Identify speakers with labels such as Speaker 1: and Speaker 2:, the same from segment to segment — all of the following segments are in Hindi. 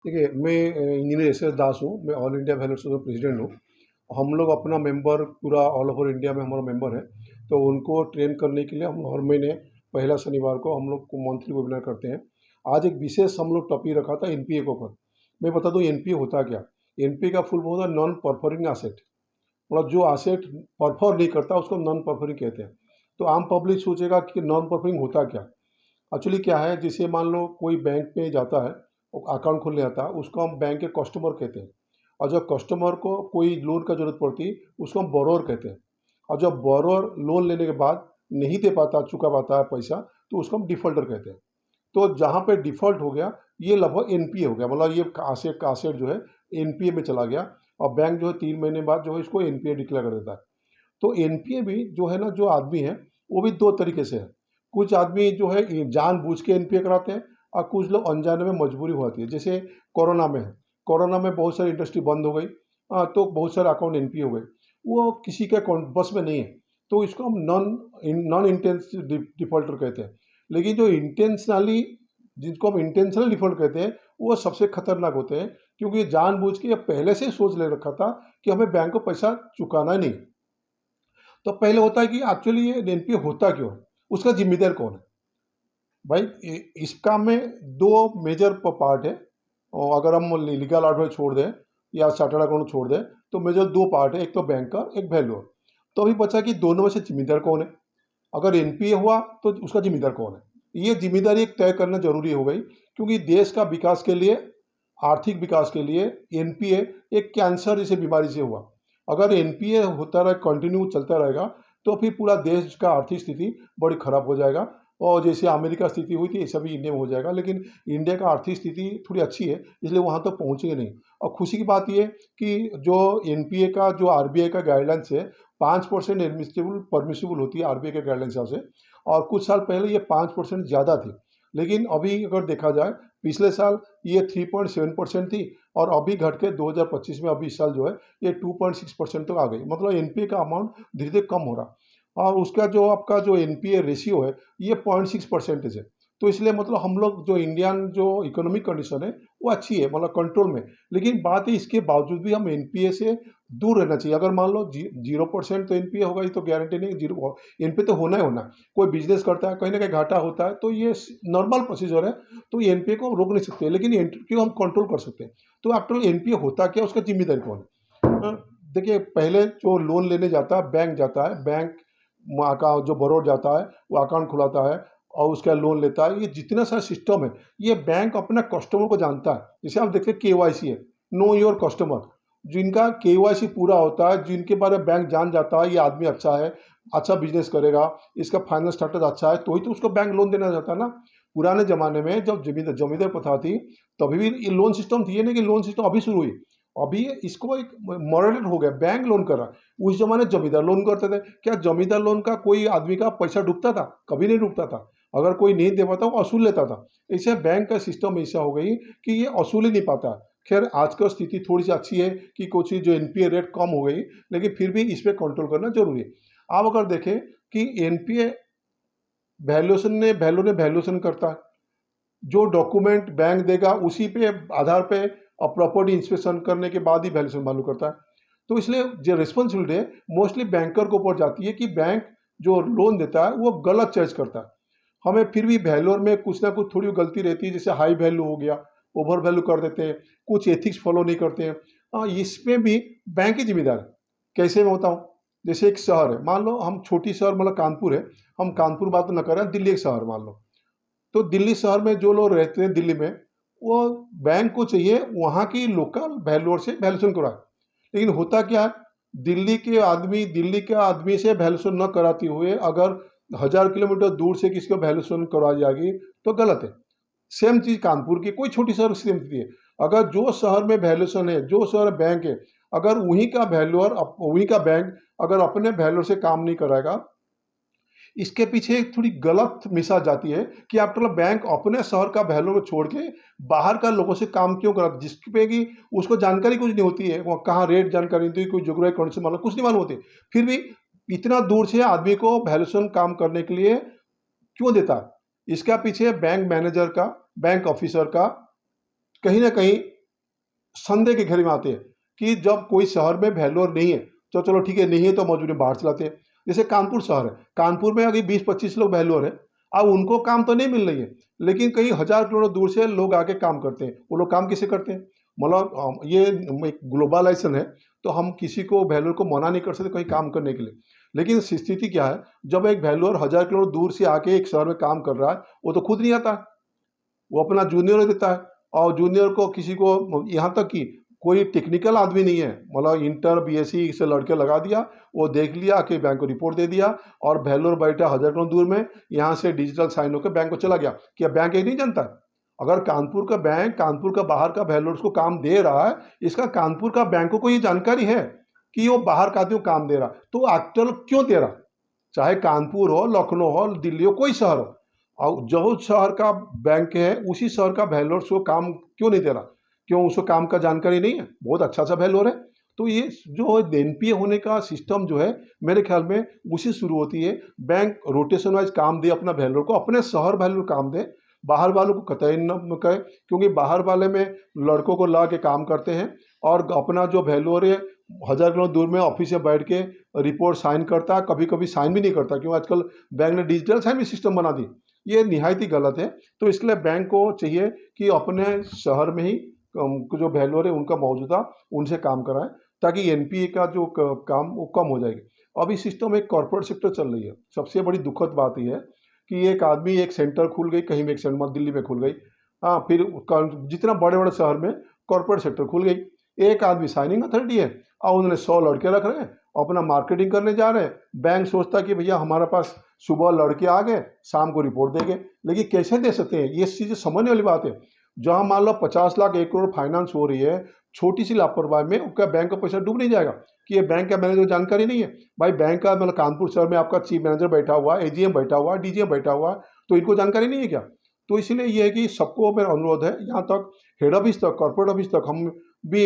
Speaker 1: देखिए, मैं इंजीनियर एस एस दास हूँ। मैं all India value association president हूँ। हम लोग अपना मेंबर पूरा ऑल ओवर इंडिया में हमारा मेंबर है। तो उनको ट्रेन करने के लिए हम हर महीने पहला शनिवार को हम लोग को मंथली वेबिनार करते हैं। आज एक विशेष हम लोग टॉपिक रखा था एनपीए के ऊपर। मैं बता दूँ एनपीए होता क्या? एनपीए का फुल फॉर्म होता है नॉन परफॉर्मिंग एसेट। मतलब जो एसेट परफॉर्म नहीं करता उसको नॉन परफॉर्मिंग कहते हैं। तो आम पब्लिक सोचेगा कि नॉन परफॉर्मिंग होता क्या? एक्चुअली क्या है, जैसे मान लो कोई बैंक में जाता है, अकाउंट खोलने आता है, उसको हम बैंक के कस्टमर कहते हैं। और जब कस्टमर को कोई लोन का जरूरत पड़ती है, उसको हम बोरोअर कहते हैं। और जब बोरोअर लोन लेने के बाद नहीं दे पाता, चुका पाता है पैसा, तो उसको हम डिफॉल्टर कहते हैं। तो जहाँ पे डिफ़ॉल्ट हो गया, ये लगभग एनपीए हो गया, मतलब ये कासेट जो है एनपीए में चला गया। और बैंक जो है 3 महीने बाद जो है इसको एनपीए डिक्लेयर कर देता है। तो एनपीए भी जो है ना, जो आदमी है, वो भी 2 तरीके से है। कुछ आदमी जो है ये जानबूझ के एनपीए कराते हैं और कुछ लोग अनजाने में मजबूरी हो जाती है। जैसे कोरोना में है, कोरोना में बहुत सारी इंडस्ट्री बंद हो गई, तो बहुत सारे अकाउंट एनपीए हो गए। वो किसी के बस में नहीं है, तो इसको हम नॉन इंटेंसिव डिफ़ॉल्टर कहते हैं। लेकिन जो इंटेंशनली, जिनको हम इंटेंशनल डिफ़ॉल्ट कहते हैं, वो सबसे खतरनाक होते हैं, क्योंकि ये जानबूझ के या पहले से ही सोच ले रखा था कि हमें बैंक को पैसा चुकाना ही नहीं। तो पहले होता है कि एक्चुअली ये एनपीए होता क्यों है? उसका ज़िम्मेदार कौन है? भाई इस काम में दो मेजर पार्ट है। और अगर हम लीगल एडवाइस छोड़ दें या चार्टर्ड अकाउंट छोड़ दें, तो मेजर दो पार्ट है, एक तो बैंकर, एक वैल्यूअर। तो अभी बचा कि दोनों में से जिम्मेदार कौन है। अगर एनपीए हुआ तो उसका जिम्मेदार कौन है, ये जिम्मेदारी एक तय करना जरूरी हो गई। क्योंकि देश का विकास के लिए, आर्थिक विकास के लिए एनपीए एक कैंसर जैसे बीमारी से हुआ। अगर एनपीए होता रहे, कंटिन्यू चलता रहेगा, तो फिर पूरा देश का आर्थिक स्थिति बड़ी खराब हो जाएगा। और जैसे अमेरिका स्थिति हुई थी, ऐसा भी इंडिया में हो जाएगा। लेकिन इंडिया का आर्थिक स्थिति थोड़ी अच्छी है, इसलिए वहाँ तक पहुँचेंगे नहीं। और खुशी की बात ये कि जो एनपीए का, जो आरबीआई का गाइडलाइंस है, 5% एडमिसिबल परमिसिबल होती है आरबीआई के गाइडलाइंस से। और कुछ साल पहले ये 5% ज़्यादा थी। लेकिन अभी अगर देखा जाए, पिछले साल ये 3.7% थी, और अभी घट के 2025 में, अभी इस साल जो है, ये 2.6% तक आ गई। मतलब एनपीए का अमाउंट धीरे धीरे कम हो रहा। और उसका जो आपका जो एनपीए रेशियो है, ये 0.6% है। तो इसलिए मतलब हम लोग जो इंडियन जो इकोनॉमिक कंडीशन है, वो अच्छी है, मतलब कंट्रोल में। लेकिन बात है, इसके बावजूद भी हम एनपीए से दूर रहना चाहिए। अगर मान लो 0% तो एनपीए होगा, ये तो गारंटी नहीं, जीरो एनपीए तो होना ही होना है। कोई बिजनेस करता है, कहीं ना कहीं घाटा होता है, तो ये नॉर्मल प्रोसीजर है। तो एनपीए को हम रोक नहीं सकते, लेकिन एनपीए को हम कंट्रोल कर सकते हैं। तो आफ्टर ऑल एनपीए होता क्या, उसका जिम्मेदारी कौन है? देखिए, पहले जो लोन लेने जाता है, बैंक जाता है, बैंक का जो बरोड जाता है, वो अकाउंट खुलाता है और उसका लोन लेता है। ये जितना सारा सिस्टम है, ये बैंक अपना कस्टमर को जानता है। जैसे आप देखते हैं केवाईसी है, नो योर कस्टमर। जिनका केवाईसी पूरा होता है, जिनके बारे में बैंक जान जाता है, ये आदमी अच्छा है, अच्छा बिजनेस करेगा, इसका फाइनेंस स्टेटस अच्छा है, तो ही तो उसको बैंक लोन देना चाहता है ना। पुराने जमाने में जब जमींदार जमींदार प्रथा थी, तभी भी ये लोन सिस्टम थी। ये नहीं कि लोन सिस्टम अभी शुरू हुई। अभी इसको एक मॉडरेट हो गया, बैंक लोन कर रहा है। उस जमाने जमींदार लोन करते थे। क्या जमींदार लोन का कोई आदमी का पैसा डूबता था? कभी नहीं डूबता था। अगर कोई नहीं दे पाता, वो वसूल लेता था। ऐसे बैंक का सिस्टम ऐसा हो गई कि ये वसूल ही नहीं पाता। खैर, आजकल स्थिति थोड़ी सी अच्छी है कि कुछ जो एनपीए रेट कम हो गई, लेकिन फिर भी इस पर कंट्रोल करना जरूरी है। आप अगर देखें कि एनपीए वैल्यूएशन करता है। जो डॉक्यूमेंट बैंक देगा, उसी पे आधार पे और प्रॉपर्टी इंस्पेक्शन करने के बाद ही वैल्यूएशन मालूम करता है। तो इसलिए जो रिस्पॉन्सिबिलिटी है, मोस्टली बैंकर के ऊपर जाती है कि बैंक जो लोन देता है वो गलत चॉइस करता है। हमें फिर भी वैल्यूअर में कुछ ना कुछ थोड़ी गलती रहती है। जैसे हाई वैल्यू हो गया, ओवर वैल्यू कर देते हैं, कुछ एथिक्स फॉलो नहीं करते हैं। इसमें भी बैंक ही जिम्मेदार है। कैसे मैं बताऊँ? जैसे एक शहर है, मान लो हम छोटी शहर, मतलब कानपुर है। हम कानपुर बात ना करें, दिल्ली एक शहर मान लो। तो दिल्ली शहर में जो लोग रहते हैं दिल्ली में, वो बैंक को चाहिए वहाँ की लोकल वैल्यूअर से वैल्यूएशन कराए। लेकिन होता क्या है, दिल्ली के आदमी से वैल्यूएशन न कराते हुए अगर 1000 किलोमीटर दूर से किसी को वैल्यूएशन करवाई जाएगी, तो गलत है। सेम चीज कानपुर की कोई छोटी शहर सेम थी है। अगर जो शहर में वैल्यूएशन है, जो शहर बैंक है, अगर वहीं का बैंक अगर अपने वैल्यूअर से काम नहीं कराएगा, इसके पीछे एक थोड़ी गलत मिसाल जाती है कि आफ्टर ऑल बैंक अपने शहर का वैल्यू को छोड़ के बाहर का लोगों से काम क्यों कराता है, जिसपे कि उसको जानकारी कुछ नहीं होती है। वहाँ कहाँ रेट जानकारी नहीं होती, कोई जोग्राफिक कंडीशन मालूम, कुछ नहीं मालूम होती। फिर भी इतना दूर से आदमी को वैल्यूएशन काम करने के लिए क्यों देता है? इसका पीछे बैंक मैनेजर का, बैंक ऑफिसर का कहीं ना कहीं संदेह के घेरे में आते हैं कि जब कोई शहर में वैल्यूअर नहीं है तो चलो ठीक है, नहीं है तो मजबूरी में बाहर चलाते हैं। जैसे कानपुर शहर है, कानपुर में अभी 20-25 लोग वैल्यूअर है। अब उनको काम तो नहीं मिल रही है, लेकिन कई हजार किलोमीटर दूर से लोग आके काम करते हैं। वो लोग काम किसे करते हैं? मतलब ये एक ग्लोबलाइजेशन है, तो हम किसी को वैल्यूअर को मना नहीं कर सकते कहीं काम करने के लिए। लेकिन स्थिति क्या है, जब एक वैल्यूअर हजार किलोमीटर दूर से आके एक शहर में काम कर रहा है, वो तो खुद नहीं आता है, वो अपना जूनियर देता है। और जूनियर को किसी को, यहाँ तक कि कोई टेक्निकल आदमी नहीं है, मतलब इंटर बीएससी से लड़के लगा दिया, वो देख लिया कि बैंक को रिपोर्ट दे दिया, और वैल्यूअर बैठा हजार किलोमीटर दूर में, यहाँ से डिजिटल साइन होकर बैंक को चला गया। क्या बैंक ये नहीं जानता है? अगर कानपुर का बैंक, कानपुर का बाहर का वैल्यूअर उसको काम दे रहा है, इसका कानपुर का बैंकों को ये जानकारी है कि वो बाहर का आदमी को काम दे रहा, तो एक्चुअल क्यों दे रहा? चाहे कानपुर हो, लखनऊ हो, दिल्ली हो, कोई शहर हो, और जो शहर का बैंक है उसी शहर का वैल्यूअर को काम क्यों नहीं दे रहा? क्यों उसको काम का जानकारी नहीं है? बहुत अच्छा सा वैल्यूअर है। तो ये जो एनपीए होने का सिस्टम जो है, मेरे ख्याल में उसी शुरू होती है। बैंक रोटेशन वाइज काम दे अपना वैल्यूअर को, अपने शहर वैल्यूअर काम दे, बाहर वालों को कतई न कहे, क्योंकि बाहर वाले में लड़कों को ला के काम करते हैं, और अपना जो वैल्यूअर है हजार किलोमीटर दूर में ऑफिस में बैठ के रिपोर्ट साइन करता है, कभी कभी साइन भी नहीं करता, क्योंकि आजकल बैंक ने डिजिटल साइन भी सिस्टम बना दी। ये निहायत ही गलत है। तो इसलिए बैंक को चाहिए कि अपने शहर में ही जो वैल्यूअर है उनका मौजूदा उनसे काम कराएं, ताकि एनपीए का जो काम वो कम हो जाएगी। अभी सिस्टम एक कॉर्पोरेट सेक्टर चल रही है। सबसे बड़ी दुखद बात यह है कि एक आदमी एक सेंटर खुल गई, कहीं में एक सेंटर दिल्ली में खुल गई, हाँ, फिर जितना बड़े बड़े शहर में कॉर्पोरेट सेक्टर खुल गई, एक आदमी साइनिंग अथॉरिटी है, और उन्होंने 100 लड़के रख रहे हैं, अपना मार्केटिंग करने जा रहे हैं। बैंक सोचता है कि भैया हमारे पास सुबह लड़के आ गए, शाम को रिपोर्ट देंगे, लेकिन कैसे दे सकते हैं? ये चीज़ें समझने वाली बात है। जहाँ मान लो 50 लाख 1 करोड़ फाइनेंस हो रही है, छोटी सी लापरवाही में उसका बैंक का पैसा डूब नहीं जाएगा? कि ये बैंक का मैनेजर जानकारी नहीं है? भाई बैंक का मतलब कानपुर शहर में आपका चीफ मैनेजर बैठा हुआ, एजीएम बैठा हुआ, डीजीएम बैठा हुआ, तो इनको जानकारी नहीं है क्या? तो इसलिए ये है कि सबको मेरा अनुरोध है, यहाँ तक हेड ऑफिस तक, कॉर्पोरेट ऑफिस तक, हम भी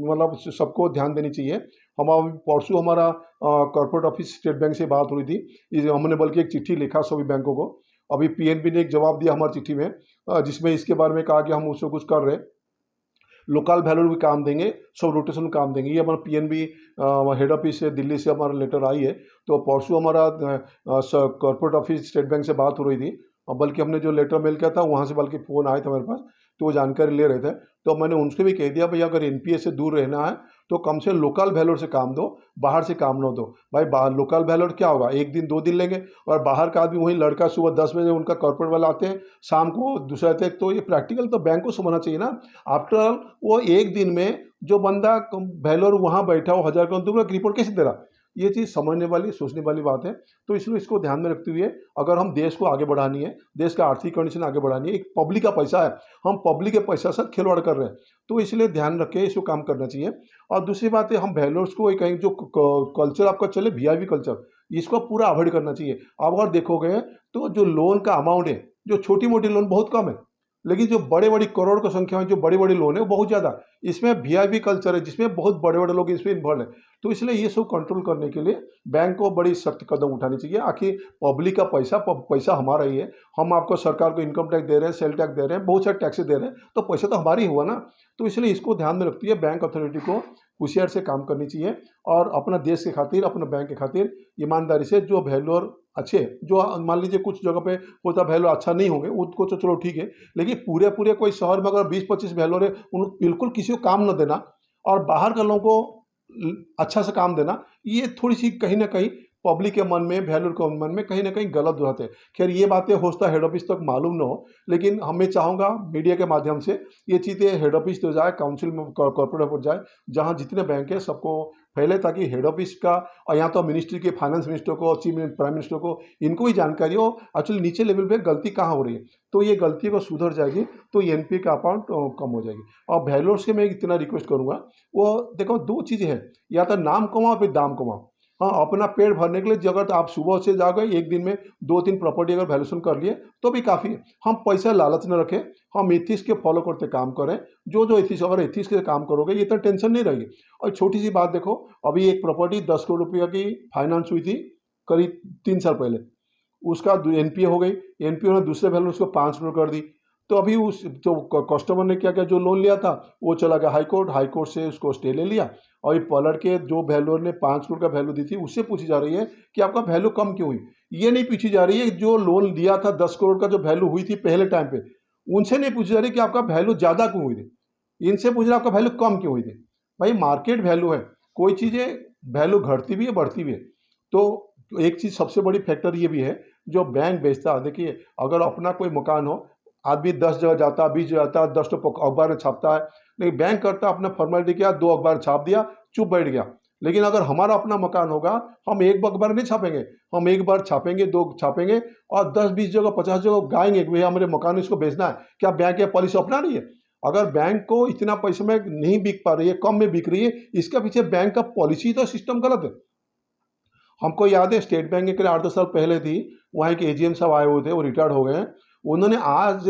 Speaker 1: मतलब सबको ध्यान देनी चाहिए। हम परसों हमारा कॉर्पोरेट ऑफिस स्टेट बैंक से बात हो रही थी, हमने बल्कि एक चिट्ठी लिखा सभी बैंकों को। अभी पीएनबी ने एक जवाब दिया हमारी चिट्ठी में, जिसमें इसके बारे में कहा कि हम उससे कुछ कर रहे हैं, लोकल वैल्यूअर भी काम देंगे, सब रोटेशन काम देंगे। ये हमारा पीएनबी हेड ऑफिस से दिल्ली से हमारा लेटर आई है। तो परसों हमारा कॉर्पोरेट ऑफिस स्टेट बैंक से बात हो रही थी, बल्कि हमने जो लेटर मेल किया था वहाँ से बल्कि फ़ोन आया था मेरे पास, तो वो जानकारी ले रहे थे। तो मैंने उनसे भी कह दिया, भैया अगर एनपीए से दूर रहना है तो कम से लोकल वैल्यूअर से काम दो, बाहर से काम न दो। भाई बाहर लोकल वैल्यूअर क्या होगा, एक दिन 2 दिन लेंगे, और बाहर का आदमी वही लड़का सुबह 10 बजे उनका कॉर्पोरेट वाला आते हैं, शाम को दूसरे आते हैं। तो ये प्रैक्टिकल तो बैंक को समझना चाहिए ना। आफ्टर ऑल वो एक दिन में जो बंदा वैल्यूअर वहाँ बैठा हो हजार का, तो रिपोर्ट कैसे दे रहा? ये चीज़ समझने वाली, सोचने वाली बात है। तो इसलिए इसको ध्यान में रखते हुए अगर हम देश को आगे बढ़ानी है, देश का आर्थिक कंडीशन आगे बढ़ानी है, एक पब्लिक का पैसा है, हम पब्लिक के पैसा से खिलवाड़ कर रहे हैं, तो इसलिए ध्यान रख के इसको काम करना चाहिए। और दूसरी बात है, हम वैल्यूअर्स को कहीं जो कल्चर आपका चले, वीआईपी कल्चर, इसको पूरा अवॉइड करना चाहिए। अब अगर देखोगे तो जो लोन का अमाउंट है, जो छोटी मोटी लोन बहुत कम है, लेकिन जो बड़े बड़ी करोड़ की संख्या में जो बड़ी बड़ी लोन है वो बहुत ज़्यादा। इसमें वीआईपी कल्चर है, जिसमें बहुत बड़े बड़े लोग इसमें इन्वॉल्व है। तो इसलिए ये सब कंट्रोल करने के लिए बैंक को बड़ी सख्त कदम उठानी चाहिए। आखिर पब्लिक का पैसा, पैसा हमारा ही है। हम आपको सरकार को इनकम टैक्स दे रहे हैं, सेल टैक्स दे रहे हैं, बहुत सारे टैक्सेस दे रहे हैं, तो पैसा तो हमारा ही हुआ ना। तो इसलिए इसको ध्यान में रखती है बैंक अथॉरिटी को होशियार से काम करनी चाहिए, और अपना देश के खातिर, अपने बैंक के खातिर ईमानदारी से जो वैल्यूअर अच्छे, जो मान लीजिए कुछ जगह पे होता वैल्यू अच्छा नहीं होंगे, उनको तो चलो ठीक है, लेकिन पूरे पूरे कोई शहर में अगर 20-25 वैल्यूअर है, उन बिल्कुल किसी को काम न देना, और बाहर के लोगों को अच्छा से काम देना, ये थोड़ी सी कहीं ना कहीं पब्लिक के मन में, वैल्यूअर के मन में कहीं ना कहीं गलत रहते हैं। खैर ये बातें हो सकता है हेड ऑफिस तक मालूम ना हो, लेकिन हमें चाहूँगा मीडिया के माध्यम से ये चीज़ें हेड ऑफिस तो जाए, काउंसिल में, कॉर्पोरेट पर जाए, जहाँ जितने बैंक है सबको फैले, ताकि हेड ऑफिस का, और यहाँ तो मिनिस्ट्री के, फाइनेंस मिनिस्टर को, चीफ प्राइम मिनिस्टर को, इनको भी जानकारी हो एक्चुअली नीचे लेवल पे गलती कहाँ हो रही है। तो ये गलती को सुधर जाएगी, तो एनपीए का अमाउंट कम हो जाएगी। और वैल्यूअर्स से मैं इतना रिक्वेस्ट करूँगा, वो देखो 2 चीज़ें हैं, या तो नाम कमाओ फिर दाम कमाओ। हाँ, अपना पेट भरने के लिए अगर तो आप सुबह से जाओगे, एक दिन में 2-3 प्रॉपर्टी अगर वैल्यूएशन कर लिए तो भी काफ़ी है। हम पैसा लालच न रखें, हम एथिक्स के फॉलो करते काम करें। जो एथिक्स, अगर एथिक्स के काम करोगे ये तो टेंशन नहीं रहेगी। और छोटी सी बात देखो, अभी एक प्रॉपर्टी 10 करोड़ रुपया की फाइनेंस हुई थी करीब 3 साल पहले, उसका एनपीए हो गई, एनपीए ने दूसरे वैल्यू उसको 5 करोड़ कर दी। तो अभी उस जो कस्टमर ने क्या किया, जो लोन लिया था वो चला गया हाई कोर्ट, हाई कोर्ट से उसको स्टे ले लिया, और ये पलट के जो वैल्यूअर ने 5 करोड़ का वैल्यू दी थी उससे पूछी जा रही है कि आपका वैल्यू कम क्यों हुई। ये नहीं पूछी जा रही है जो लोन लिया था 10 करोड़ का जो वैल्यू हुई थी पहले टाइम पे, उनसे नहीं पूछी जा रही कि आपका वैल्यू ज़्यादा क्यों हुई थी, इनसे पूछ रहे आपका वैल्यू कम क्यों हुई थी। भाई मार्केट वैल्यू है, कोई चीज़ें वैल्यू घटती भी है बढ़ती भी है। तो एक चीज़ सबसे बड़ी फैक्टर ये भी है, जो बैंक बेचता है, देखिए अगर अपना कोई मकान हो, आदमी 10 जगह जाता है, 20 जगह जाता है, 10 तो अखबार में छापता है, लेकिन बैंक करता है अपना फॉर्मेलिटी किया, 2 अखबार छाप दिया, चुप बैठ गया। लेकिन अगर हमारा अपना मकान होगा, हम एक अखबार नहीं छापेंगे, हम एक बार छापेंगे, 2 छापेंगे, और 10-20 जगह 50 जगह गाएंगे कि भैया हमारे मकान इसको बेचना है। क्या बैंक ये पॉलिसी अपना रही है? अगर बैंक को इतना पैसे में नहीं बिक पा रही है, कम में बिक रही है, इसके पीछे बैंक का पॉलिसी तो सिस्टम गलत है। हमको याद है स्टेट बैंक के 8-10 साल पहले थी, वहाँ के एजीएम साहब आए हुए थे, वो रिटायर्ड हो गए हैं। उन्होंने आज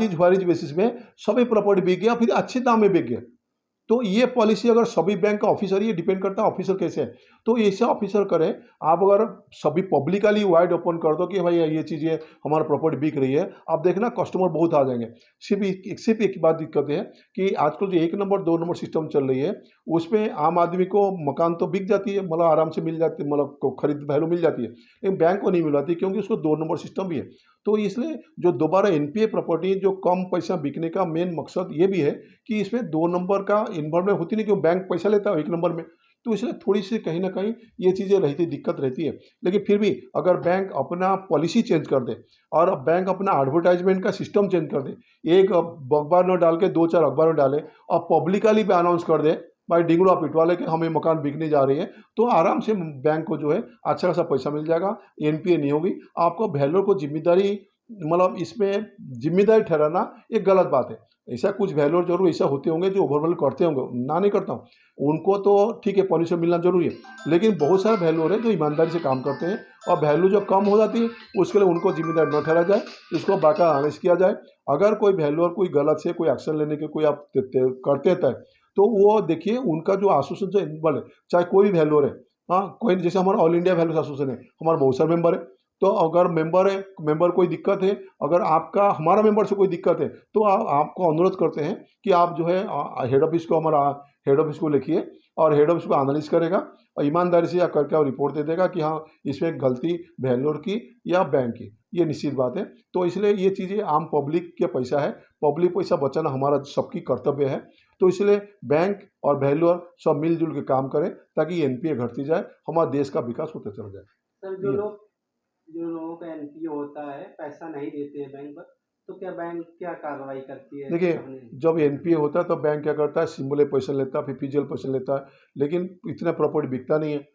Speaker 1: ही वारिज बेसिस में सभी प्रॉपर्टी बिक गया, फिर अच्छे दाम में बिक गया। तो ये पॉलिसी अगर सभी बैंक का ऑफिसर, ये डिपेंड करता है ऑफिसर कैसे है, तो ऐसा ऑफिसर करें। आप अगर सभी पब्लिकली वाइड ओपन कर दो कि भाई ये चीज़ें हमारा प्रॉपर्टी बिक रही है, आप देखना कस्टमर बहुत आ जाएंगे। सिर्फ एक बात दिक्कत है कि आजकल जो 1 नंबर 2 नंबर सिस्टम चल रही है, उसमें आम आदमी को मकान तो बिक जाती है, मतलब आराम से मिल जाती है, मतलब को खरीद वैल्यू मिल जाती है, लेकिन बैंक को नहीं मिल पाती क्योंकि उसको 2 नंबर सिस्टम भी है। तो इसलिए जो दोबारा एनपीए प्रॉपर्टी जो कम पैसा बिकने का मेन मकसद ये भी है कि इसमें 2 नंबर का इन्वॉल्वमेंट होती नहीं, क्यों बैंक पैसा लेता है 1 नंबर में। तो इसलिए थोड़ी सी कहीं ना कहीं ये चीज़ें रहती, दिक्कत रहती है। लेकिन फिर भी अगर बैंक अपना पॉलिसी चेंज कर दे, और अब बैंक अपना एडवर्टाइजमेंट का सिस्टम चेंज कर दे, एक अखबार न डाल के 2-4 अखबार में डाले, और पब्लिकली भी अनाउंस कर दे भाई डिंगड़ो पिटवाले के हमें मकान बिकने जा रही है, तो आराम से बैंक को जो है अच्छा खासा पैसा मिल जाएगा, एनपीए नहीं होगी। आपको वैल्यूअर को जिम्मेदारी, मतलब इसमें जिम्मेदारी ठहराना एक गलत बात है। ऐसा कुछ वैल्यूअर जरूर ऐसा होते होंगे जो ओवरवैल्यू करते होंगे, ना नहीं करता हूँ, उनको तो ठीक है पॉलिसी मिलना जरूरी है, लेकिन बहुत सारे वैल्यूअर है जो ईमानदारी से काम करते हैं, और वैल्यू जो कम हो जाती है उसके लिए उनको जिम्मेदार न ठहरा जाए, इसको बाकायदा एनालिसिस किया जाए। अगर कोई वैल्यूअर कोई गलत से कोई एक्शन लेने के कोई आप करते तय, तो वो देखिए उनका जो एसोसिएशन जो इन्वॉल्व है, चाहे कोई भी वैल्यूअर है, हाँ कोई, जैसे हमारा ऑल इंडिया वैल्यूअर्स एसोसिएशन है, हमारा बहुत सारे मेंबर है, तो अगर मेंबर है, मेंबर कोई दिक्कत है, अगर आपका हमारा मेंबर से कोई दिक्कत है, तो आपको अनुरोध करते हैं कि आप जो है हेड ऑफिस को, हमारा हेड ऑफिस को लिखिए, और हेड ऑफिस को एनालिसिस करेगा, और ईमानदारी से या करके और रिपोर्ट दे देगा कि हाँ इसमें गलती वैल्यूअर की या बैंक की, ये निश्चित बात है। तो इसलिए ये चीज़ें आम पब्लिक के पैसा है, पब्लिक पैसा बचाना हमारा सबकी कर्तव्य है। तो इसलिए बैंक और वैल्यूअर सब मिलजुल के काम करें ताकि एनपीए घटती जाए, हमारे देश का विकास होते चला जाए।
Speaker 2: सर, जो लोगों का एनपीए होता है, पैसा नहीं देते हैं बैंक पर, तो क्या बैंक क्या कार्रवाई करती है
Speaker 1: देखिए,
Speaker 2: अपने?
Speaker 1: जब एनपीए होता है तो बैंक क्या करता है, सिंबल पैसा लेता है, फिर फिजिकल पैसा लेता है, लेकिन इतना प्रॉपर्टी बिकता नहीं है।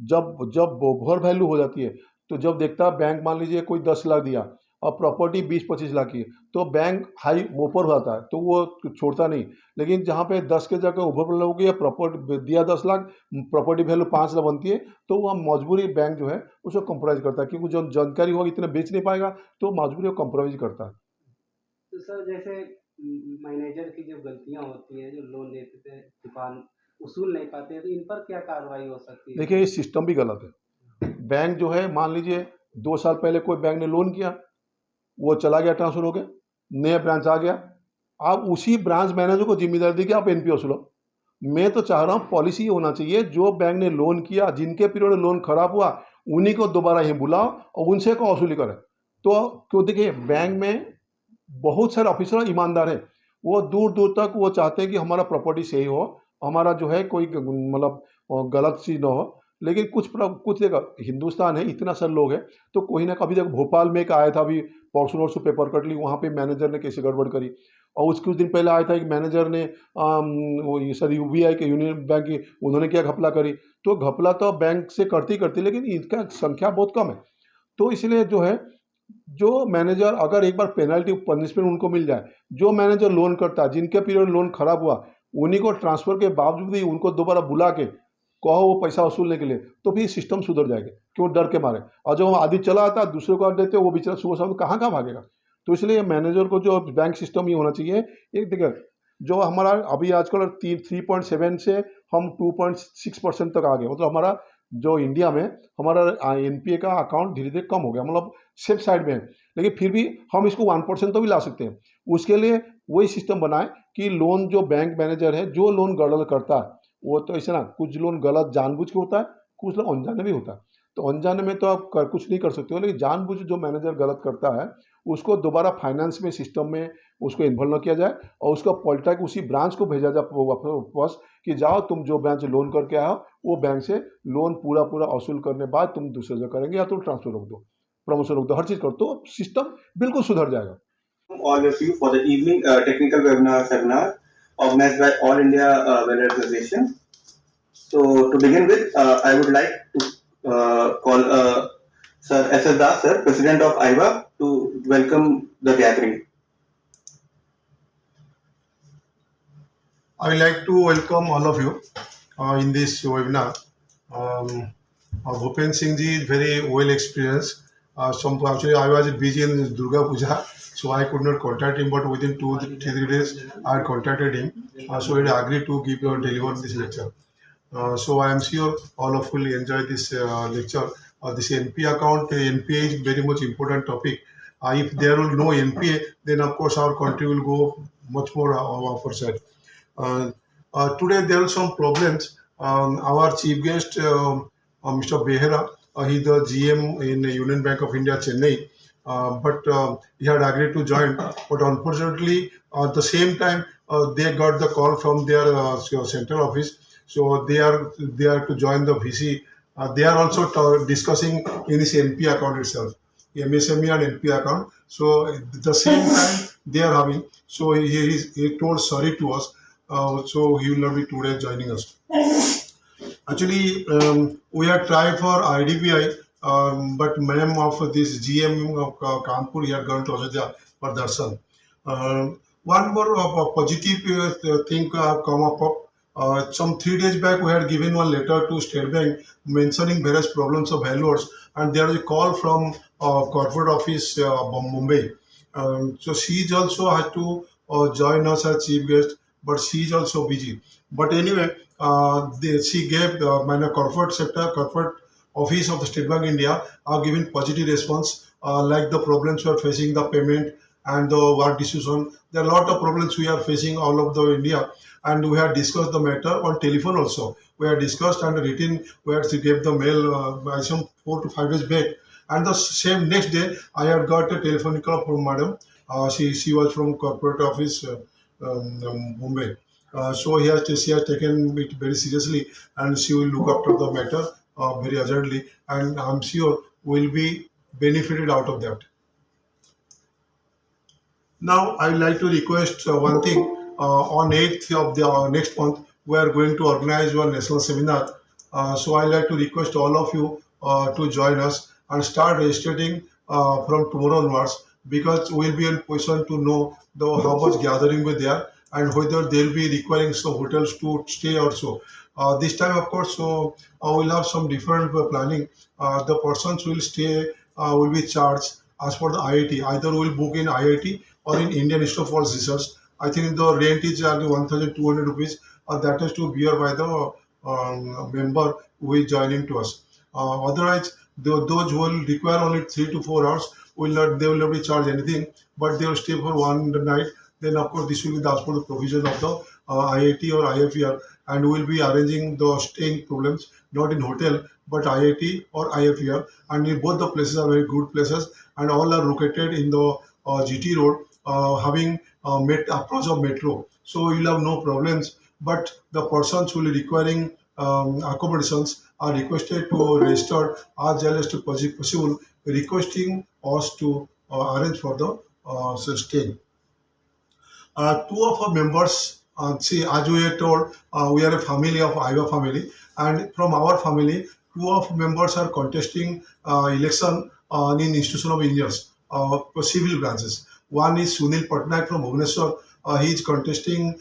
Speaker 1: जब जब ओवर वैल्यू हो जाती है, तो जब देखता है बैंक, मान लीजिए कोई 10 लाख दिया और प्रॉपर्टी 20-25 लाख की है, तो बैंक हाई ऊपर हो जाता है, तो वो छोड़ता नहीं। लेकिन जहाँ पे 10 के जगह ओवर वैल्यू हो गया, प्रॉपर्टी दिया 10 लाख, प्रॉपर्टी वैल्यू 5 लाख बनती है, तो वह मजबूरी बैंक जो है उसको कम्प्रोमाइज़ करता है, क्योंकि जो जानकारी होगी इतना बेच नहीं पाएगा, तो मजबूरी वो कम्प्रोमाइज़ करता है।
Speaker 2: तो सर, जैसे मैनेजर की जो गलतियां होती हैं, जो लोन देते थे, दुकान वसूल नहीं पाते हैं, तो इन पर क्या कार्रवाई हो सकती है
Speaker 1: देखिए
Speaker 2: सर?
Speaker 1: ये सिस्टम भी गलत है। बैंक जो है, मान लीजिए 2 साल पहले कोई बैंक ने लोन किया, वो चला गया, ट्रांसफर हो गया, नया ब्रांच आ गया, आप उसी ब्रांच मैनेजर को जिम्मेदारी दी कि आप एनपीए वसूलो। मैं तो चाह रहा हूँ पॉलिसी ये होना चाहिए, जो बैंक ने लोन किया, जिनके पीरियड में लोन खराब हुआ, उन्हीं को दोबारा ही बुलाओ और उनसे को वसूली करें। तो क्यों, देखिए बैंक में बहुत सारे ऑफिसर ईमानदार हैं, वो दूर दूर तक वो चाहते हैं कि हमारा प्रॉपर्टी सही हो, हमारा जो है कोई मतलब गलत चीज़ ना हो। लेकिन कुछ जगह हिंदुस्तान है, इतना सारे लोग हैं, तो कोई ना, कभी तक भोपाल में एक आया था, अभी परसों नरसों पेपर कट ली, वहाँ पे मैनेजर ने कैसे गड़बड़ करी। और उसके कुछ दिन पहले आया था एक मैनेजर ने वो ये सर यूबीआई के, यूनियन बैंक की, उन्होंने क्या घपला करी। तो घपला तो बैंक से करती करती, लेकिन इनका संख्या बहुत कम है। तो इसलिए जो है, जो मैनेजर अगर एक बार पेनल्टी पनिशमेंट उनको मिल जाए, जो मैनेजर लोन करता है, जिनके पीरियड लोन खराब हुआ, उन्हीं को ट्रांसफर के बावजूद भी उनको दोबारा बुला के कहो वो पैसा वसूलने के लिए, तो फिर सिस्टम सुधर जाएगा, क्यों, डर के मारे। और जब हम आदि चला आता है दूसरे को कर देते, वो बेचारा सुबह शाम कहाँ कहाँ भागेगा। तो इसलिए मैनेजर को जो बैंक सिस्टम ही होना चाहिए। एक देखिए, जो हमारा अभी आजकल 3.7 से हम 2.6% तक आ गए, मतलब हमारा जो इंडिया में हमारा एनपीए का अकाउंट धीरे धीरे कम हो गया, मतलब सेफ साइड में है, लेकिन फिर भी हम इसको 1% तो भी ला सकते हैं। उसके लिए वही सिस्टम बनाए कि लोन जो बैंक मैनेजर है जो लोन गड़बड़ करता है, वो तो ऐसे ना, कुछ लोन गलत जानबूझ के होता है, कुछ लोग अनजाने भी होता है। तो अनजाने में तो आप कुछ नहीं कर सकते हो, लेकिन जानबूझ जो मैनेजर गलत करता है उसको दोबारा फाइनेंस में सिस्टम में उसको इन्वॉल्व न किया जाए, और उसका पलटा उसी ब्रांच को भेजा जाए वापस कि जाओ तुम जो बैंक से लोन करके आए हो वो बैंक से लोन पूरा पूरा वसूल करने बाद तुम दूसरे जगह करेंगे, या तुम ट्रांसफर रोक दो, प्रमोशन रोक दो, हर चीज़ करो तो सिस्टम बिल्कुल सुधर जाएगा।
Speaker 3: All of you for the evening technical webinar seminar organized by All India Well Organization. So to begin with, I would like to call Sir S.S. Das, Sir, President of IVA, to welcome the gathering.
Speaker 1: I would like to welcome all of you in this webinar. Bhupen Singh ji is very well experienced. Actually, I was busy in Durga Puja, so I could not contact him. But within 2-3 days, I contacted him. So he agreed to deliver this lecture. So I am sure all of you will enjoy this lecture. This NPA account, NPA is very much important topic. If there will no NPA, then of course our country will go much more upper side. Today there are some problems. Our chief guest, Mr. Behera, he is the GM in Union Bank of India, Chennai. But he had agreed to join. But unfortunately, at the same time, they got the call from their central office. So they are to join the VC. They are also discussing in this NP account itself, MSME and NP account. So at the same time they are having. So he told sorry to us. So he will not be today joining us. Actually, we have tried for IDBI, but ma'am of this GM of Kanpur, he had gone to Ajodhya for darshan. One more positive thing come up. Some 3 days back, we had given one letter to State Bank mentioning various problems of valuers, and there is a call from corporate office Mumbai. So she also had to join us as chief guest, but she is also busy. But anyway, she gave my corporate sector, corporate office of the State Bank India are giving positive response, like the problems we are facing, the payment and the work decision. There are a lot of problems we are facing all over the India, and we have discussed the matter on telephone also. We have discussed and written. We had to give the mail by some 4 to 5 days back, and the same next day I had got a telephone call from madam. She was from corporate office Mumbai. So she has taken it very seriously, and she will look after the matter very urgently, and I'm sure will be benefited out of that. Now, I would like to request one thing. On 8th of the next month, we are going to organize one national seminar. So I would like to request all of you to join us and start registering from tomorrow onwards, because we will be in position to know how much gathering will there and whether they will be requiring some hotels to stay also. This time, of course, so we'll have some different planning. The persons will stay will be charged as per the IIT. Either we'll book in IIT or in Indian Institute of Falls Research. I think the rent is only 1,200 rupees. That is to bear by the member who is joining to us. Otherwise, those who will require only 3 to 4 hours they will not be charged anything, but they will stay for one night. Then of course this will be as per the provision of the IIT or IFER, and we will be arranging the staying problems not in hotel but IIT or IFER, and in both the places are very good places, and all are located in the GT road, having approach of metro. So you'll have no problems. But the persons who will be requiring accommodations are requested to register as early as possible, requesting us to arrange for the staying. Two of our members, see, as we are told, we are a family of IVA family, and from our family, two of members are contesting election in Institution of Engineers, civil branches. One is Sunil Patnaik from Bhubaneswar. He is contesting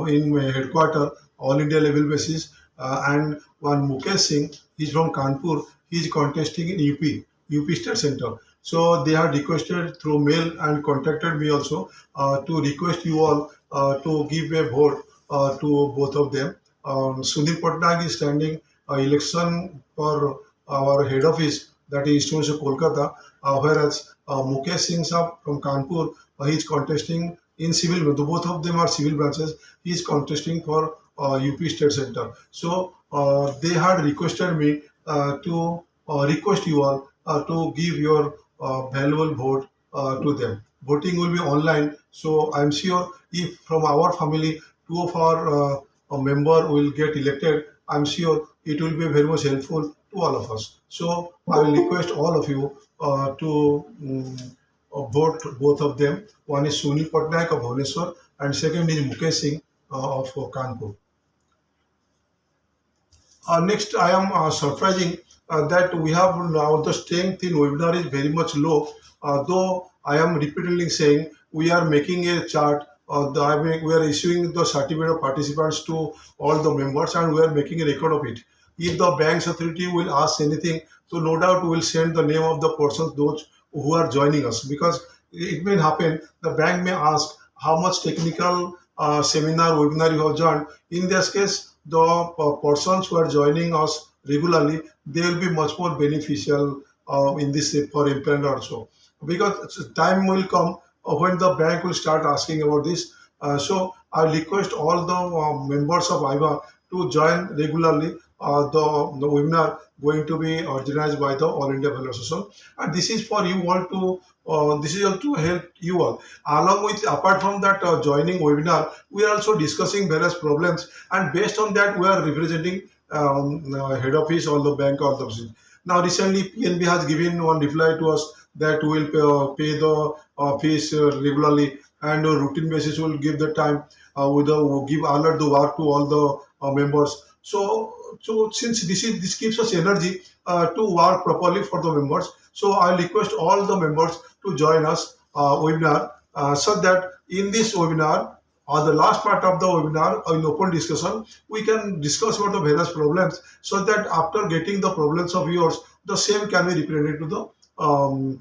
Speaker 1: in headquarter, all India level basis, and one Mukesh Singh, he is from Kanpur. He is contesting in UP State Center. So they have requested through mail and contacted me also to request you all to give a vote to both of them. Sunil Patnaik is standing election for our head office, that is Institution of Kolkata, whereas Mukesh Singh Saab from Kanpur, he is contesting in civil. Both of them are civil branches. He is contesting for UP State Center. So they had requested me to request you all to give your valuable vote to them. Voting will be online, so I'm sure if from our family two of our a member will get elected, I'm sure it will be very much helpful to all of us. So I will request all of you to vote both of them. One is Sunil Patnaik of Bhubaneswar and second is Mukesh Singh of Kanpur. Next, I am surprising that we have now the strength in webinar is very much low. Though I am repeatedly saying we are making a chart. We are issuing the certificate of participants to all the members, and we are making a record of it. If the bank's authority will ask anything, so no doubt we will send the name of the persons those who are joining us, because it may happen the bank may ask how much technical seminar webinar you have joined. In this case, the persons who are joining us regularly, they will be much more beneficial in this for employment also, because time will come when the bank will start asking about this. So I request all the members of IVA to join regularly the webinar going to be organized by the All India Value Association, and this is for you all to this is all to help you all. Along with, apart from that joining webinar, we are also discussing various problems, and based on that we are representing head office or the bank or the office. Now recently PNB has given one reply to us that we will pay the fees regularly, and routine basis will give the time with the give alert the work to all the members. So since this gives us energy to work properly for the members, so I request all the members to join us webinar, so that in this webinar or the last part of the webinar in open discussion, we can discuss about the various problems, so that after getting the problems of yours, the same can be represented to the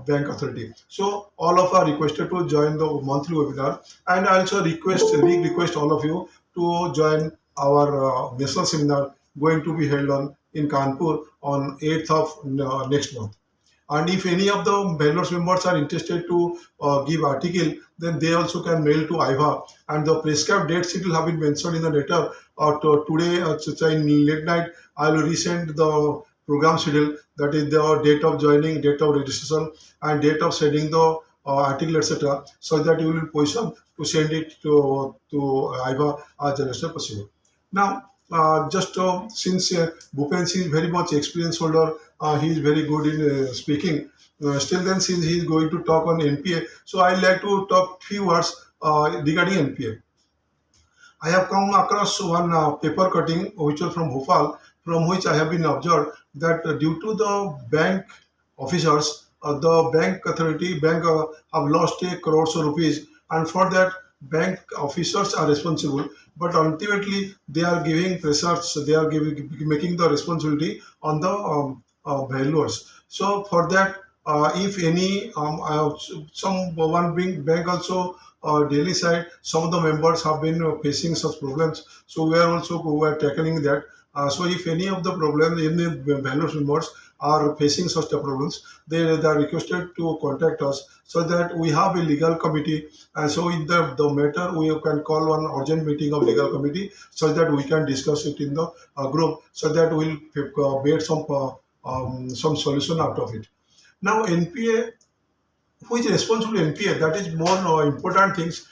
Speaker 1: bank authority. So all of are requested to join the monthly webinar, and I also request all of you to join our national seminar going to be held on in Kanpur on 8th of next month. And if any of the Bangalore members are interested to give article, then they also can mail to IVA, and the prescribed dates it will have been mentioned in the letter. Today, in late night, I will resend the program schedule, that is the date of joining, date of registration, and date of sending the article, etc., so that you will be positioned to send it to IVA as soon as possible. Now, just since Bhupen Singh is very much experienced holder, he is very good in speaking. Still then, since he is going to talk on NPA, so I like to talk few words regarding NPA. I have come across one paper cutting which was from Bhopal, from which I have been observed that due to the bank officers, the bank authority, bank have lost a crores of rupees, and for that bank officers are responsible. But ultimately, they are giving pressures, they are making the responsibility on the valuers. So for that, if any some one bank also daily side, some of the members have been facing such problems. So we are tackling that. So if any of the problems in the Bangalore members are facing such problems, they are requested to contact us, so that we have a legal committee. And so in the matter, we can call one urgent meeting of legal committee, so that we can discuss it in the group, so that we'll get some solution out of it. Now NPA, who is responsible to NPA? That is more important things.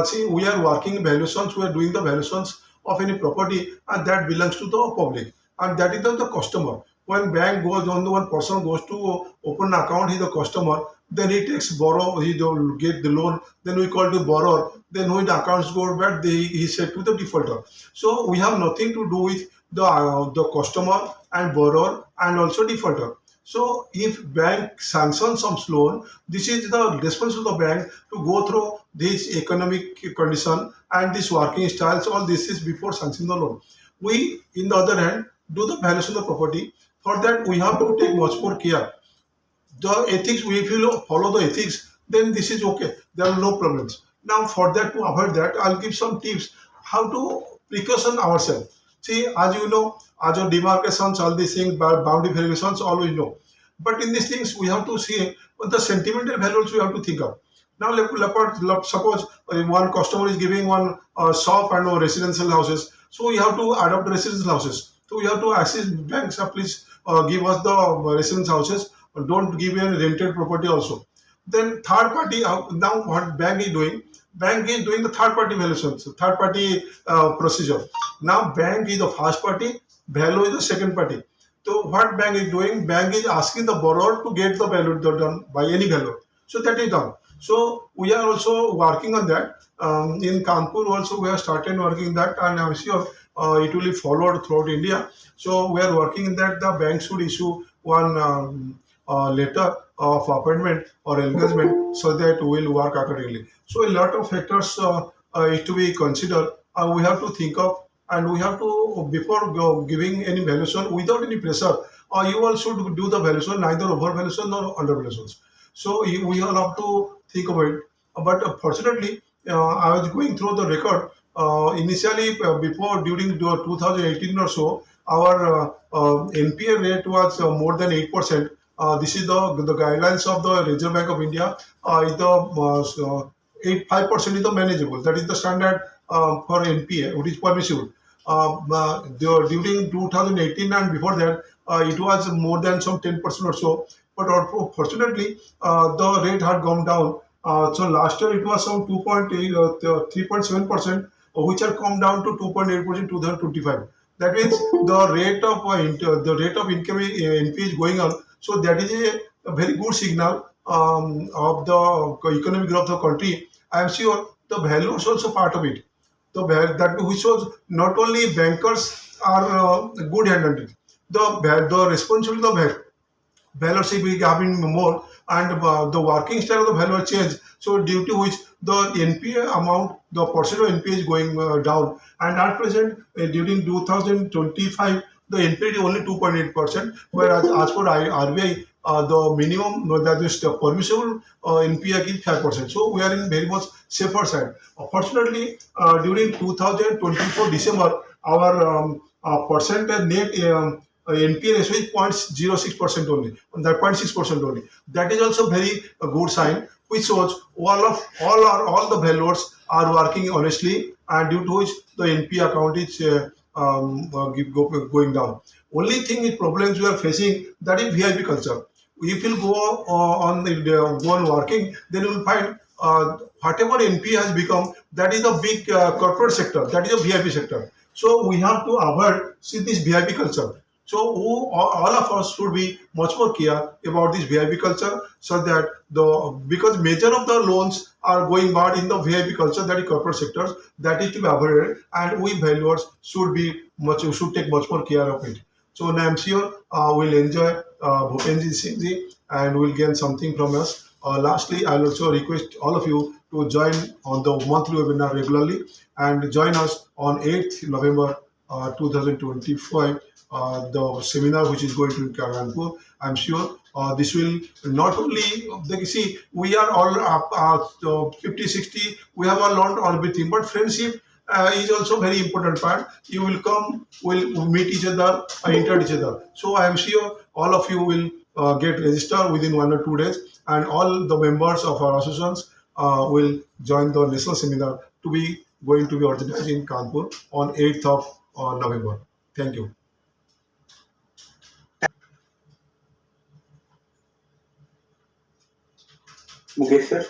Speaker 1: See, we are working valuations, we are doing the valuations of any property, and that belongs to the public, and that is the customer. When bank goes on, the one person goes to open an account, he is the customer. Then he takes borrow, he do get the loan. Then we call the borrower. Then when the accounts go bad, he said to the defaulter. So we have nothing to do with the customer and borrower and also defaulter. So if bank sanctions some loan, this is the responsibility of the bank to go through this economic condition and this working styles. All this is before sanctioning the loan. We, in the other hand, do the valuation of the property. For that, we have to take much more care. The ethics, if you follow the ethics, then this is okay. There are no problems. Now, for that, to avoid that, I'll give some tips how to precaution ourselves.
Speaker 4: See, as you know, as your demarcations, all these things, boundary variations, all we know. But in these things, we have to see the sentimental values we have to think of. Now, suppose one customer is giving one shop and residential houses, so we have to adopt residential houses. So we have to assist banks, please give us the residential houses, don't give any rented property also. Then third party, now what bank is doing? Bank is doing the third party valuations, third party procedure. Now bank is the first party, value is the second party. So what bank is doing? Bank is asking the borrower to get the value done by any value. So that is done. So we are also working on that. In Kanpur also we have started working in that, and I'm sure it will be followed throughout India. So we are working in that. The bank should issue one letter of appointment or engagement so that we will work accordingly. So a lot of factors is to be considered. We have to think of, and we have to, before giving any valuation without any pressure, you all should do the valuation, neither over valuation nor under valuations. So we all have to think about it. But fortunately, I was going through the record. Initially, before during 2018 or so, our NPA rate was more than 8%. This is the guidelines of the Reserve Bank of India. Is the 5% is the manageable. That is the standard for NPA, which is permissible. During 2018 and before that, it was more than some 10% or so. But fortunately, the rate had gone down. So last year it was some 3.7%, which had come down to 2.8% 2025. That means the rate of income NP is going on. So that is a very good signal of the economic growth of the country. I am sure the value is also part of it. That which shows not only bankers are good handed it. The responsibility of the value should be having more, and the working style of the value change. So due to which the NPA amount, the percent of NPA is going down, and at present during 2025 the NPA is only 2.8%, whereas as per RBI the minimum that is the permissible NPA is 5%. So we are in very much safer side. Fortunately, during 2024 December, our percent net NPA ratio is 0.06% only, that 0.6% only. That is also very good sign, which shows all the valuers are working honestly, and due to which the NPA account is going down. Only thing is problems we are facing, that is VIP culture. If you go go on working, then you will find whatever NPA has become, that is a big corporate sector, that is a VIP sector. So we have to avoid this VIP culture. So all of us should be much more care about this VIP culture, so that because major of the loans are going bad in the VIP culture, that is corporate sectors, that is to be avoided, and we valuers should take much more care of it. So I am sure we'll enjoy Bhupenji Singhji and we'll gain something from us. Lastly, I'll also request all of you to join on the monthly webinar regularly, and join us on 8th November 2025, the seminar which is going to in Kanpur. I'm sure this will not only, see, we are all 50, 60, we have all learned everything, but friendship is also very important part. You will come, we'll meet each other, interact each other. So I am sure all of you will get registered within 1 or 2 days, and all the members of our associations will join the national seminar going to be organized in Kanpur on 8th of November. Thank you.
Speaker 3: Mukesh sir.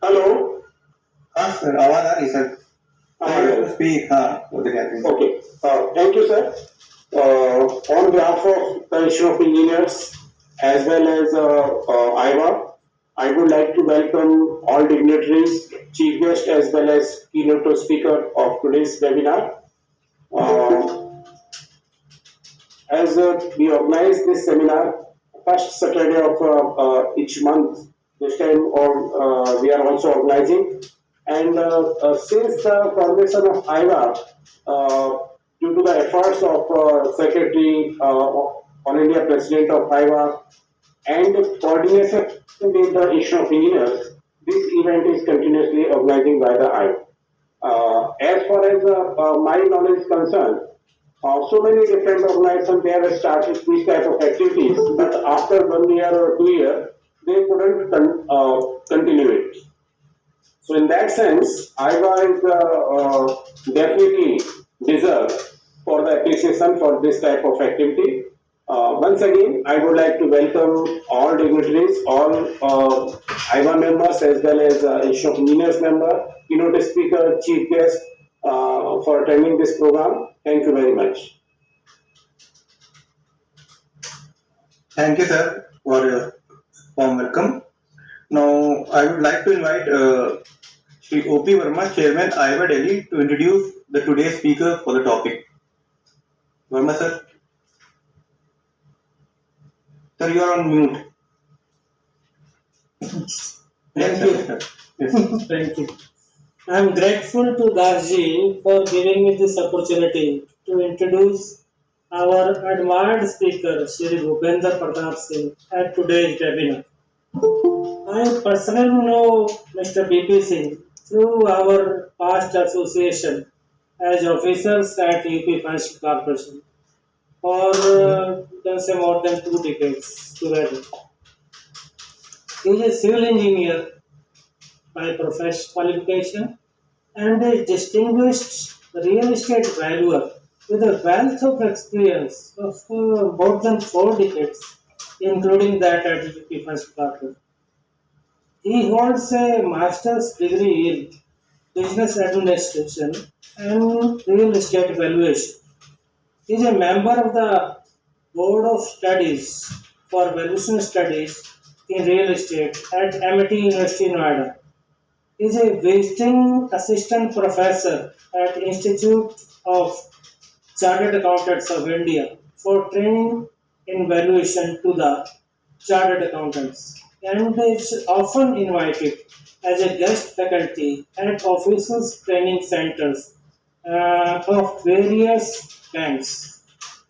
Speaker 5: Hello.
Speaker 3: हाँ सर, आवाज आ रही sir. Speak.
Speaker 5: Okay. Thank you, sir. On behalf of the Institute of Engineers as well as IVA, I would like to welcome all dignitaries, chief guest as well as keynote speaker of today's webinar. As we organize this seminar first Saturday of each month. This time we are also organizing. And since the formation of IVA, due to the efforts of Secretary, All India President of IVA, and coordination with the Institute of Engineers, this event is continuously organizing by the IVA. As far as my knowledge is concerned, so many different organizations they have started these type of activities, but after 1 year or 2 years, they couldn't continue it. So in that sense, IVA is definitely deserved for the appreciation for this type of activity. Once again, I would like to welcome all dignitaries, all IVA members as well as Institute of Engineers member, keynote speaker, chief guest for attending this program. Thank you very much.
Speaker 3: Thank you, sir, for your warm welcome. Now, I would like to invite Shri O.P. Verma, Chairman, IVA Delhi, to introduce the today's speaker for the topic. Verma, sir. Sir, you are on mute.
Speaker 6: Thank you.
Speaker 3: Yes.
Speaker 6: Thank you. I am grateful to Dasji for giving me this opportunity to introduce our admired speaker, Shri Bhupender Pratap Singh, at today's webinar. I personally know Mr. B.P. Singh through our past association as officers at UP Financial Corporation for you can say more than 2 decades together. He is a civil engineer by professional qualification and a distinguished real estate valuer with a wealth of experience of more than 4 decades, including that at UP Financial Corporation. He holds a master's degree in business administration and real estate valuation. He is a member of the Board of Studies for Valuation Studies in Real Estate at MIT University, Noida. He is a visiting assistant professor at Institute of Chartered Accountants of India for training in valuation to the chartered accountants, and is often invited as a guest faculty at officers training centers of various banks.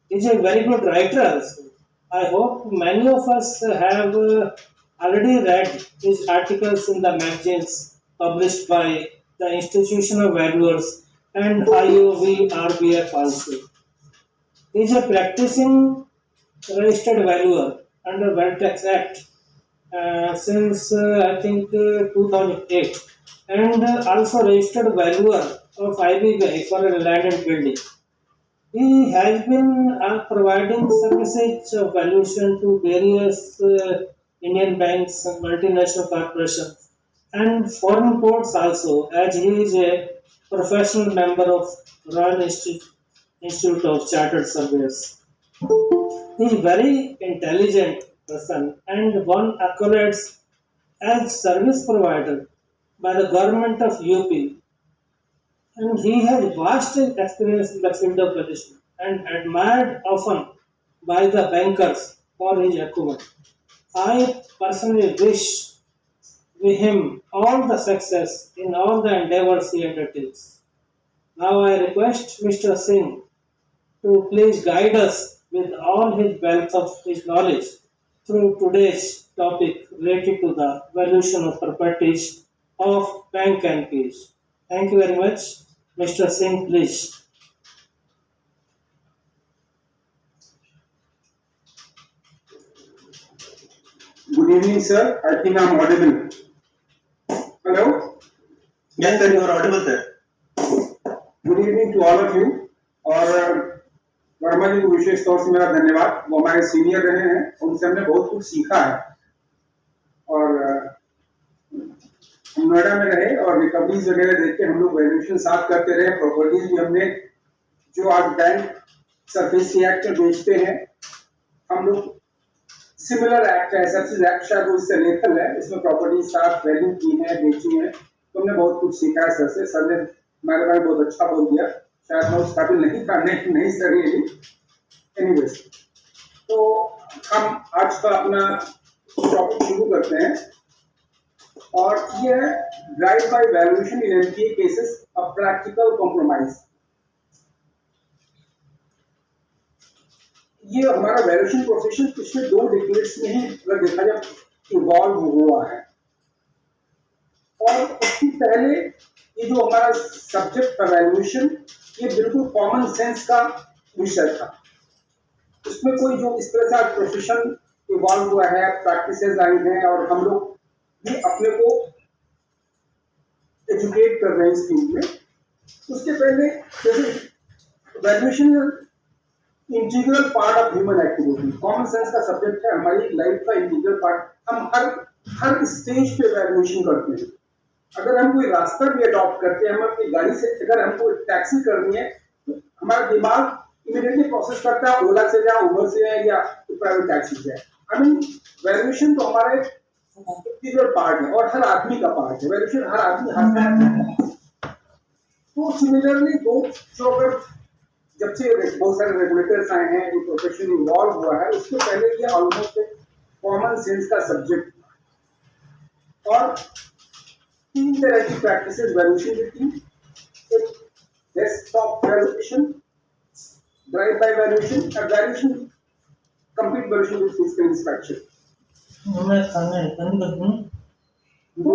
Speaker 6: He is a very good writer also. I hope many of us have already read his articles in the magazines published by the Institution of Valuers and IOV RBF also. He is a practicing registered valuer under Wealth Tax Act since I think 2008, and also registered valuer of IBBI for a land and building. He has been providing services of valuation to various Indian banks, multinational corporations, and foreign ports also, as he is a professional member of Royal Institute of Chartered Surveyors. He is very intelligent person and won accolades as service provider by the government of UP, and he has vast experience in the field of valuation and admired often by the bankers for his acumen. I personally wish him all the success in all the endeavors he undertakes. Now I request Mr. Singh to please guide us with all his wealth of his knowledge through today's topic related to the valuation of properties of bank NPs. Thank you very much. Mr. Singh, please.
Speaker 7: Good evening, sir. I think I'm audible. Hello.
Speaker 3: Yes, sir, you are audible, sir.
Speaker 7: Good evening to all of you. और वर्मा जी को विशेष तौर से मेरा धन्यवाद. वो हमारे सीनियर रहे हैं, उनसे हमने बहुत कुछ सीखा है. और हम नोएडा में रहे और रिकवरीज वगैरह देख के हम लोग वैल्यूएशन साथ करते रहे. प्रॉपर्टीज भी हमने जो आज बैंक सरफेस एक्ट बेचते हैं, हम लोग सिमिलर एक्ट है, सर्विस एक्ट शायद उससे लेखल है, इसमें प्रॉपर्टी साथ वैल्यू की है, बेची है. तो हमने बहुत कुछ सीखा है सर से. सर ने हमारे बारे में बहुत अच्छा बोल दिया. शायद मैं उस काबिल नहीं था, नहीं सर, ये एनीवेज. तो हम आज का अपना टॉपिक शुरू करते हैं और ये है drive by valuation in NPA cases a practical compromise. ये हमारा वैल्यूएशन प्रोफेशन पिछले 2 डिकेड्स में ही अगर देखा जाए इवॉल्व हुआ है और उससे पहले ये जो हमारा सब्जेक्ट था वैल्यूएशन, ये बिल्कुल कॉमन सेंस का विषय था। उसमें कोई जो इस तरह से प्रोफेशन इवॉल्व हुआ है, प्रैक्टिसेस आई हैं और हम लोग भी अपने को एजुकेट कर रहे हैं इस फील्ड में। उसके पहले जैसे valuation integral part of human activity, common sense का सब्जेक्ट है, हमारी लाइफ का इंटीग्रल पार्ट। हम हर स्टेज पे वैल्यूएशन करते हैं। अगर हम कोई रास्ता भी अडॉप्ट करते हैं, हम अपनी गाड़ी से अगर हमको टैक्सी करनी है तो हमारा दिमाग इमीडिएटली प्रोसेस करता है ओला से जाए, उबर से जाए या प्राइवेट टैक्सी से जाए। आई मीन वैल्यूएशन तो हमारे इंटीग्रल पार्ट है और हर आदमी का पार्ट है। वैल्यूएशन हर आदमी हर तो सिमिलरली दो जो अगर जब से बहुत सारे रेगुलेटर्स आए हैं, ये प्रोफेशन इवॉल्व हुआ है, उसके पहले ये ऑलमोस्ट एक कॉमन सेंस का सब्जेक्ट था। और 3 तरह की प्रैक्टिसेस वैल्यूएशन की थी। एक desktop valuation, drive by valuation और valuation complete valuation with physical inspection.
Speaker 6: मैं खाना है कम कर दूं।
Speaker 7: तो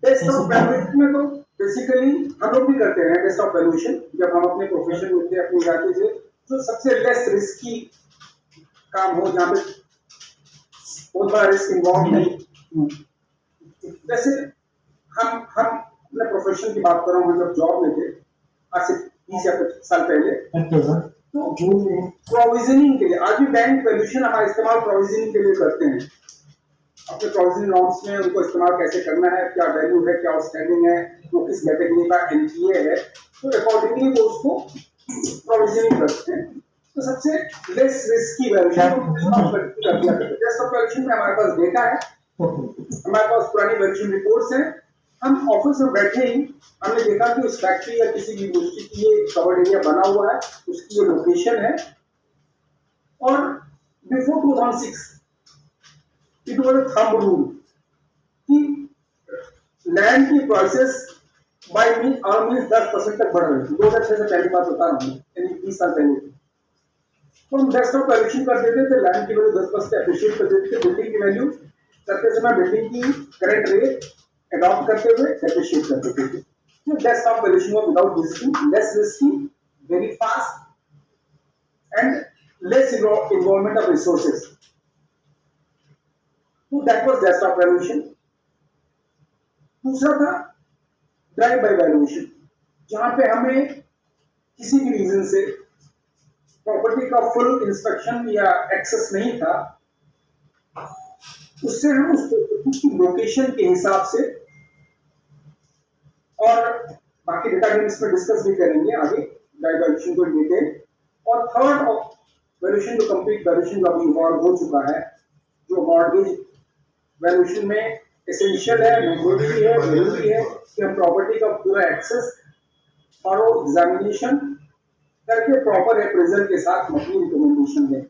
Speaker 7: डेस्कटॉप वैल्यूएशन में तो बेसिकली हम लोग भी करते हैं डेस्कटॉप वैल्यूएशन। जब हम अपने प्रोफेशन में थे, अपनी जाति से, जो सबसे लेस रिस्की काम हो, जहाँ पे बहुत बड़ा रिस्क इन्वॉल्व नहीं। जैसे हम अपने प्रोफेशन की बात कर रहा हूँ, जब जॉब में थे आज से 20 या 25 साल पहले, तो प्रोविजनिंग के लिए आज भी बैंक वैल्यूएशन हमारा इस्तेमाल प्रोविजनिंग के लिए करते हैं। अपने प्रोविजनिंग राउंड्स में उनको इस्तेमाल कैसे करना है, क्या वैल्यू है, क्या आउटस्टैंडिंग है, वो किस कैटेगरी का एनपीए है, तो अकॉर्डिंगली वो उसको प्रोविजनिंग करते हैं। तो सबसे लेस रिस्की वैल्यूएशन कर दिया करते हैं। डेस्कटॉप वैल्यूएशन में हमारे पास डेटा है, हमारे पास पुरानी वैल्यूएशन रिपोर्ट्स हैं। हम ऑफिस में बैठे ही हमने देखा कि उस फैक्ट्री या किसी भी इंडस्ट्री की ये कवर्ड एरिया बना हुआ है, उसकी ये लोकेशन है। और before 2006 it was a thumb rule कि लैंड की प्राइसेस बाय मीन 10% तक बढ़ रही थी। 2006 से पहली बात बता रहा हूँ, यानी 20 साल पहले। तो हम डेस्कटॉप वैल्यूएशन कर देते थे, लैंड की वैल्यू 10% अप्रिशिएट कर देते थे, बिल्डिंग की वैल्यू करते समय बिल्डिंग की करंट रेट अडॉप्ट करते हुए एप्रिशिएट कर देते थे। So desktop valuation was without risky, less risky, very fast and less involvement of resources. So that was desktop valuation. दूसरा था ड्राइव बाय वैल्यूएशन, जहां पे हमें किसी भी रीजन से प्रॉपर्टी का फुल इंस्पेक्शन या एक्सेस नहीं था, उससे हम उसकी लोकेशन के हिसाब से, और बाकी डेटा गेम इसमें डिस्कस भी करेंगे आगे वैल्यूएशन को डिटेल। और थर्ड वैल्यूएशन जो कंप्लीट वैल्यूएशन का भी इवॉल्व हो चुका है, जो मॉर्गेज वैल्यूएशन में एसेंशियल है, मैंडेटरी है, जरूरी है कि हम प्रॉपर्टी का पूरा एक्सेस और एग्जामिनेशन करके प्रॉपर अप्रेजल के साथ अपनी रिकमेंडेशन दें।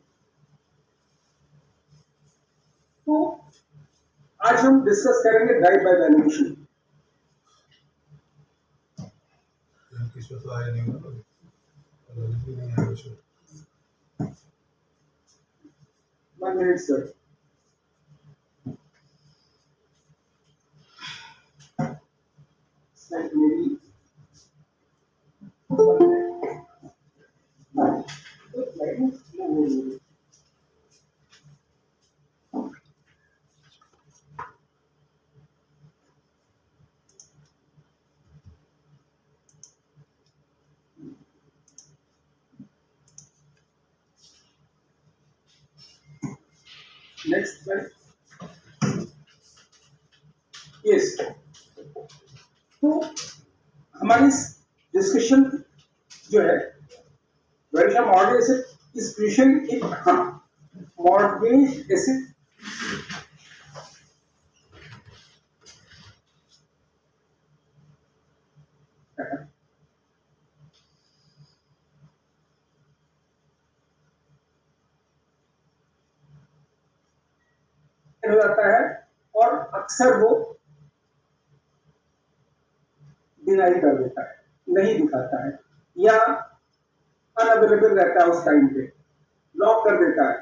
Speaker 7: तो आज हम डिस्कस करेंगे drive by valuation. One minute, sir. Slide maybe. 1 minute. Next slide. Yes. तो हमारी डिस्कशन जो है valuation mortgage asset is crucial in mortgage asset हो जाता है और अक्सर वो डिनाई कर देता है, नहीं दिखाता है या अनअवेलेबल रहता है उस टाइम पे, लॉक कर देता है।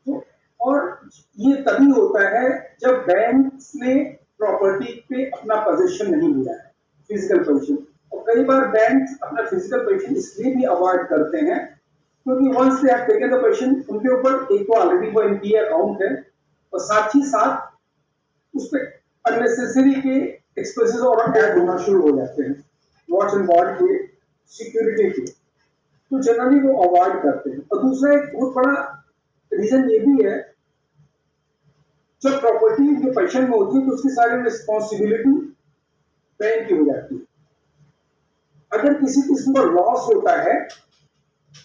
Speaker 7: तो और ये तभी होता है जब बैंक ने प्रॉपर्टी पे अपना पोजीशन नहीं लिया है, फिजिकल पोजीशन। और कई बार बैंक अपना फिजिकल पोजीशन इसलिए भी अवॉइड करते हैं क्योंकि once they have taken the position, उनके ऊपर एक तो ऑलरेडी वो एनपीए अकाउंट है और साथ ही साथ उस पर अननेसेसरी के एक्सपेंसेस और ऐड होना शुरू हो जाते हैं, वॉच एंड वार्ड के, सिक्योरिटी के। तो जनरली वो अवॉइड करते हैं। और दूसरा एक बहुत बड़ा रीजन ये भी है, जब प्रॉपर्टी के पोजीशन में होती है तो उसकी सारी रिस्पॉन्सिबिलिटी बैंक की हो जाती है। अगर किसी किस्म का लॉस होता है,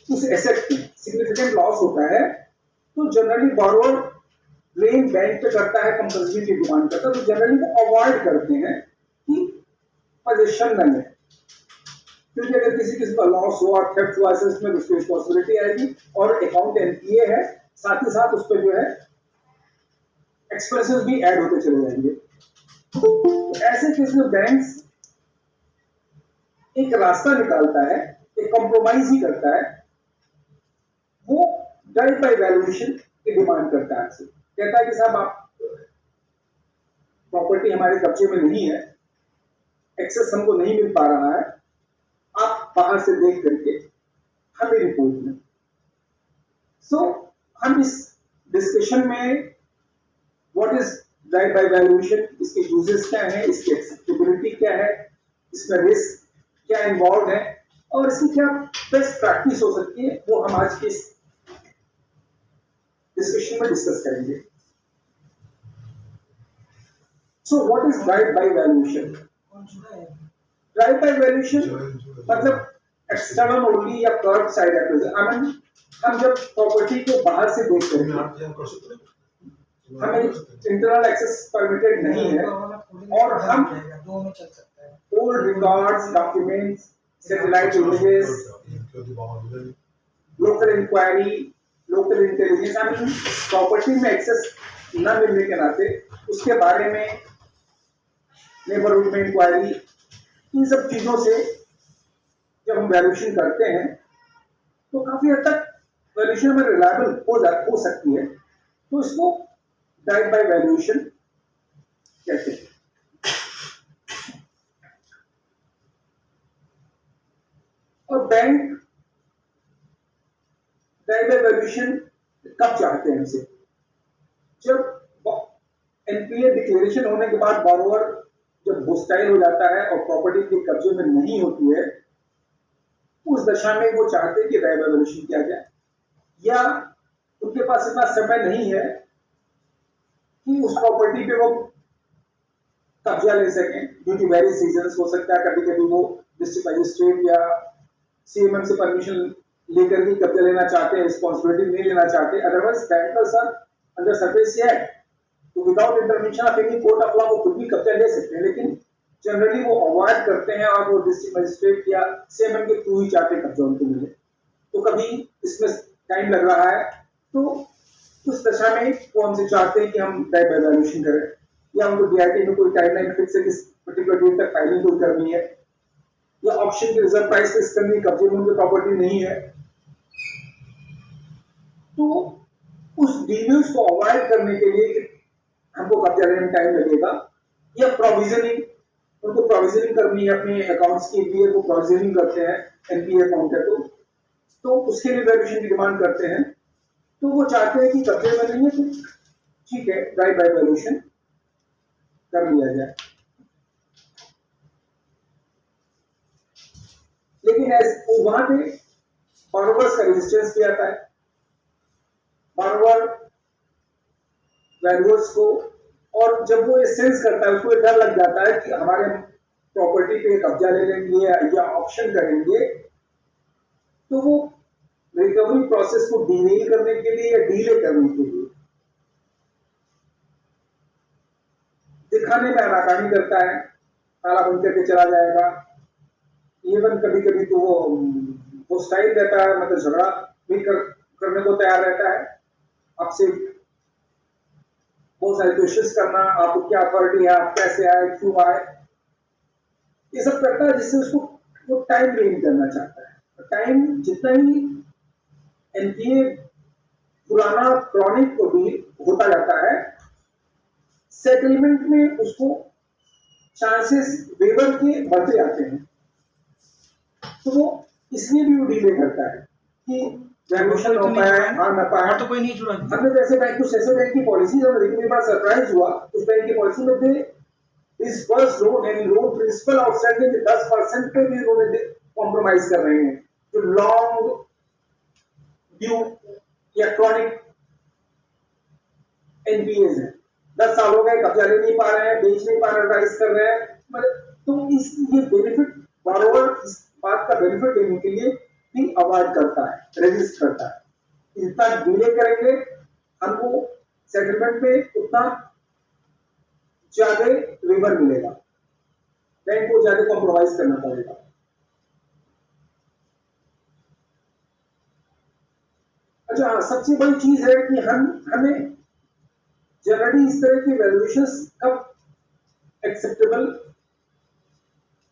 Speaker 7: उस एसेट में सिग्निफिकेंट लॉस होता है, तो जनरली बोरोवर ब्लेम बैंक पे करता है, कंपल्सरी की डिमांड करता है। तो जनरली वो अवॉइड करते हैं कि पोजीशन न लें, क्योंकि अगर किसी किस्म का लॉस हुआ, थेफ्ट हुआ इसमें उसकी रिस्पॉन्सिबिलिटी आएगी और अकाउंट एनपीए है, साथ ही साथ उस पर जो है एक्सपेंसेस भी ऐड होते चले जाएंगे। तो ऐसे केस में बैंक्स एक रास्ता निकालता है, एक कॉम्प्रोमाइज ही करता है, वो डाइट बाय वैल्यूएशन की डिमांड करता है आपसे, कहता है कि साहब आप प्रॉपर्टी हमारे कब्जे में नहीं है, एक्सेस हमको नहीं मिल पा रहा है, आप बाहर से देख करके हमें रिपोर्ट में। सो हम इस डिस्कशन में what is right by valuation, इसके यूजेस क्या है, इसकी एक्सेप्टेबिलिटी क्या है, इसमें रिस्क क्या इन्वॉल्व है और इसकी क्या बेस्ट प्रैक्टिस हो सकती है, वो हम आज के डिस्कशन में डिस्कस करेंगे। So what is right by valuation? Right by valuation मतलब एक्सटर्नल ओनली या curve side acquisition. I mean हम जब प्रॉपर्टी को बाहर से देखते हैं, हमें इंटरनल एक्सेस परमिटेड नहीं है और हम old records, documents, satellite images, local inquiry, local intelligence, I mean property में एक्सेस न मिलने के नाते उसके बारे में नेबरहुड में इंक्वायरी, इन सब चीजों से जब हम वैल्यूएशन करते हैं तो काफी हद तक वैल्यूएशन में रिलायबल हो सकती है। तो इसको राइट बाय वैल्यूएशन कहते हैं। और बैंक राइट बाय वैल्यूएशन कब चाहते हैं हमसे? जब एनपीए डिक्लेरेशन होने के बाद बोरोवर जब होस्टाइल हो जाता है और प्रॉपर्टी के कब्जे में नहीं होती है, उस दशा में वो चाहते हैं कि राइट बाय वैल्यूएशन किया जाए, या उनके पास इतना समय नहीं है कि उस प्रॉपर्टी पे वो कब्जा ले सकें ड्यू टू वेरियस रीजंस। हो सकता है कभी कभी वो डिस्ट्रिक्ट मजिस्ट्रेट या सीएमएम से परमिशन लेकर भी कब्जा लेना चाहते हैं, रिस्पॉन्सिबिलिटी नहीं लेना चाहते। Otherwise bankers are under service act, तो without intervention of any court of law वो खुद भी कब्जा ले सकते हैं, लेकिन जनरली वो अवॉइड करते हैं और वो डिस्ट्रिक्ट मजिस्ट्रेट या सीएमएम के थ्रू ही चाहते कब्जा उनको मिले। तो कभी इसमें टाइम लग रहा है, तो उस दशा में वो हमसे चाहते हैं कि हम राइट बाय वैल्यूएशन करें, या उनको डीआईटी में कोई टाइमलाइन फिक्स है किस पर्टिकुलर डेट तक फाइलिंग कोई करनी है, या ऑप्शन की रिजर्व प्राइस फिक्स करनी, कब्जे में उनकी प्रॉपर्टी नहीं है। तो उस डिव्यूज को अवॉइड करने के लिए कि हमको कब्जा लेने में टाइम लगेगा, या प्रोविजनिंग, उनको प्रोविजनिंग करनी है अपने अकाउंट्स के लिए, वो प्रोविजनिंग करते हैं, एनपीए अकाउंट है तो उसके लिए वैल्यूएशन की डिमांड करते हैं। तो वो चाहते हैं कि कब्जे में नहीं है तो ठीक है, राइट बाय वैल्यूएशन कर लिया जाए। लेकिन वहां पे बोरोवर्स का रेजिस्टेंस भी आता है। बोरोवर वैल्यूअर्स को, और जब वो ये सेंस करता है, उसको ये डर लग जाता है कि हमारे प्रॉपर्टी पे कब्जा ले लेंगे या ऑप्शन करेंगे, तो वो रिकवरी प्रोसेस को डिले करने के लिए या डीले करने के लिए दिखाने में आनाकानी करता है, ताला बंद करके चला जाएगा। इवन कभी कभी तो वो स्टाइल रहता है, मतलब झगड़ा भी करने को तैयार रहता है आपसे, बहुत सारे क्वेश्चंस करना, आपको क्या अथॉरिटी है, आप कैसे आए, क्यों आए, ये सब करता है, जिससे उसको वो टाइम गेन करना चाहता है। टाइम जितना ही एनपीए पुराना क्रॉनिक होता जाता है, सेटलमेंट में उसको चांसेस वेवर के बढ़ते जाते हैं। तो वो इसलिए भी वो डिले करता है कि वैल्यूएशन हो पाए, हाँ ना पाए।
Speaker 8: तो कोई नहीं जुड़ा।
Speaker 7: हमने जैसे बैंक, कुछ ऐसे बैंक की पॉलिसीज हमने देखी, मेरे पास सरप्राइज हुआ। उस बैंक की पॉलिसी में थे इस first loan and loan principal outstanding 10% पे भी उन्होंने कॉम्प्रोमाइज कर रहे हैं, जो लॉन्ग ड्यू या क्रॉनिक एनपीएज है। 10 साल हो गए, कब्जा ले नहीं पा रहे हैं, बेच नहीं पा रहे, राइज कर रहे हैं, मतलब तो इस ये बेनिफिट बॉरोवर इस बात का बेनिफिट देने के लिए भी अवॉइड करता है, रेजिस्ट करता है। जितना डिले करेंगे हमको सेटलमेंट में उतना ज्यादा रिवर मिलेगा, बैंक को ज्यादा कॉम्प्रोमाइज करना पड़ेगा। अच्छा हाँ, सबसे बड़ी चीज है कि हमें जनरली इस तरह की वैल्यूएशंस कब एक्सेप्टेबल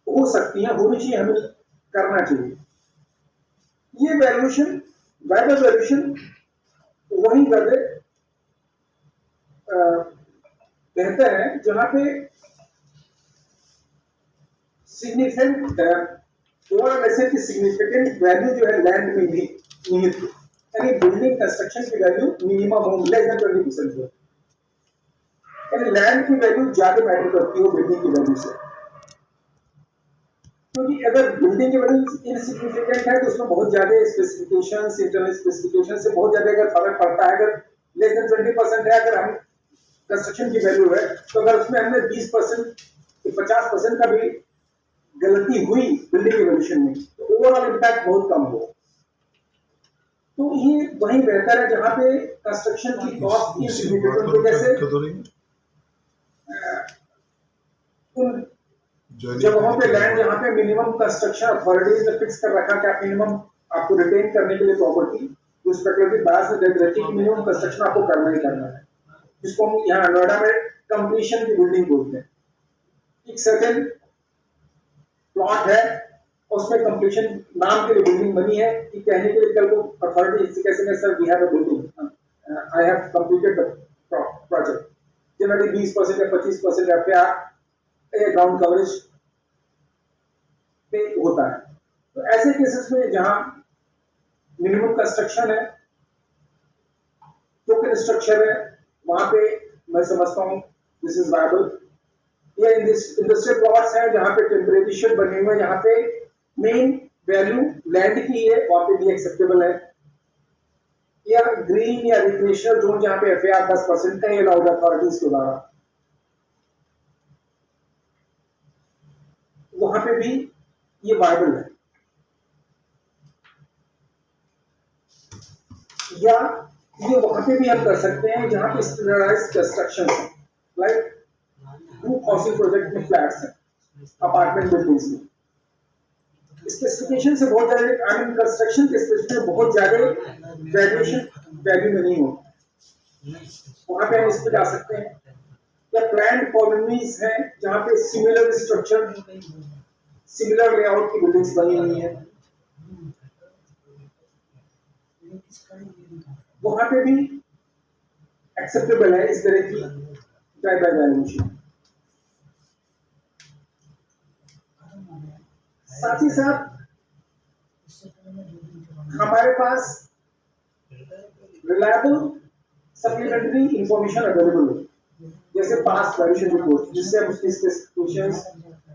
Speaker 7: हो सकती हैं, होनी चाहिए, हमें करना चाहिए। ये वैल्यूएशन, वाइडर वैल्यूएशन वही ज्यादा बेहतर है जहां पे सिग्निफिकेंट सिग्निफिकेंट वैल्यू जो है लैंड में भी निहित, यानी बिल्डिंग कंस्ट्रक्शन की वैल्यू मिनिमम हो, लेस देन 20% हो, यानी लैंड की वैल्यू ज्यादा मैटर करती हो बिल्डिंग की वैल्यू से। क्योंकि अगर बिल्डिंग की वैल्यू इनसिग्निफिकेंट है तो उसमें बहुत ज्यादा स्पेसिफिकेशंस, इंटरनल स्पेसिफिकेशन से बहुत ज्यादा अगर फर्क पड़ता है। अगर लेस देन 20% है, अगर हम कंस्ट्रक्शन की वैल्यू है, तो अगर उसमें हमने 20% 50% का भी गलती हुई बिल्डिंग की वैल्यूएशन में, तो ओवरऑल इम्पैक्ट बहुत कम हो। तो ये वही बेहतर है जहां पे कंस्ट्रक्शन की कॉस्ट इनसिग्निफिकेंट हो, जैसे उन जगहों पे लैंड जहां पे मिनिमम कंस्ट्रक्शन अथॉरिटीज ने फिक्स कर रखा कि आप मिनिमम आपको रिटेन करने के लिए प्रॉपर्टी जो स्पेकुलेटिव बायर्स ने दे रखी, मिनिमम कंस्ट्रक्शन आपको करना ही करना है, जिसको हम यहाँ नोएडा में कंप्लीशन की बिल्डिंग बोलते हैं। एक सर्टेन प्लॉट है, उसमें कंप्लीशन नाम के लिए बिल्डिंग बनी है कि कहने के लिए कल को अथॉरिटी इससे कैसे sir we have a building, I have completed the project, generally 20% या 25% एफआर ग्राउंड कवरेज पे होता है। तो ऐसे केसेस में जहां मिनिमम कंस्ट्रक्शन है, टोकन स्ट्रक्चर है, वहां पे मैं समझता हूं दिस इज वायबल। या इंडस्ट्रियल प्लॉट्स है जहां पे टेम्परेरी शेड बने हुए हैं, जहां पे मेन वैल्यू लैंड की है, वहां पे भी एक्सेप्टेबल है। या ग्रीन या रिक्रिएशनल जोन जहां पे एफआर 10% का अलाउड अथॉरिटीज के द्वारा, वहां पे भी ये वायबल है। या ये वहां पे भी हम कर सकते हैं जहां पे स्टैंडर्डाइज्ड कंस्ट्रक्शन है, लाइक ग्रुप हाउसिंग प्रोजेक्ट में फ्लैट्स हैं, अपार्टमेंट बिल्डिंग्स में स्पेसिफिकेशन से बहुत ज्यादा, आई मीन कंस्ट्रक्शन के स्पेसिफिकेशन बहुत ज्यादा वैल्यूएशन वैल्यू में नहीं होता, वहां पे हम इस पे जा सकते हैं। या प्लान्ड कॉलोनीज हैं जहां पे सिमिलर स्ट्रक्चर, सिमिलर लेआउट की बिल्डिंग्स बनी हुई है, वहां पे भी एक्सेप्टेबल है इस तरह की ड्राइव बाय वैल्यूएशन। साथ ही साथ हमारे पास रिलायबल सप्लीमेंट्री इंफॉर्मेशन अवेलेबल हो, जैसे पास्ट वैल्यूएशन रिपोर्ट, जिससे हम उसकी स्पेसिफिकेशंस,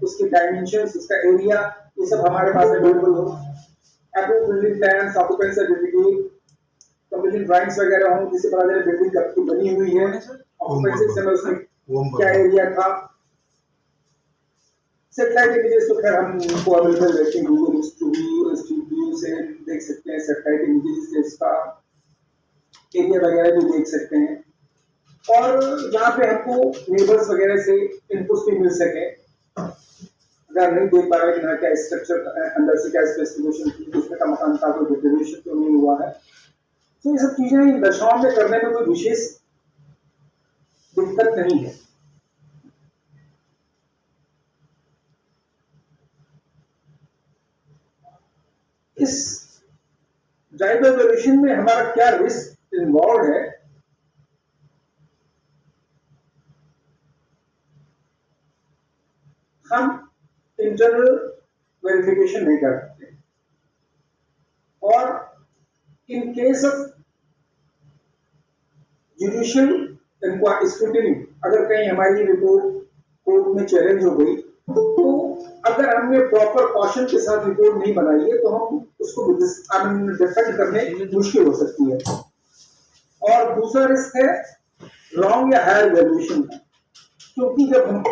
Speaker 7: उसके डायमेंशंस, उसका एरिया, ये सब हमारे पास अवेलेबल हो। Approved building plans, occupancy certificate, completion drawings वगैरह हो, जिससे पता चले बिल्डिंग कब की बनी हुई है, ऑक्यूपेंसी समय उसमें क्या एरिया था। सैटेलाइट इमेजेस तो खैर हमको अवेलेबल रहते हैं, गूगल स्टूडियो से देख सकते हैं, सैटेलाइट इमेजेस से इसका एरिया वगैरह भी देख सकते हैं। और यहाँ पे हमको नेबर्स वगैरह से इनपुट्स भी मिल सके, अगर नहीं देख पा रहे कि यहाँ क्या स्ट्रक्चर अंदर से क्या स्पेसिफिकेशन थी, किस तरह का मकान था, कोई डिटोरेशन तो नहीं हुआ है। तो ये सब चीजें इन दशाओं में करने में कोई विशेष दिक्कत नहीं है। इस ड्राइव बाय वैल्यूएशन में हमारा क्या रिस्क इन्वॉल्व है, हम इंटरनल वेरिफिकेशन नहीं कर सकते, और in case of judicial scrutiny अगर कहीं हमारी रिपोर्ट कोर्ट में चैलेंज हो गई, तो अगर हमने प्रॉपर कॉशन के साथ रिपोर्ट नहीं बनाई है तो हम उसको डिफेंड करने मुश्किल हो सकती है। और दूसरा रिस्क है रॉन्ग या हायर वैल्यूएशन का, क्योंकि जब हम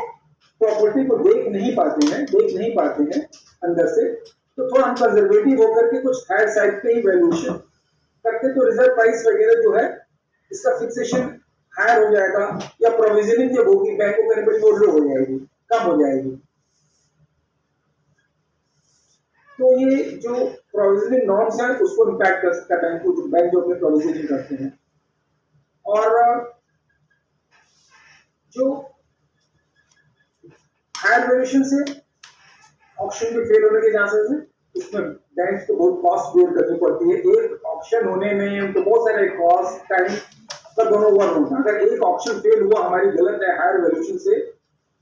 Speaker 7: प्रॉपर्टी को देख नहीं पाते हैं अंदर से, तो थोड़ा हम कंजर्वेटिव होकर के कुछ हायर साइड पे ही वैल्यूएशन करते, तो रिजर्व प्राइस वगैरह जो है इसका फिक्सेशन हायर हो जाएगा, या प्रोविजनिंग जब होगी बैंकों की बड़ी वो लो हो जाएगी, कम हो जाएगी। तो ये जो प्रोविजनिंग नॉर्म्स हैं उसको इम्पैक्ट कर सकता है बैंक जो अपने प्रोविजनिंग करते हैं। और जो हायर वैल्यूएशन से ऑक्शन के फेल होने के चांसेस है, इसमें बैंक को बहुत कॉस्ट बेयर करनी पड़ती है। एक ऑक्शन होने में उनको बहुत सारे कॉस्ट, टाइम का दोनों वन होता है। अगर एक ऑक्शन फेल हुआ हमारी गलत है हायर वैल्यूएशन से,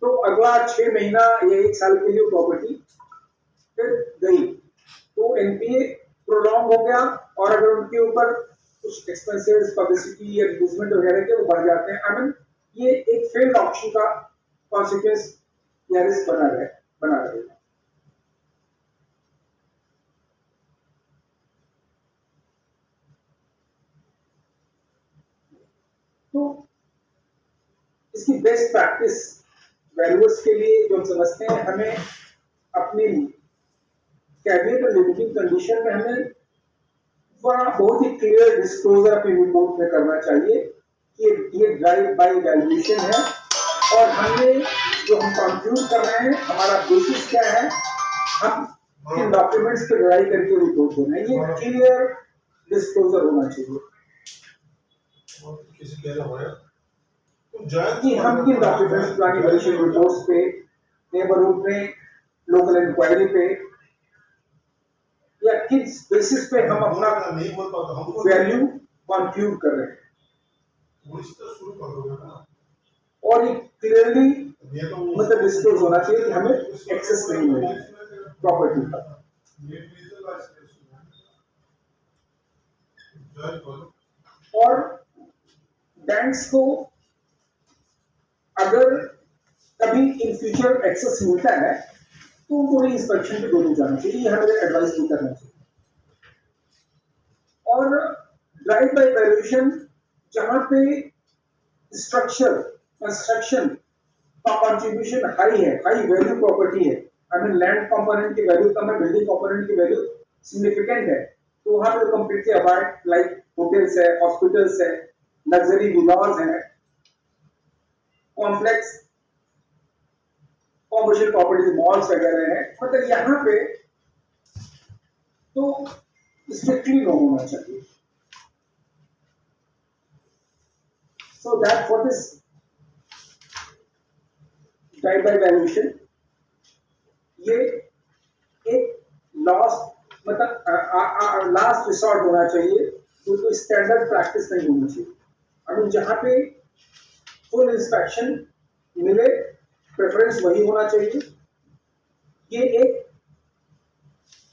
Speaker 7: तो अगला 6 महीना या 1 साल के लिए प्रॉपर्टी फिर गई, तो एनपीए प्रोलॉन्ग हो गया, और अगर उनके ऊपर कुछ एक्सपेंसेस, पब्लिसिटी या एडवर्टाइजमेंट वगैरह के वो बढ़ जाते हैं, आई मीन ये एक फेल्ड ऑप्शन का कॉन्सिक्वेंस या रिस्क बना रहेगा। तो इसकी बेस्ट प्रैक्टिस वैल्यूअर्स के लिए जो हम समझते हैं, हमें अपनी कैबिनेट और लिमिटिंग कंडीशन में हमें बहुत ही क्लियर डिस्क्लोजर अपनी रिपोर्ट में करना चाहिए कि ये ड्राइव बाय वैल्यूएशन है, और हमने जो हम कंक्लूड कर रहे हैं हमारा बेसिस क्या है, हम इन डॉक्यूमेंट्स पे ड्राइव करके रिपोर्ट देना है, ये क्लियर डिस्क्लोजर होना चाहिए कि हम किन डॉक्यूमेंट्स प्लानिंग वैल्यूएशन रिपोर्ट्स पे, नेबरहुड में, लोकल इंक्वायरी पे, या किस बेसिस पे हम अपना वैल्यू कंक्लूड कर रहे हैं। और ये क्लियरली मतलब डिस्क्लोज होना चाहिए कि हमें एक्सेस नहीं मिलेगी प्रॉपर्टी का। और बैंक्स को अगर कभी इन फ्यूचर एक्सेस मिलता है तो उनको इंस्पेक्शन पे दोनों जाना चाहिए, ये हमें एडवाइस भी करना चाहिए। और ड्राइव बाय वैल्यूएशन जहां पे स्ट्रक्चर कंस्ट्रक्शन का कंट्रीब्यूशन हाई है, हाई वैल्यू प्रॉपर्टी है, आई मीन लैंड कंपोनेंट की वैल्यू कम है, बिल्डिंग कंपोनेंट की वैल्यू सिग्निफिकेंट है, तो वहां पे कंप्लीटली अवॉइड, लाइक होटल्स है, हॉस्पिटल्स है, लग्जरी विलास है, कॉम्प्लेक्स कॉमर्शियल प्रॉपर्टीज, मॉल्स वगैरह है, मतलब यहाँ पे तो स्ट्रिक्टली नो होना चाहिए। So that what is drive by valuation, ये एक लास्ट मतलब लास्ट रिसॉर्ट होना चाहिए, जो कोई स्टैंडर्ड प्रैक्टिस नहीं होनी चाहिए। अभी जहाँ पे फुल इंस्पेक्शन मिले, प्रेफरेंस वही होना चाहिए। ये एक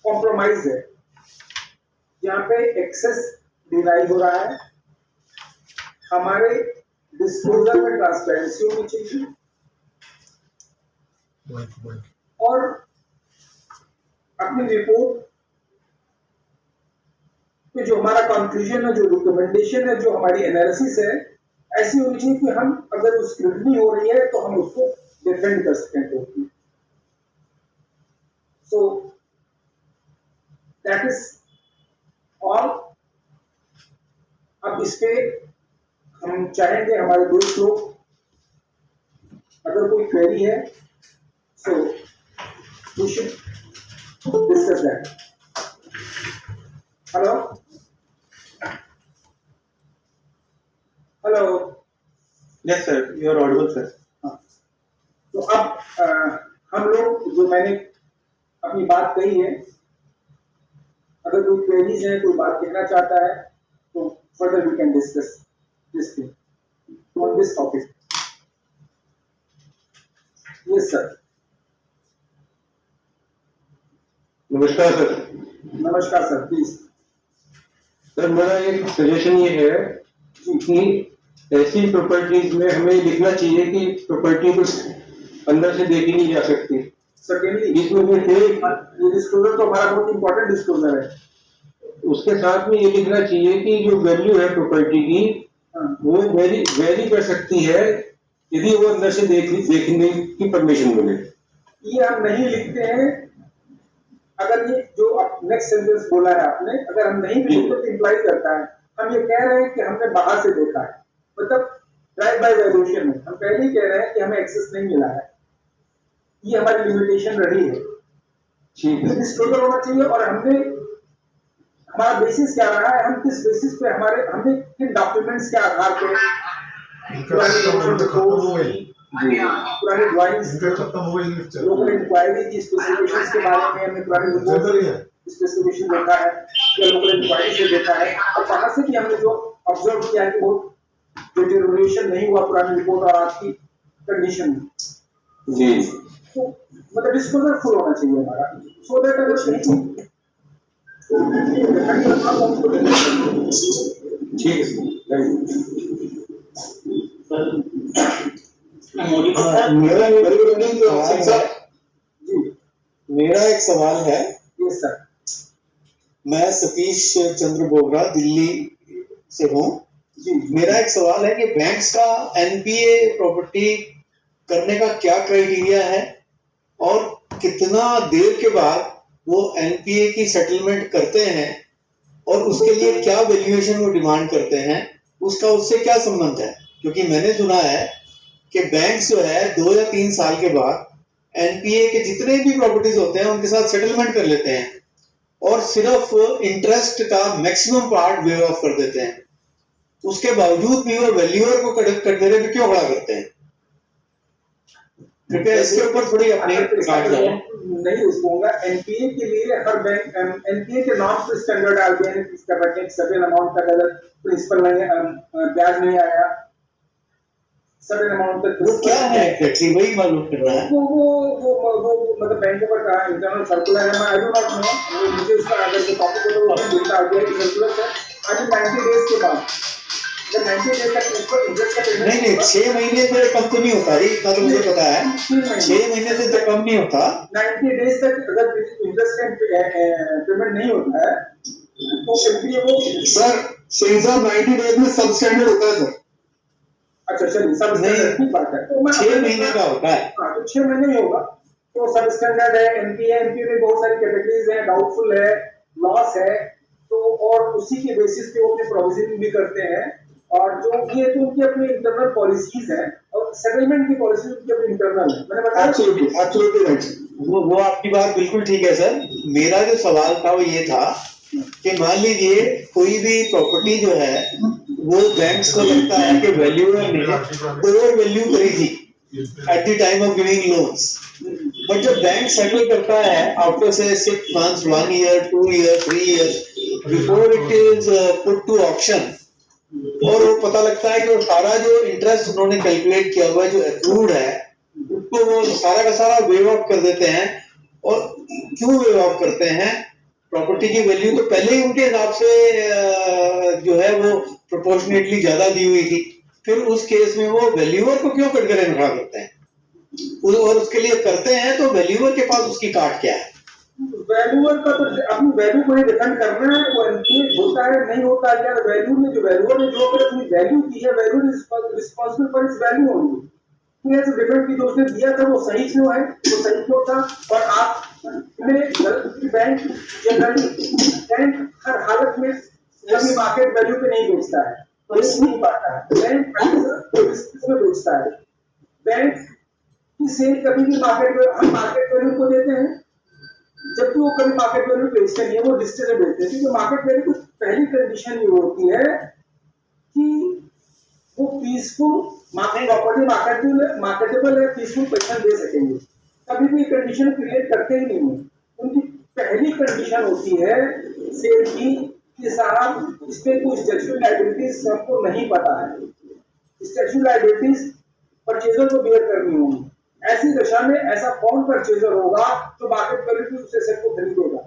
Speaker 7: कॉम्प्रोमाइज है जहाँ पे एक्सेस डिराइव हो रहा है, हमारे डिस्क्लोजर में ट्रांसपेरेंसी होनी चाहिए, और अपनी रिपोर्ट में जो हमारा कंक्लूजन है, जो रिकमेंडेशन है, जो हमारी एनालिसिस है, ऐसी होनी चाहिए कि हम अगर उस स्क्रूटनी हो रही है तो हम उसको डिफेंड कर सकें totally. So that is all. अब इस पे हम चाहेंगे हमारे दोस्त लोग, अगर कोई क्वेरी है so we should discuss that. Hello hello
Speaker 3: Yes, sir. You are audible, sir.
Speaker 7: तो अब हम लोग जो मैंने अपनी बात कही है, अगर कोई क्वेरीज है, कोई बात कहना चाहता है, तो further we can discuss this thing on this topic. Yes sir.
Speaker 8: नमस्कार सर.
Speaker 7: नमस्कार सर, प्लीज.
Speaker 8: सर मेरा एक सजेशन ये है कि ऐसी प्रॉपर्टीज में हमें लिखना चाहिए कि प्रॉपर्टी को अंदर से देखी नहीं जा सकती.
Speaker 7: सेकेंडली
Speaker 8: इसमें भी थे
Speaker 7: ये डिस्क्लोजर तो हमारा बहुत इंपॉर्टेंट डिस्क्लोजर है.
Speaker 8: उसके साथ में ये लिखना चाहिए कि जो वैल्यू है प्रॉपर्टी की वो वेरी कर सकती है यदि वो अंदर से देखने की परमिशन मिले.
Speaker 7: ये हम नहीं लिखते हैं. अगर ये जो नेक्स्ट सेंटेंस बोला है आपने, अगर हम नहीं भी लिखते तो इम्प्लाई करता है. हम ये कह रहे हैं कि हमने बाहर से देखा है, मतलब ड्राइव बाय वैल्यूएशन में हम पहले ही कह रहे हैं कि हमें एक्सेस नहीं मिला है. ये हमारी लिमिटेशन रही है.
Speaker 8: ठीक है.
Speaker 7: डिस्क्लोजर होना चाहिए. और हमने हमारा बेसिस क्या रहा है, हम किस बेसिस पे हमने किन डॉक्यूमेंट्स के आधार पे पुरानी ड्राइंग्स, लोकल इंक्वायरी की स्पेसिफिकेशंस के बारे में हमने पुरानी रिपोर्ट स्पेसिफिकेशन देखा है या लोकल इंक्वायरी से देखा है, और वहां से भी हमने जो ऑब्जर्व किया है कि बहुत डिटेरियोरेशन नहीं हुआ पुरानी रिपोर्ट और आज की कंडीशन में.
Speaker 8: जी.
Speaker 7: तो मतलब डिस्क्लोजर फुल होना चाहिए हमारा, सो दैट अगर कहीं
Speaker 8: ठीक है.
Speaker 9: मेरा एक सवाल है.
Speaker 7: Yes sir.
Speaker 9: मैं सतीश चंद्र बोगरा दिल्ली से हूँ. मेरा एक सवाल है कि बैंक्स का एनपीए प्रॉपर्टी करने का क्या क्राइटेरिया है और कितना देर के बाद वो एनपीए की सेटलमेंट करते हैं और उसके लिए क्या वैल्यूएशन वो डिमांड करते हैं, उसका उससे क्या संबंध है? क्योंकि मैंने सुना है कि बैंक्स जो है 2 या 3 साल के बाद एनपीए के जितने भी प्रॉपर्टीज होते हैं उनके साथ सेटलमेंट कर लेते हैं और सिर्फ इंटरेस्ट का मैक्सिमम पार्ट वेव ऑफ कर देते हैं. उसके बावजूद भी वो वैल्यूअर को कटघरे में क्यों खड़ा करते हैं? कृपया इसके ऊपर थोड़ी अपनी बात करें.
Speaker 7: नहीं उसको एनपीए के लिए हर बैंक एनपीए के नॉर्म्स पे स्टैंडर्ड आरबीआई फिक्स कर रखे हैं. सर्टेन अमाउंट तक अगर प्रिंसिपल नहीं ब्याज नहीं आया, सर्टेन अमाउंट तक
Speaker 9: वो क्या है एग्जैक्टली वही मालूम कर रहा है.
Speaker 7: वो मतलब बैंकों का कहा इंटरनल सर्कुलर है. आई डू नॉट नो, मुझे उसका अगर जो टॉपिक है वो डेटा आरबीआई की सर्कुलर है. आज 90 डेज के बाद जब 90 डेज तक प्रिंसिपल इंटरेस्ट का पेमेंट
Speaker 9: नहीं 6 महीने से कम तो नहीं होता. इतना तो मुझे पता है 6 महीने से तो कम नहीं होता.
Speaker 7: 90 डेज तक अगर इंटरेस्ट का पेमेंट नहीं होता है तो एनपीए वो
Speaker 8: सर 90 डेज में सब स्टैंडर्ड होता है सर.
Speaker 7: अच्छा चलिए सब स्टैंडर्ड की बात है. तो
Speaker 9: 6 महीने का होता है.
Speaker 7: हाँ तो 6 महीने ही होगा तो सब स्टैंडर्ड है. एनपीए में बहुत सारी कैटेगरीज है, डाउटफुल है, लॉस है, तो और उसी के बेसिस पे वो अपने प्रोविजनिंग भी करते हैं. और जो ये तो उनकी अपनी इंटरनल पॉलिसीज है और सेटलमेंट की पॉलिसी उनकी अपनी इंटरनल है. मैंने बताया
Speaker 8: एब्सोल्युटली राइट.
Speaker 9: वो आपकी बात बिल्कुल ठीक है सर. मेरा जो सवाल था वो ये था कि मान लीजिए कोई भी प्रॉपर्टी जो है वो बैंक्स को लगता है कि वैल्यूअर ने ओवर वैल्यू करी थी at the time of giving loans, but जब बैंक सेटल करता है आफ्टर से 6 months, 1 year, 2 years, 3 years before it is put to auction, और वो पता लगता है कि वो सारा जो इंटरेस्ट उन्होंने कैलकुलेट किया हुआ है जो अप्रूव्ड है उसको वो सारा का सारा वेव ऑफ कर देते हैं. और क्यों वेव ऑफ करते हैं? प्रॉपर्टी की वैल्यू तो पहले ही उनके हिसाब से जो है वो प्रोपोर्शनेटली ज्यादा दी हुई थी. फिर उस केस में वो वैल्यूअर को क्यों कटघरे में खड़ा करते हैं? और उसके लिए करते हैं तो वैल्यूअर के पास उसकी काट क्या है?
Speaker 7: वैल्यूअर का तो अपनी वैल्यू को ही डिफेंड करना है. वो एनपीए होता है नहीं होता है क्या, वैल्यू में जो वैल्यूअर ने जो अपनी वैल्यू की है, value responsible for its value only. ये जो डिफेंड की जो उसने दिया था वो सही क्यों है, वो सही क्यों था. और आप बैंक जनरली बैंक हर हालत में कभी मार्केट वैल्यू पे नहीं बेचता है, तो रिस्क नहीं पाता है. बैंक रिस्क में बेचता है. बैंक की सेल कभी भी हम मार्केट वैल्यू को देते हैं, जबकि वो कभी मार्केट वैल्यू बेचते नहीं है, वो डिस्टे से बेचते हैं. क्योंकि मार्केट वैल्यू की पहली कंडीशन ये होती है कि वो पीसफुल प्रॉपर्टी मार्केटेबल है, पीसफुल पोजीशन दे सकेंगे। कभी भी कंडीशन क्रिएट करते ही नहीं है। उनकी पहली कंडीशन होती है सेल की कि साहब इसमें कुछ स्टैट्यूटरी लायबिलिटीज सबको नहीं पता है, स्टैट्यूटरी लायबिलिटीज परचेजर को बेयर करनी होगी। ऐसी दशा में ऐसा कौन परचेजर होगा जो मार्केट वैल्यू की उस एसेट को खरीदेगा?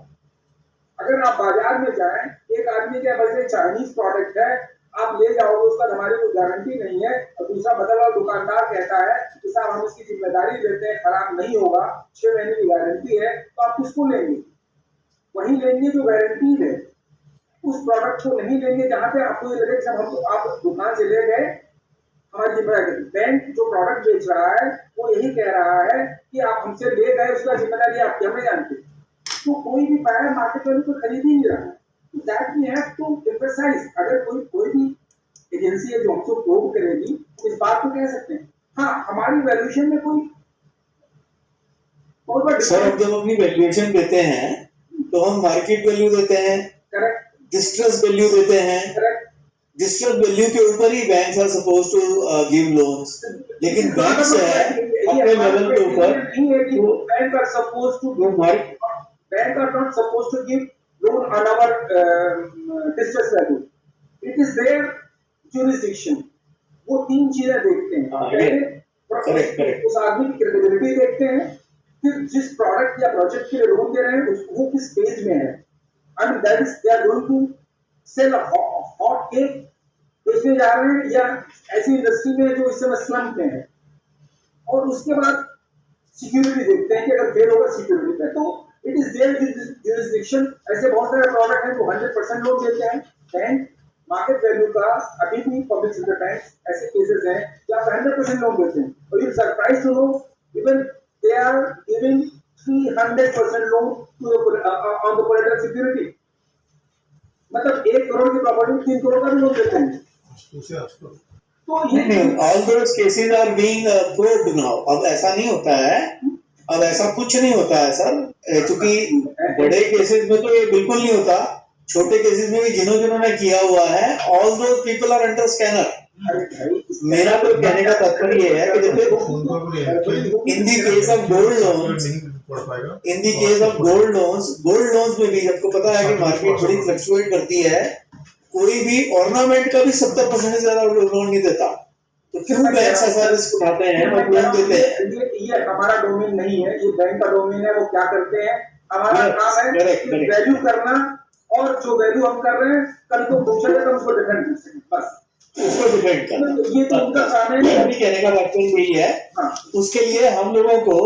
Speaker 7: अगर आप बाजार में जाएं, एक आदमी के बस चाइनीज प्रोडक्ट है, आप ले जाओगे, उसका हमारी कोई गारंटी नहीं है, और दूसरा बदल वाला दुकानदार कहता है कि साहब हम इसकी जिम्मेदारी लेते हैं, खराब नहीं होगा, 6 महीने की गारंटी है, तो आप किसको लेंगे? वही लेंगे जो गारंटी है। उस प्रोडक्ट को नहीं लेंगे जहां पे आपको ये लगे जब हम आप दुकान से ले गए हमारी जिम्मेदारी। बैंक जो प्रोडक्ट बेच रहा है वो यही कह रहा है कि आप हमसे ले गए, उसका जिम्मेदारी आप हमें जानते। तो कोई भी बायर मार्केट वैल्यू को खरीद ही नहीं रहा है। That we have to emphasise. अगर कोई भी एजेंसी है जो हमसे प्रूव करेगी तो इस बात को कह सकते हैं। हाँ, हमारी वैल्यूएशन में कोई
Speaker 9: सर, अब जब अपनी वैल्यूएशन देते हैं तो हम मार्केट वैल्यू देते हैं,
Speaker 7: करेक्ट,
Speaker 9: डिस्ट्रेस वैल्यू देते हैं,
Speaker 7: करेक्ट।
Speaker 9: डिस्ट्रेस वैल्यू के ऊपर ही banks are suppose to give loans, लेकिन बैंक्स है अपने लेवल के ऊपर
Speaker 7: bank are suppose to bank are not suppose to give loan on our distress value. It is their jurisdiction। वो 3 चीजें देखते हैं। पहले उस आदमी की क्रेडिबिलिटी देखते हैं, फिर जिस प्रोडक्ट या प्रोजेक्ट के लिए लोन दे रहे हैं वो किस पेज में है, and that is they are going to sell hot cake बेचने जा रहे हैं या ऐसी इंडस्ट्री में जो इस समय स्लम्प में है। और उसके बाद सिक्योरिटी देखते हैं कि अगर फेल होगा सिक्योरिटी पे, तो इट इज देयर jurisdiction। ऐसे बहुत सारे प्रोडक्ट हैं जो 100% लोन देते हैं। बैंक मार्केट वैल्यू का अभी भी पब्लिक सेक्टर बैंक ऐसे केसेस हैं जहां पे 100% लोन देते हैं, और you surprise to know even they are giving 300% loan to on the collateral security. मतलब 1 करोड़ की प्रॉपर्टी 3 करोड़ का भी लोन देते हैं। तो ये
Speaker 9: all those cases are being proved now. अब ऐसा नहीं होता है, अब ऐसा कुछ नहीं होता है सर, क्योंकि बड़े केसेस में तो ये बिल्कुल नहीं होता। छोटे केसेस में भी जिन्होंने किया हुआ है, all those people are under scanner. मेरा तो कहने का तात्पर्य ये है कि जैसे in the case of gold loans, gold loans में भी आपको पता है कि मार्केट बड़ी फ्लक्चुएट करती है। कोई भी ऑर्नामेंट का भी 70% से ज्यादा लोन नहीं देता, तो क्यों बैंक ऐसा रिस्क उठाते हैं और लोन देते हैं?
Speaker 7: ये हमारा डोमेन नहीं है, ये बैंक का डोमेन है। वो क्या करते हैं, हमारा काम है वैल्यू करना, और जो वैल्यू हम कर रहे हैं कल को पूछेगा तो उसको डिफेंड कर सकें, बस
Speaker 9: उसको डिफेंड करना।
Speaker 7: ये तो उनका काम है।
Speaker 9: अभी कहने का तात्पर्य यही है। उसके लिए हम लोगों को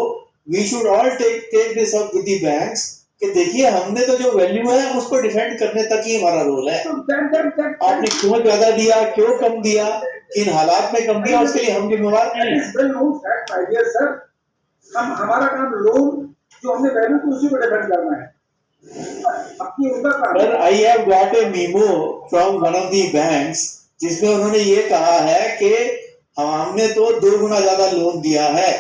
Speaker 9: we should all take this up with the banks कि देखिए हमने तो जो वैल्यू है उसको डिफेंड करने तक ही हमारा रोल है। आपने क्यों ज्यादा दिया, क्यों कम दिया, किन हालात में कम दिया, उसके लिए हम जिम्मेवार नहीं है।
Speaker 7: सर, हमारा काम लोन जो हमने वैल्यू की उसी को डिफेंड करना है।
Speaker 9: But I have got a memo from one of the banks जिसमें उन्होंने ये कहा है कि हमने तो 2 गुना ज्यादा लोन दिया है,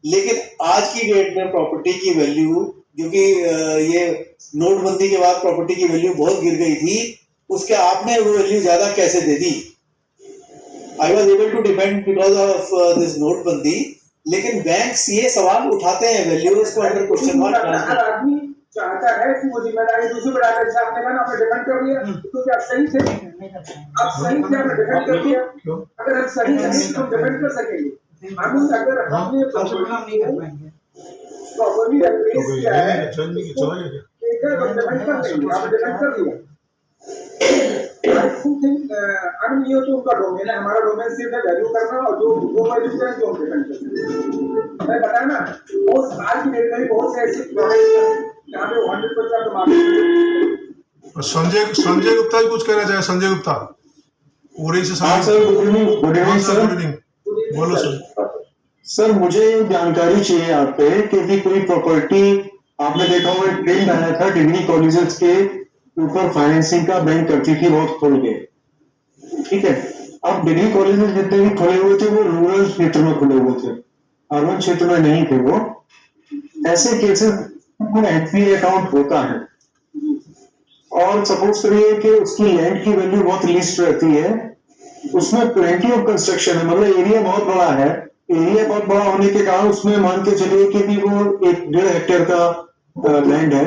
Speaker 9: लेकिन आज की डेट में प्रॉपर्टी की वैल्यू, क्योंकि ये नोटबंदी के बाद प्रॉपर्टी की वैल्यू बहुत गिर गई थी, उसके आपने वो वैल्यू ज्यादा कैसे दे दी? I was able to defend because of this नोटबंदी, लेकिन बैंक्स ये सवाल उठाते हैं, वैल्यूज को अंडर क्वेश्चन मार्क
Speaker 7: चाहता है कि वो जिम्मेदारी दूसरी पर डाले। आपने कहा आपने डिफेंड कर लिया, क्योंकि आप सही थे, आप सही थे, आपने डिफेंड कर लिया। अगर हम सही नहीं तो हम डिफेंड कर सकेंगे। अगर हमने प्रॉपर्ली रिप्लेस किया है तो डिफेंड कर देंगे। आपने डिफेंड कर लिया। ये तो उनका डोमेन है, हमारा डोमेन सिर्फ है वैल्यू करना, और जो वैल्यू करें जो हम डिफेंड कर सकते। मैं बताया ना, बहुत आज की डेट में बहुत से ऐसे प्रोडक्ट यहाँ पे 100% मार्केट।
Speaker 4: संजय गुप्ता जी कुछ कहना चाहे? संजय गुप्ता उरी से।
Speaker 8: Good evening sir.
Speaker 4: बोलो सर।
Speaker 8: सर, मुझे जानकारी चाहिए आप पे कि कोई प्रॉपर्टी आपने देखा होगा, ट्रेंड आया था डिग्री कॉलेजेस के ऊपर फाइनेंसिंग का बैंक करती थी बहुत खोल के, ठीक है। अब डिग्री कॉलेजेस जितने भी खुले हुए थे वो रूरल क्षेत्र में खुले हुए थे, अर्बन क्षेत्र में नहीं थे वो। ऐसे केसेस एनपीए अकाउंट होता है, और सपोज करिए कि उसकी लैंड की वैल्यू बहुत लिस्ट रहती है, उसमें प्लेंटी ऑफ कंस्ट्रक्शन है, मतलब एरिया बहुत बड़ा है। एरिया बहुत बड़ा होने के कारण उसमें मान के चलिए कि भी वो 1.5 हेक्टेयर का लैंड है,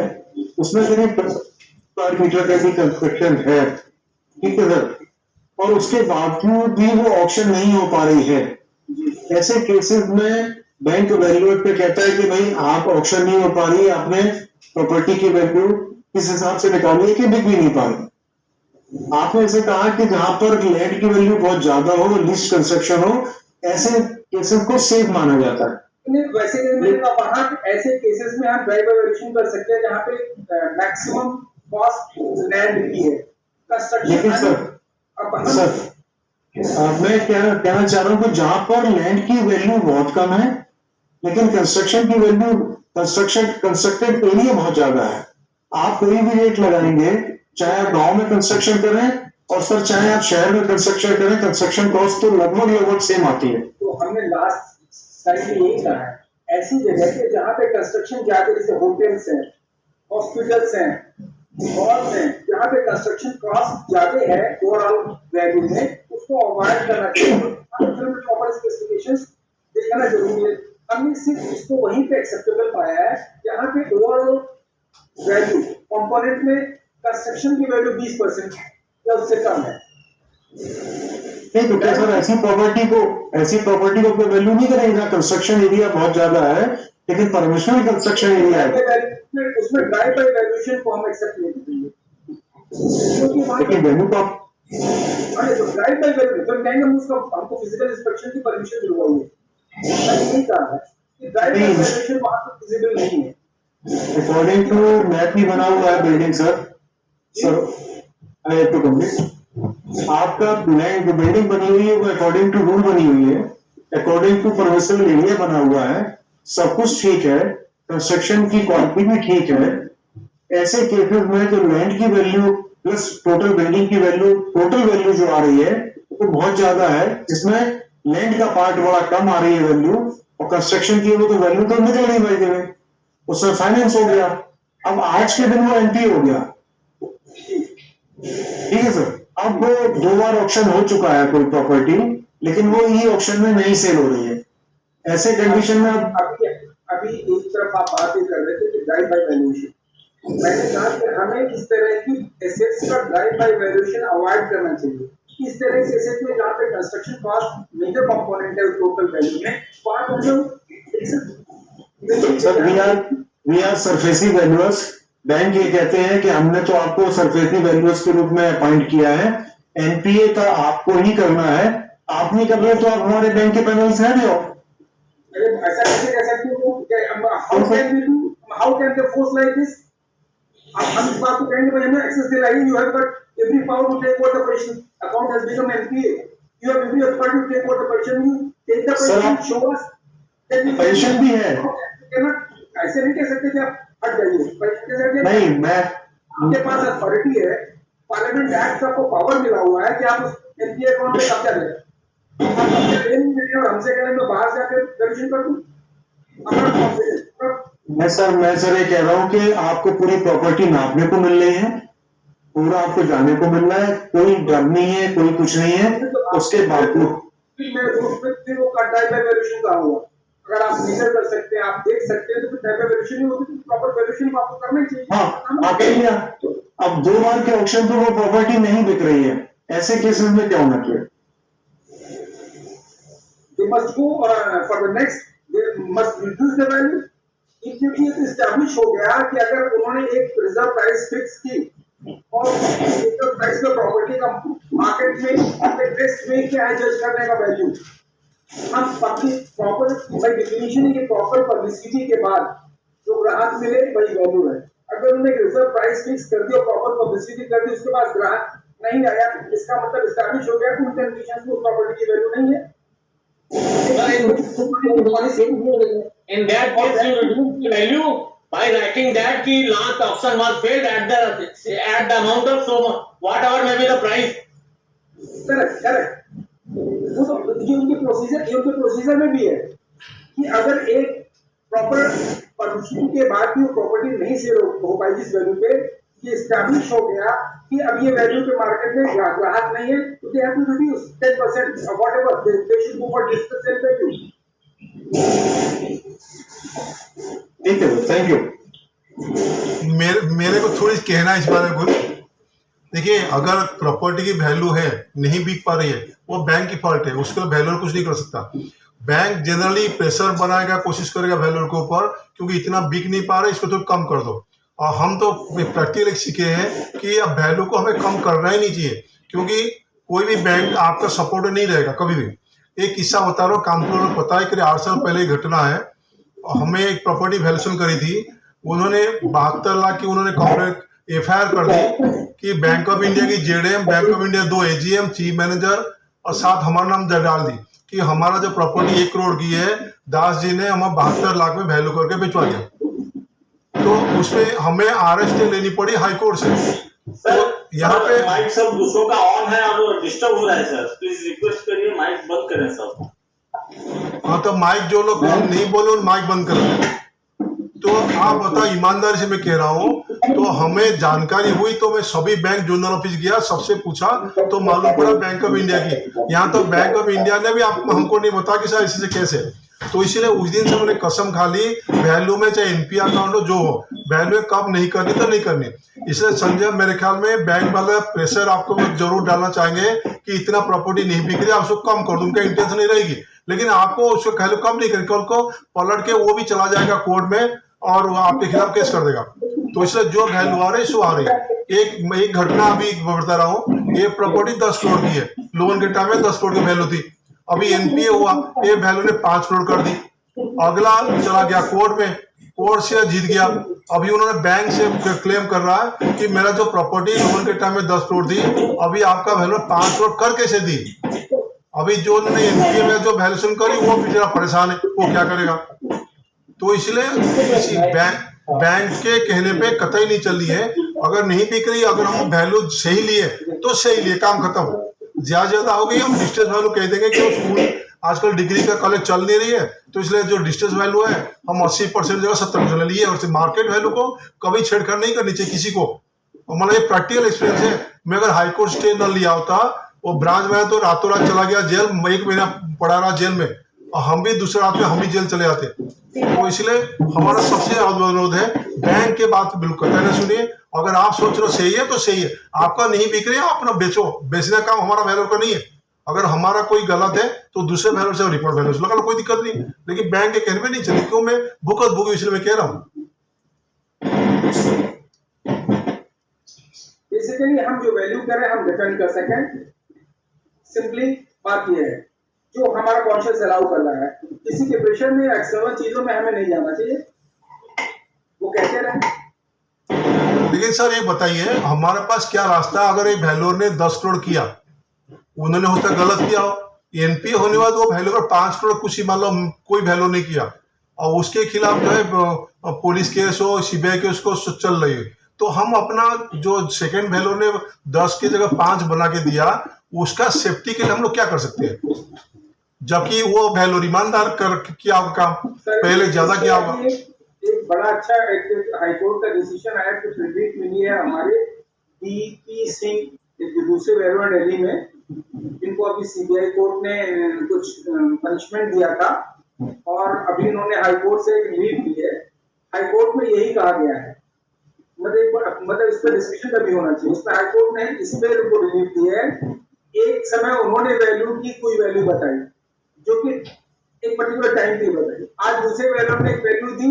Speaker 8: उसमें करीब स्क्वायर मीटर का भी कंस्ट्रक्शन है, ठीक है सर। और उसके बावजूद भी वो ऑप्शन नहीं हो पा रही है। ऐसे केसेस में बैंक वैल्यूएट पे कहता है कि भाई आप ऑप्शन नहीं हो पा रही है, आपने प्रॉपर्टी की वैल्यू किस हिसाब से निकाली है कि बिक भी नहीं पा रही। आपने ऐसे कहा कि जहां पर लैंड की वैल्यू बहुत ज्यादा हो, लिस्ट कंस्ट्रक्शन हो, ऐसे केसेस को सेफ माना जाता है।
Speaker 7: नहीं, वैसे मैंने कहा वहाँ ऐसे केसेस में हम ड्राइव वैल्यूएशन कर सकते हैं जहाँ पे मैक्सिमम कॉस्ट लैंड की है कंस्ट्रक्शन।
Speaker 8: लेकिन सर मैं क्या कहना चाह रहा हूँ कि जहां पर लैंड की वैल्यू बहुत कम है लेकिन कंस्ट्रक्शन की वैल्यू, कंस्ट्रक्टेड एरिया बहुत ज्यादा है, आप कोई भी रेट लगाएंगे, चाहे आप गांव में कंस्ट्रक्शन करें और सर चाहे आप शहर में कंस्ट्रक्शन करें, कंस्ट्रक्शन कॉस्ट तो लगभग सेम आती है।
Speaker 7: तो हमने लास्ट साइड में यही कहा है, ऐसी जगह पे जहाँ पे कंस्ट्रक्शन ज्यादा, जैसे होटल्स हैं, हॉस्पिटल्स हैं, मॉल्स हैं, जहाँ पे कंस्ट्रक्शन कॉस्ट ज्यादा है ओवरऑल वैल्यू में, उसको अवॉइड करना चाहिए। प्रॉपर स्पेसिफिकेशंस दिखाना जरूरी है। हमने सिर्फ इसको वहीं पे एक्सेप्टेबल पाया है जहाँ पे ओवरऑल वैल्यू कंपोनेंट में कंस्ट्रक्शन की वैल्यू 20% या उससे कम है।
Speaker 8: नहीं तो क्या सर ऐसी प्रॉपर्टी को कोई वैल्यू नहीं करेगा? कंस्ट्रक्शन एरिया बहुत ज्यादा है लेकिन परमिशनल कंस्ट्रक्शन एरिया है,
Speaker 7: उसमें ड्राइव बाय वैल्यूएशन को हम एक्सेप्ट नहीं करेंगे, क्योंकि
Speaker 8: लेकिन वैल्यू का
Speaker 7: तो ड्राइव बाय वैल्यू तो कहेंगे हम उसका हमको फिजिकल इंस्पेक्शन की परमिशन दिलवाइए। मैंने यही कहा है कि ड्राइव बाय वैल्यूएशन वहां पे फिजिबल नहीं है।
Speaker 8: अकॉर्डिंग टू मैप ही बना हुआ है building sir I have to complete. आपका जो बिल्डिंग बनी हुई है वो अकॉर्डिंग टू रूल बनी हुई है, अकॉर्डिंग टू परमिसिबल एरिया बना हुआ है, सब कुछ ठीक है, कंस्ट्रक्शन की क्वालिटी भी ठीक है। ऐसे केसेस में जो लैंड की वैल्यू प्लस टोटल बिल्डिंग की वैल्यू, टोटल वैल्यू जो आ रही है वो बहुत ज्यादा है, जिसमें लैंड का पार्ट बड़ा कम आ रही है वैल्यू, और कंस्ट्रक्शन की वो तो वैल्यू तो निकल नहीं भाई देवे, उसमें फाइनेंस हो गया। अब आज के दिन वो एनपीए हो गया, ठीक है सर। अब वो 2 बार ऑप्शन हो चुका है कोई प्रॉपर्टी, लेकिन वो ई ऑप्शन में नहीं सेल हो रही है। ऐसे कंडीशन में
Speaker 7: अभी एक तरफ आप बात ये कर रहे थे कि ड्राइव बाय वैल्यूएशन, मैंने कहा कि हमें इस तरह की एसेट्स का ड्राइव बाय वैल्यूएशन अवॉइड करना चाहिए। इस तरह के एसेट में जहाँ पे कंस्ट्रक्शन कॉस्ट मेजर कंपोनेंट है टोटल वैल्यू में, वहाँ पर
Speaker 8: sir we are SARFAESI valuers. Bank ये कहते हैं कि हमने तो आपको सरफेसी वैल्यूअर्स के रूप में अपॉइंट किया है, एनपीए का आपको ही करना है, आप नहीं कर रहे तो आप हमारे बैंक के पैनल से हट जाओ।
Speaker 7: ऐसा कैसे कह सकते हो? How can they force like this? हम इस बात को कहेंगे भाई हमें एक्सेस दिलाइए, you have got every power to take over the position, account has become NPA, you have every authority to take over the position, you take the position, show us
Speaker 8: position भी है।
Speaker 7: ऐसे नहीं कह सकते कि आप हट जाइए। नहीं,
Speaker 8: मैं
Speaker 7: आपके पास अथॉरिटी है, पार्लियामेंट एक्ट आपको पावर मिला हुआ है कि आप उस एनपीए अकाउंट पे कब्जा करें। हमसे कह रहे मैं बाहर जाकर दर्शन कर दूं?
Speaker 8: मैं सर ये कह रहा हूँ कि आपको पूरी प्रॉपर्टी नापने को मिल रही है, पूरा आपको जाने को मिल रहा है, कोई डर नहीं है, कोई कुछ नहीं है। उसके बावजूद
Speaker 7: फिर वो ड्राइव बाय वैल्यूएशन का हुआ, अगर आप मेजर कर सकते हैं, आप देख सकते हैं, तो फिर ड्राइव बाय वैल्यूएशन ही होती है, प्रॉपर वैल्यूएशन आपको करना चाहिए।
Speaker 8: हाँ कह लिया। अब 2 बार के ऑप्शन पे वो प्रॉपर्टी नहीं बिक रही है, ऐसे केसेस में क्या होना चाहिए?
Speaker 7: They must go for the next, they must reduce the value. क्योंकि ये एस्टैब्लिश हो गया कि अगर उन्होंने एक रिजर्व प्राइस फिक्स की और रिजर्व प्राइस में प्रॉपर्टी का मार्केट में अपने टेस्ट में क्या है जज करने का वैल्यू, हम public proper by definition he proper publicity के बाद जो ग्राहक मिले वही वैल्यू है। अगर उन्होंने रिजर्व प्राइस फिक्स कर दी और प्रॉपर पब्लिसिटी कर दी, उसके बाद ग्राहक नहीं आया, इसका मतलब एस्टैब्लिश हो गया कि उन कंडीशंस में उस प्रॉपर्टी की वैल्यू नहीं है।
Speaker 10: In that case, you reduce the value by writing that the last auction was failed at the amount of so much, whatever may be the price.
Speaker 7: Correct. वो तो ये उनके प्रोसीजर में भी है कि अगर एक प्रॉपर परमिशन के बाद भी वो प्रॉपर्टी नहीं सेल हो पाई जिस वैल्यू पे, ये स्टैब्लिश हो गया कि अब ये वैल्यू के मार्केट में ग्राहक नहीं है, तो they have to reduce 10% or whatever they should go for digital sell value.
Speaker 8: ठीक है, थैंक यू।
Speaker 4: मेरे को थोड़ी कहना है इस बारे में कुछ। देखिए, अगर प्रॉपर्टी की वैल्यू है, नहीं बिक पा रही है, वो बैंक की फॉल्ट है, उसके लिए वैल्यूअर कुछ नहीं कर सकता। बैंक जनरली प्रेशर बनाएगा, कोशिश करेगा वैल्यूअर के ऊपर, क्योंकि इतना बिक नहीं पा रहा है, इसको तो कम कर दो। और हम तो प्रैक्टिकली सीखे हैं कि अब वैल्यू को हमें कम करना ही नहीं चाहिए, क्योंकि कोई भी बैंक आपका सपोर्ट नहीं रहेगा कभी भी। एक किस्सा बता रहा हूँ, कानपुर में पता है कि 8 साल पहले की घटना है। हमें एक प्रॉपर्टी वैल्यूएशन करी थी, उन्होंने 72 लाख की उन्होंने कॉर्पोरेट FIR कर दी कि बैंक ऑफ इंडिया की JDM, bank of India 2 AGM, chief manager और साथ हमारा नाम डाल दी कि हमारा जो प्रॉपर्टी 1 करोड़ की है, दास जी ने हमें 72 लाख में वैल्यू करके बेचवा दिया। तो उसमें हमें RST लेनी पड़ी हाई कोर्ट से। तो यहाँ पे
Speaker 10: माइक सब दूसरों का ऑन है और डिस्टर्ब हो रहा है सर, प्लीज रिक्वेस्ट करिए माइक बंद करें सब।
Speaker 4: हाँ, तो माइक जो लोग नहीं बोलो माइक बंद करें। तो आप बताओ, ईमानदारी से मैं कह रहा हूँ, तो हमें जानकारी हुई तो मैं सभी बैंक जोनल ऑफिस गया, सबसे पूछा तो मालूम पड़ा बैंक ऑफ इंडिया की। यहाँ तो बैंक ऑफ इंडिया ने भी हमको नहीं बताया कि सर इसी से कैसे। तो इसीलिए उस दिन से मैंने कसम खा ली, वैल्यू में चाहे NPA अकाउंट हो, जो हो, वैल्यू कम नहीं करनी तो नहीं करनी। इसलिए संजय, मेरे ख्याल में बैंक वाले प्रेशर आपको जरूर डालना चाहेंगे कि इतना प्रॉपर्टी नहीं बिक रही, आप उसको कम कर दो, उनका इंटेंशन नहीं रहेगी। लेकिन आपको उसको वैल्यू कम नहीं करके, उनको पलट के वो भी चला जाएगा कोर्ट में और आपके खिलाफ केस कर देगा। तो इसलिए जो वैल्यू आ रही है सो आ रही है। एक घटना अभी बता रहा हूँ, ये प्रॉपर्टी 10 करोड़ की है, लोन के टाइम में 10 करोड़ की वैल्यू थी। अभी NPA हुआ, ये वैल्यू ने 5 करोड़ कर दी। अगला चला गया कोर्ट में, कोर्ट से जीत गया। अभी उन्होंने बैंक से क्लेम कर रहा है कि मेरा जो प्रॉपर्टी लोन के टाइम में 10 करोड़ थी, अभी आपका वैल्यू 5 करोड़ कर कैसे दी। अभी जो उन्होंने NPA में जो वैल्यूएशन करी, वो भी जरा परेशान है, वो क्या करेगा। तो इसलिए किसी बैंक के कहने पे कतई नहीं चल रही है। अगर नहीं बिक रही, अगर हम वैल्यू सही लिए तो सही लिए, काम खत्म। ज्यादा हो गई, हम डिस्टेंस वैल्यू कह देंगे कि स्कूल आजकल डिग्री का कॉलेज चल नहीं रही है, तो इसलिए जो डिस्टेंस वैल्यू है हम 80% जगह 70% लिए। और मार्केट वैल्यू को कभी छेड़छाड़ नहीं करनी चाहिए किसी को। हमारा ये प्रैक्टिकल एक्सपीरियंस है। मैं अगर हाईकोर्ट स्टे न लिया होता, वो ब्रांच में तो रातों रात चला गया जेल, 1 महीना पड़ा रहा जेल में, और हम भी दूसरे रात में हम भी जेल चले आते। तो इसलिए हमारा सबसे अनुरोध है, बैंक के बात बिल्कुल कहना सुनिए। अगर आप सोच रहे हो सही है तो सही है, आपका नहीं बिक रही है, आप अपना बेचो, बेचने का काम हमारा वैल्यू का नहीं है। अगर हमारा कोई गलत है तो दूसरे वैल्यू से रिपोर्ट वैल्यू से लगा, कोई दिक्कत नहीं। लेकिन बैंक के कहने में नहीं चली, क्यों, मैं भुगत भुगी, इसलिए मैं कह रहा हूँ।
Speaker 7: बेसिकली हम जो वैल्यू करें हम डिफेंड कर सकें। सिंपली बात ये है, जो हमारा कॉन्शियस अलाउ कर रहा है, किसी के प्रेशर में, एक्सटर्नल चीजों में हमें नहीं जाना चाहिए, वो कहते रहे।
Speaker 4: लेकिन सर ये बताइए, हमारे पास क्या रास्ता, अगर एक वैल्यूअर ने 10 करोड़ किया, उन्होंने होता गलत किया हो, NPA होने बाद वो वैल्यूअर 5 करोड़ कुछ ही मान लो कोई वैल्यू नहीं किया, और उसके खिलाफ जो है पुलिस केस हो, CBI केस को चल रही है, तो हम अपना जो सेकंड वैल्यूअर ने 10 की जगह 5 बना के दिया, उसका सेफ्टी के लिए हम लोग क्या कर सकते हैं, जबकि वो वैल्यूअर ईमानदार कर किया होगा काम, पहले ज्यादा किया होगा।
Speaker 7: एक बड़ा अच्छा हाईकोर्ट का डिसीजन आया, कुछ रिपीट मिली है हमारे DP सिंह, जो दूसरे वैल्यूअर दिल्ली में, जिनको अभी CBI कोर्ट ने कुछ पनिशमेंट दिया था, और अभी इन्होंने हाईकोर्ट से एक रिलीफ दी है। हाईकोर्ट में यही कहा गया है, मतलब इस पर डिस्कशन कभी होना चाहिए। उसमें हाईकोर्ट ने इस पे उनको रिलीफ दी है। एक समय उन्होंने वैल्यू की कोई वैल्यू बताई, जो कि एक पर्टिकुलर टाइम की बताई। आज दूसरे वैल्यूअर ने एक वैल्यू दी,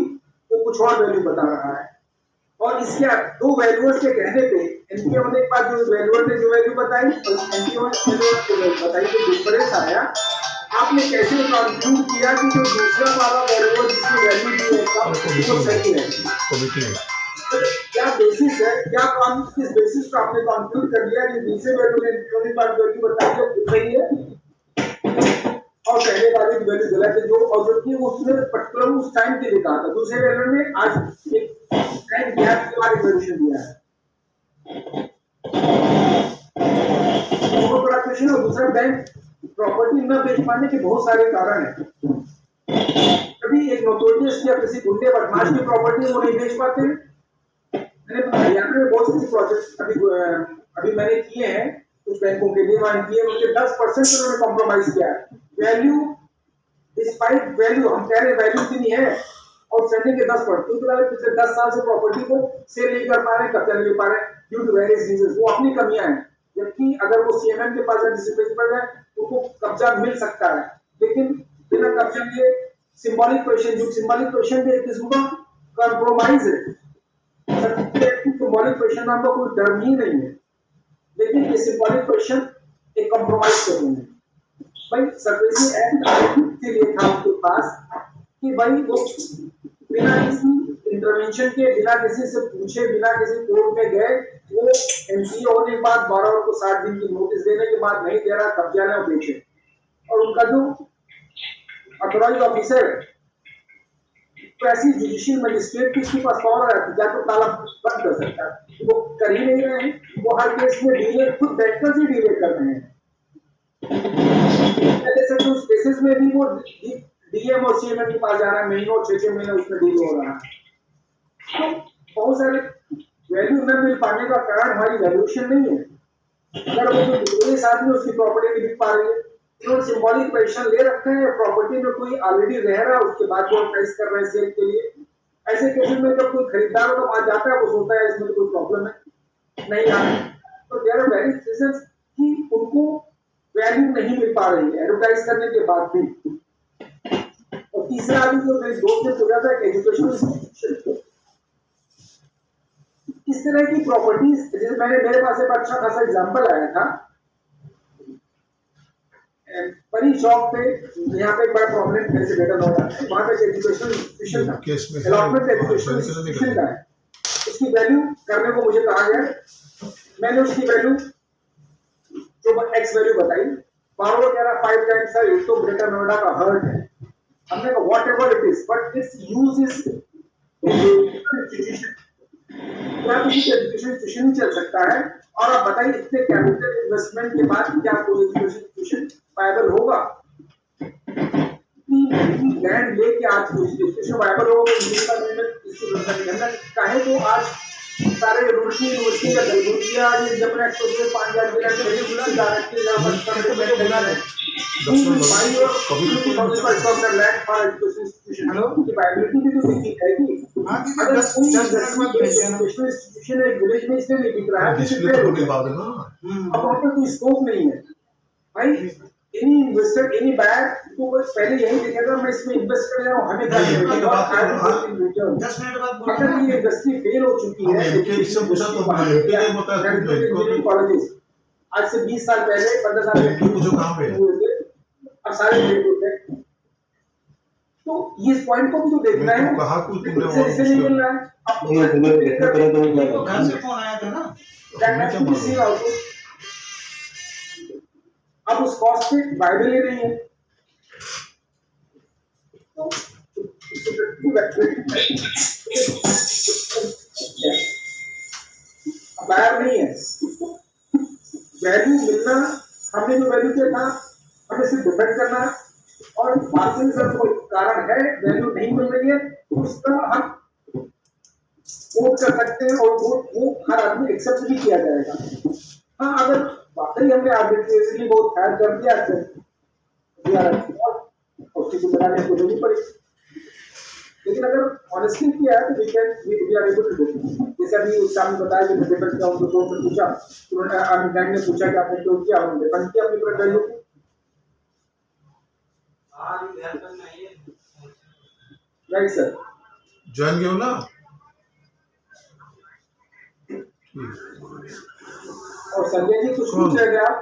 Speaker 7: वो कुछ और वैल्यू बता रहा है। और इसके 2 वैल्यूअर्स के कहने पे NPA होने के बाद जो वैल्यूअर ने जो वैल्यू बताई और NPA ने बताई, तो डिफरेंस आया। आपने कैसे कंक्लूड किया कि जो दूसरा वाला वैल्यूअर जिसकी वैल्यू दी है वो सही है? क्या बेसिस है, किस बेसिस पर आपने कंक्लूड कर लिया कि दूसरे वैल्यू ने होने के बाद वैल्यू बताई है सही है और पहले वाली वैल्यू गलत है, जो और जो कि उसने पर्टिकुलर उस टाइम के लिए कहा था, दूसरे वैल्यू ने आज एक टाइम गैप के बाद वैल्यूएशन दिया है। तो बड़ा क्वेश्चन है। दूसरा, बैंक प्रॉपर्टी न बेच पाने के बहुत सारे कारण हैं। कभी एक नोटोरियस या किसी गुंडे बदमाश की प्रॉपर्टी वो नहीं बेच पाते, मैंने हरियाणा में बहुत से प्रोजेक्ट अभी मैंने किए हैं कुछ बैंकों के लिए, वहाँ किए, उनके 10% उन्होंने कॉम्प्रोमाइज किया है। वैल्यू डिस्पाइट वैल्यू, हम कह रहे हैं वैल्यू इतनी है और सेंडिंग के 10%, क्योंकि पिछले 10 साल से प्रॉपर्टी को सेल नहीं कर पा रहे, कब्जा नहीं ले पा रहे ड्यू टू वेरियस रीजंस, वो अपनी कमियां हैं। जबकि अगर वो सीएमएम के पास डिसिप्लिन पर जाए उनको कब्जा मिल सकता है, लेकिन बिना कब्जा लिए सिंबॉलिक क्वेश्चन, जो सिंबॉलिक क्वेश्चन भी एक किस्म का कॉम्प्रोमाइज है। सिंबॉलिक क्वेश्चन नाम का कोई डर ही नहीं है, लेकिन ये सिंबॉलिक क्वेश्चन एक कॉम्प्रोमाइज करेंगे। भाई सर्विस एंड के लिए था उनके पास कि भाई वो बिना किसी इंटरवेंशन के, बिना किसी से पूछे, बिना किसी कोर्ट में गए, वो एमसीए होने के बाद 12 को 60 दिन की नोटिस देने के बाद नहीं दे रहा, कब्जा लें और बेचे, और उनका जो ऑथोराइज ऑफिसर तो ऐसी जुडिशियल मजिस्ट्रेट की उसके पास पावर है या तो ताला बंद कर सकता है, वो कर ही नहीं रहे हैं। वो हर केस में डिले खुद बैंकर्स ही डिले कर रहे हैं। तो उस केसेस में भी वो डीएम और सीएमएम के पास जा रहा है, महीनों 6-6 महीने उसमें डील हो रहा है। तो बहुत सारे वैल्यू न मिल पाने का कारण हमारी वैल्यूएशन नहीं है। अगर वो साथ में उसकी प्रॉपर्टी नहीं बिक पा रही है, तो सिंबॉलिक पोजीशन ले रखे हैं, प्रॉपर्टी में कोई ऑलरेडी रह रहा है, उसके बाद वो प्राइस कर रहे हैं सेल के लिए। ऐसे केसेस में जब कोई खरीदार तो वहां जाता है, वो सोचता है इसमें कोई प्रॉब्लम है नहीं आ रही, तो देयर आर वेरी रीजंस कि उनको वैल्यू नहीं मिल पा रही है एडवर्टाइज करने के बाद भी। और तीसरा आदमी जो मेरे दोस्त ने पूछा था एजुकेशनल इंस्टीट्यूशन, इस तरह की प्रॉपर्टीज, जैसे मेरे पास एक अच्छा खासा एग्जांपल आया था बड़ी शॉप पे, यहाँ पे एक बड़ा प्रॉब्लम कैसे बेटा होता है, वहाँ पे एजुकेशनल इंस्टीट्यूशन था, अलॉटमेंट एजुकेशनल इंस्टीट्यूशन का है, उसकी वैल्यू करने को मुझे कहा गया। मैंने उसकी वैल्यू जो एक्स वैल्यू बताई, बारो कह रहा 5 टाइम्स है, एक तो ग्रेटर नोएडा का हर्ट है। हमने कहा what ever it is, but it's use is institution, क्या किसी एजुकेशन इंस्टीट्यूशन नहीं चल सकता है? और आप बताइए इतने कैपिटल इन्वेस्टमेंट के बाद क्या कोई एजुकेशन इंस्टीट्यूशन वायबल होगा? लैंड लेके आज कोई एजुकेशन वायबल होगा? चाहे तो आज सारे यूनिवर्सिटी का दलगुटिया ये जमुना एक्सप्रेस 5000 मिला के रेगुलर डायरेक्टली बुला ले भाई, और कम्युनिटी काउंसिल पर स्टॉक कर land for education institution, hello की वायबिलिटी भी तो देखी जाएगी। हां कि 10 मिनट बाद भेज देना। एजुकेशन इंस्टीट्यूशन एक विलेज में इसलिए नहीं बिक रहा है डिस्प्ले होने के बाद ना, अब वहां पे कोई स्कोप नहीं है भाई। एनी इन्वेस्टर, एनी बायर तो वो पहले यही देखेगा मैं इसमें इन्वेस्ट कर रहा हूं, हमें क्या मिलेगा, और 10 मिनट बाद बोलना। अगर ये इंडस्ट्री फेल हो चुकी है, इससे पूछा तो कॉलेजेस आज से 20 साल पहले 15 साल पहले पूछो कहां पे है, अब सारे फेल होते हैं। तो ये इस पॉइंट को भी तो देखना है, कहां कुछ इसे नहीं मिल रहा है। अब तो घर से फोन आया था ना, अब उस कॉस्ट पे वायबल ही नहीं है, तो बायर नहीं है। वैल्यू मिलना, हमने जो वैल्यू किया था हमें सिर्फ डिपेंड करना, और बाकी अगर कोई कारण है वैल्यू नहीं मिल रही है उसका हम वोट कर सकते हैं, और वो हर आदमी एक्सेप्ट भी किया जाएगा। हाँ, अगर वाकई हमने आर्बिट्रेटली बहुत फायर कर दिया उसकी तो बनाने को नहीं पड़ी, लेकिन अगर ऑनेस्टली किया है तो we are able to do. जैसे अभी सामने बताया कि डिपेंड किया, उनको कोर्ट में पूछा, उन्होंने बैंक ने पूछा कि आपने क्यों किया, उन्होंने डिपेंड किया अपनी प्रकार वैल्यू। राइट सर,
Speaker 4: ज्वाइन किया ना।
Speaker 7: और संजय जी कुछ पूछ रहे थे आप?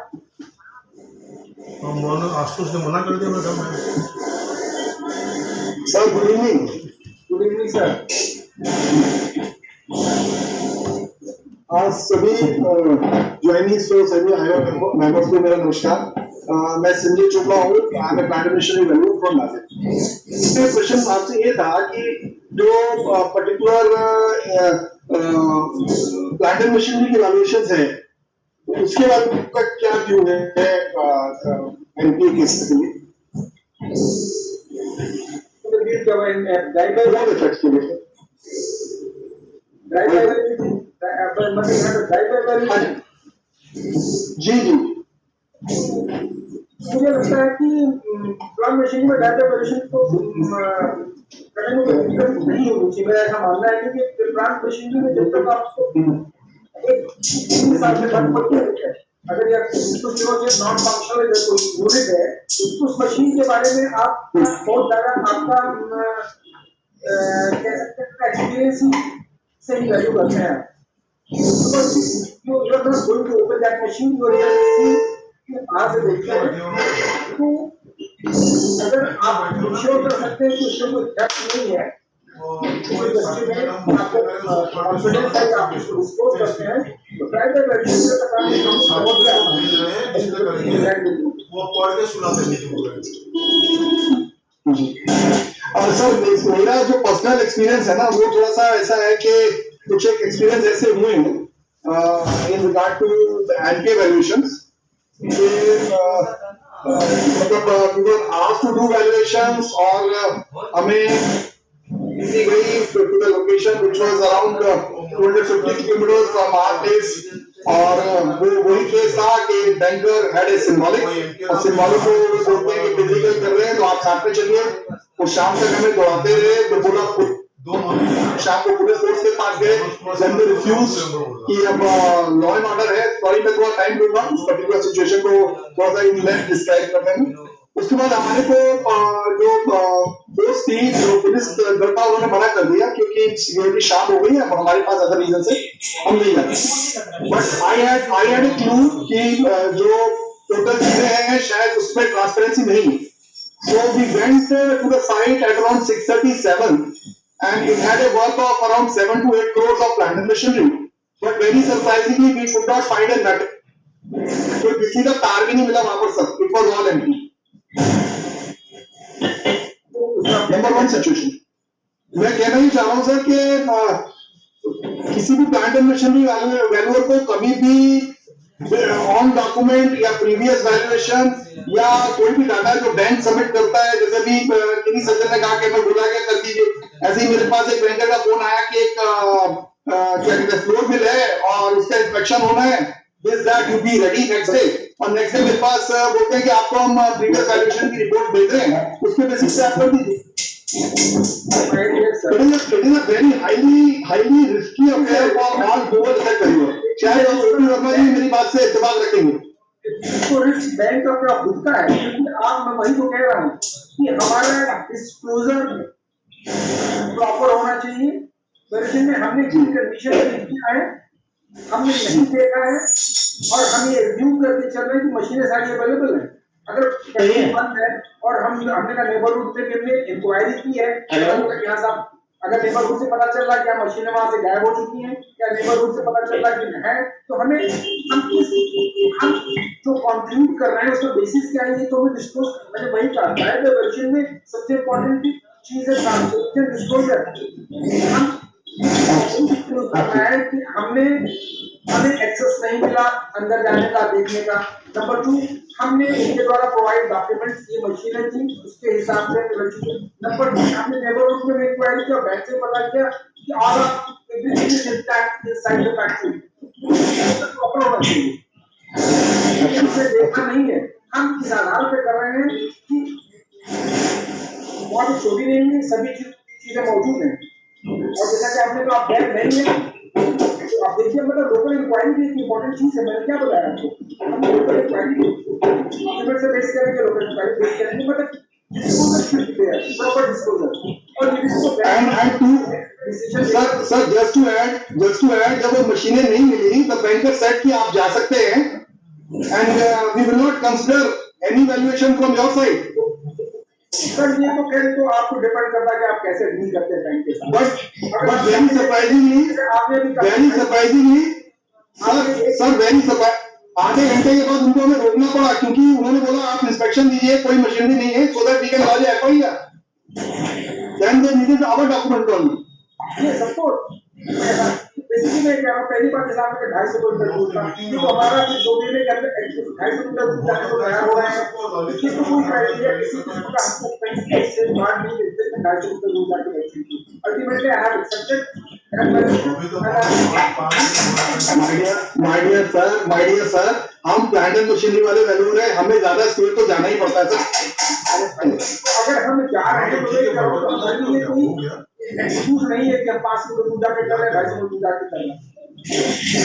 Speaker 4: आशुतोष ने मना कर दिया madam.
Speaker 8: Sir good evening.
Speaker 7: Good evening sir.
Speaker 8: आज सभी ज्वाइनिंग्स को, सभी मेंबर्स को मेरा नमस्कार। मैं संजय चोपड़ा हूँ, I am a plant administration value from Nashik. इसमें क्वेश्चन आपसे ये था कि जो पर्टिकुलर प्लांट एडमिनिस्ट्रेशन की वैल्यूएशंस है उसके बाद का क्या व्यू है एमपी की स्थिति में?
Speaker 7: मतलब यहाँ पे ड्राइवर वाली
Speaker 8: जी जी
Speaker 7: मुझे लगता है कि प्लांट मशीन में डाटा ऑपरेशन को करने में कोई दिक्कत नहीं होनी चाहिए। मेरा ऐसा मानना है कि प्लांट मशीन में जब तक आप उसको एक 3 साल से बंद करते हैं, अगर यह कुछ दिनों से नॉन फंक्शनल कोई यूनिट है तो उस मशीन के बारे में आप बहुत ज़्यादा आपका कह सकते हैं एक्सपीरियंस से ही वैल्यू करते हैं। You are not going to open that machine, you are just see आज देखते हैं तो अगर आप इंश्योर कर सकते हैं कि उसमें कोई डेप्थ नहीं है तो इंडस्ट्री में आपको कॉन्फिडेंस है कि आप इसको डिस्क्लोज करते हैं तो प्राइवेट वर्जन से पता नहीं हम समझ गए
Speaker 4: वो पढ़ के सुनाते नहीं।
Speaker 8: और सर मेरा जो पर्सनल एक्सपीरियंस है ना वो थोड़ा सा ऐसा है कि कुछ एक एक्सपीरियंस ऐसे हुए हैं in regard to NPA valuations मतलब we were asked to do valuations और हमें दी गई to the location which was around 250 kilometre from our place और वो वही केस था कि बैंकर हैड ए सिंबॉलिक और सिंबॉलिक को बोलते हैं कि फिजिकल कर रहे हैं तो आप साथ में चलिए। वो शाम तक हमें दौड़ाते रहे तो बोला शाम को पुलिस फोर्स के पास गए देन दे रिफ्यूज कि अब लॉ एंड ऑर्डर है। सॉरी मैं थोड़ा टाइम दूंगा उस पर्टिकुलर सिचुएशन को थोड़ा सा इन लेंथ डिस्क्राइब करने में। उसके बाद हमारे को जो फोर्स थी जो पुलिस दल था उन्होंने मना कर दिया क्योंकि सिक्योरिटी शार्प हो गई है हमारे पास अदर रीजन से हम नहीं जाते। But I had a clue कि जो टोटल चीजें हैं शायद उसमें ट्रांसपेरेंसी नहीं है। So we went to the site at around 6:37 and it had a worth of around 7 to 8 crores of plant and machinery. But very surprisingly we could not find a nut. तो किसी का तार भी नहीं मिला वहां पर sir. It was all empty. Number one situation. मैं कहना ही चाह रहा हूँ सर कि किसी भी प्लांट एंड मशीनरी वैल्यूअर को कभी भी ऑन डॉक्यूमेंट या प्रीवियस वैल्यूएशन या कोई भी डाटा जो बैंक सबमिट करता है जैसे भी किसी सज्जन ने कहा कि मैं बुला के कर दीजिए। ऐसे ही मेरे पास एक बैंकर का फोन आया कि एक क्या कहते हैं फ्लोर बिल है और उसका इंस्पेक्शन होना है this that you be ready next day और नेक्स्ट डे मेरे पास बोलते हैं कि आपको हम प्रीवियस वैल्यूएशन की रिपोर्ट भेज रहे हैं उसके बेसिस पे आप कर दीजिए। It is a very highly risky affair for all global asset valuers. शायद वर्मा जी मेरी बात से इत्तेफाक रखेंगे।
Speaker 7: तो रिस्क बैंक अपना खुद का है क्योंकि आप मैं वही तो कह रहा हूँ कि हमारा डिस्क्लोजर प्रॉपर होना चाहिए। वर्जन में हमने जिन कंडीशन किया है हमने नहीं देखा है और हम ये रिव्यू करके चल रहे हैं कि मशीनें सारी अवेलेबल है। अगर बंद है और हमने का नेबरहुड पे हमने इंक्वायरी की है यहाँ साहब अगर नेबरहुड से पता चल रहा है क्या मशीनें वहां से गायब हो चुकी हैं या नेबरहुड से पता चल रहा है कि है तो हम जो कंक्लूड कर रहे हैं उसका बेसिस क्या है ये तो हमें डिस्क्लोज मैंने वही कहा है। वर्जन में सबसे इम्पोर्टेंट चीज है ट्रांसपेरेंसी डिस्क्लोजर। हम डिस्क्लोज कर रहे हैं कि हमें एक्सेस नहीं मिला अंदर जाने का देखने का। नंबर 2 हमने इनके द्वारा प्रोवाइड डॉक्यूमेंट्स ये मशीनें थी उसके हिसाब से। नंबर 3 हमने नेबरहुड में इंक्वायरी किया बैंक से पता किया कि all of everything is intact inside the factory proper होना चाहिए। हमने देखा नहीं है हम किस आधार पे कर रहे हैं कि बहुत छोटी नहीं है सभी चीजें मौजूद हैं और जैसा कि आपने कहा बैंक नहीं है तो आप देखिए मतलब लोकल इंक्वायरी भी एक इम्पोर्टेंट चीज है। मैंने क्या बताया आपको हम लोकल इंक्वायरी डॉक्यूमेंट से बेस करेंगे लोकल इंक्वायरी बेस करेंगे मतलब प्रॉपर डिस्क्लोजर और
Speaker 8: सर जस्ट टू ऐड जब वो मशीनें नहीं मिली तो बैंकर सेट कि आप जा सकते हैं and we will not consider any valuation from your side.
Speaker 7: Sir ये तो खैर तो आपको डिपेंड करता है कि आप कैसे डील करते हैं बैंक के साथ।
Speaker 8: बट वेरी सरप्राइजिंगली आधे घंटे के बाद उनको हमें रोकना पड़ा क्योंकि उन्होंने बोला आप इंस्पेक्शन दीजिए कोई मशीनरी नहीं है so that we can launch FIR then they needed our document only.
Speaker 7: ये सपोर्ट बेसिकली में क्या पहली बार हिसाब में 250 क्विंटल दूध था, तो हमारा 2 महीने के अंदर 250 क्विंटल दूध जाने को तैयार हो रहा है। इसकी तो कोई क्राइटेरिया किसी किस्म का हमको कहीं से बात नहीं देते कि 250 क्विंटल दूध जाके बेचेंगे। Ultimately I have accepted
Speaker 8: my dear sir, हम प्लांट एंड मशीनरी वाले वैल्यूर हैं, हमें ज्यादा स्पीड तो जाना ही पड़ता है सर।
Speaker 7: अगर हम जा रहे हैं तो हमारे लिए कोई एक्सक्यूज नहीं है कि हम 5 किलो दूध जाके कर रहे हैं, 250 किलो दूध जाके कर रहे हैं।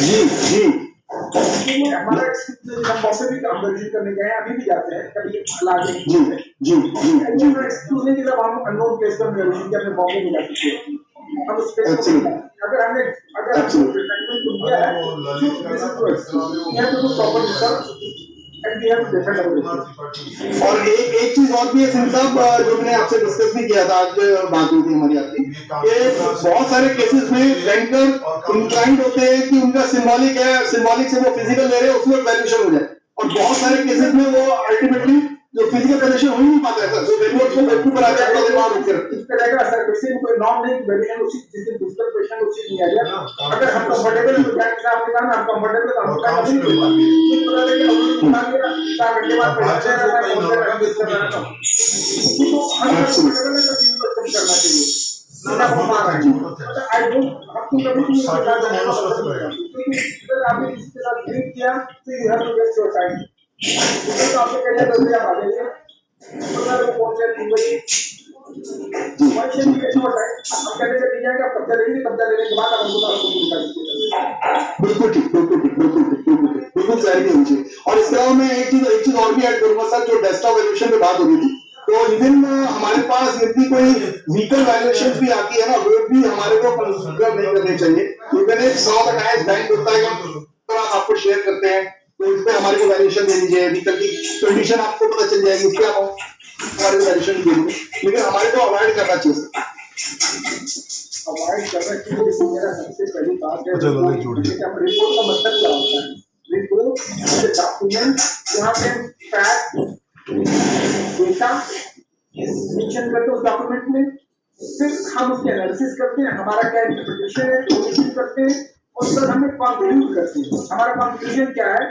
Speaker 8: जी जी
Speaker 7: हमारा एक्सक्यूज हम बॉम्बे भी कन्वर्जन करने गए हैं, अभी भी जाते हैं कभी लाके
Speaker 8: जी जी जी
Speaker 7: एक्सक्यूज नहीं कि जब हम अननोन प्लेस पर कन्वर्जन के अपने बॉम्बे में जा सकते हैं। हम उस पे अगर हमने रिटायरमेंट को दिया है तो this is to excuse we have to do proper research and we have to defend our research.
Speaker 8: और एक चीज और भी है सिंह साहब, जो मैंने आपसे डिस्कस भी किया था, आज बात हुई थी हमारी आपकी, कि बहुत सारे केसेस में बैंकर इंक्लाइंड होते हैं कि उनका सिंबॉलिक है, सिंबॉलिक से वो फिजिकल ले रहे हैं, उसमें वैल्यूएशन हो जाए, और बहुत सारे केसेस में वो अल्टीमेटली जो फिजिकल वैल्यूएशन हो ही नहीं पाता है सर, जो वैल्यू को वैल्यू पर आ जाए तो दिमाग रुक कर
Speaker 7: इस तरह का सर किसी में कोई नॉर्म नहीं वैल्यूएशन उसी जिस दिन फिजिकल क्वेश्चन उसी नहीं आ गया। अगर हम कंफर्टेबल हो जाए कि आपने कहा ना हम कंफर्टेबल तो हम काम नहीं कर पाएंगे। इस तरह के हम बना के 4 घंटे बाद पढ़ाते हैं तो हम कंफर्टेबल है तो चीज को कम करना चाहिए। आई डोंट आपको कभी भी आपने किसी के साथ ट्रीट किया तो you have to waste your time. तो आपको कहना जल्दी आप आ जाइए तो मैं पहुंचे 3 बजे क्वेश्चन कैसे होता है हम कहते हैं कि आप कब्जा लेंगे के बाद आप हमको
Speaker 8: बिल्कुल ठीक बिल्कुल क्लैरिटी होनी चाहिए। और इसके अलावा मैं एक चीज और भी ऐड करूंगा सर, जो डेस्कटॉप वैल्यूएशन पे बात हो रही थी, तो इवन हमारे पास यदि कोई व्हीकल वैल्यूएशन भी आती है ना, वो भी हमारे को कंसीडर नहीं करनी चाहिए। इवन एक साउथ अटैच बैंक होता है, आपको शेयर करते हैं तो इस पे हमारे को वैल्यूएशन दे दीजिए, व्हीकल की कंडीशन आपको पता चल जाएगी, इसके आप हमारे को वैल्यूएशन दे दीजिए, लेकिन हमारे को अवॉइड करना चाहिए।
Speaker 7: अवॉइड करना चाहिए मेरा सबसे पहली बात है रिपोर्ट का मतलब क्या होता है? रिपोर्ट इज अ डॉक्यूमेंट जहां पे फैक्ट डेटा मेंशन करते हैं उस डॉक्यूमेंट में, फिर हम उसके एनालिसिस करते हैं, हमारा क्या इंटरप्रिटेशन है कोशिश करते हैं और फिर हमें कंक्लूड करते हैं। हमारा कंक्लूजन क्या है?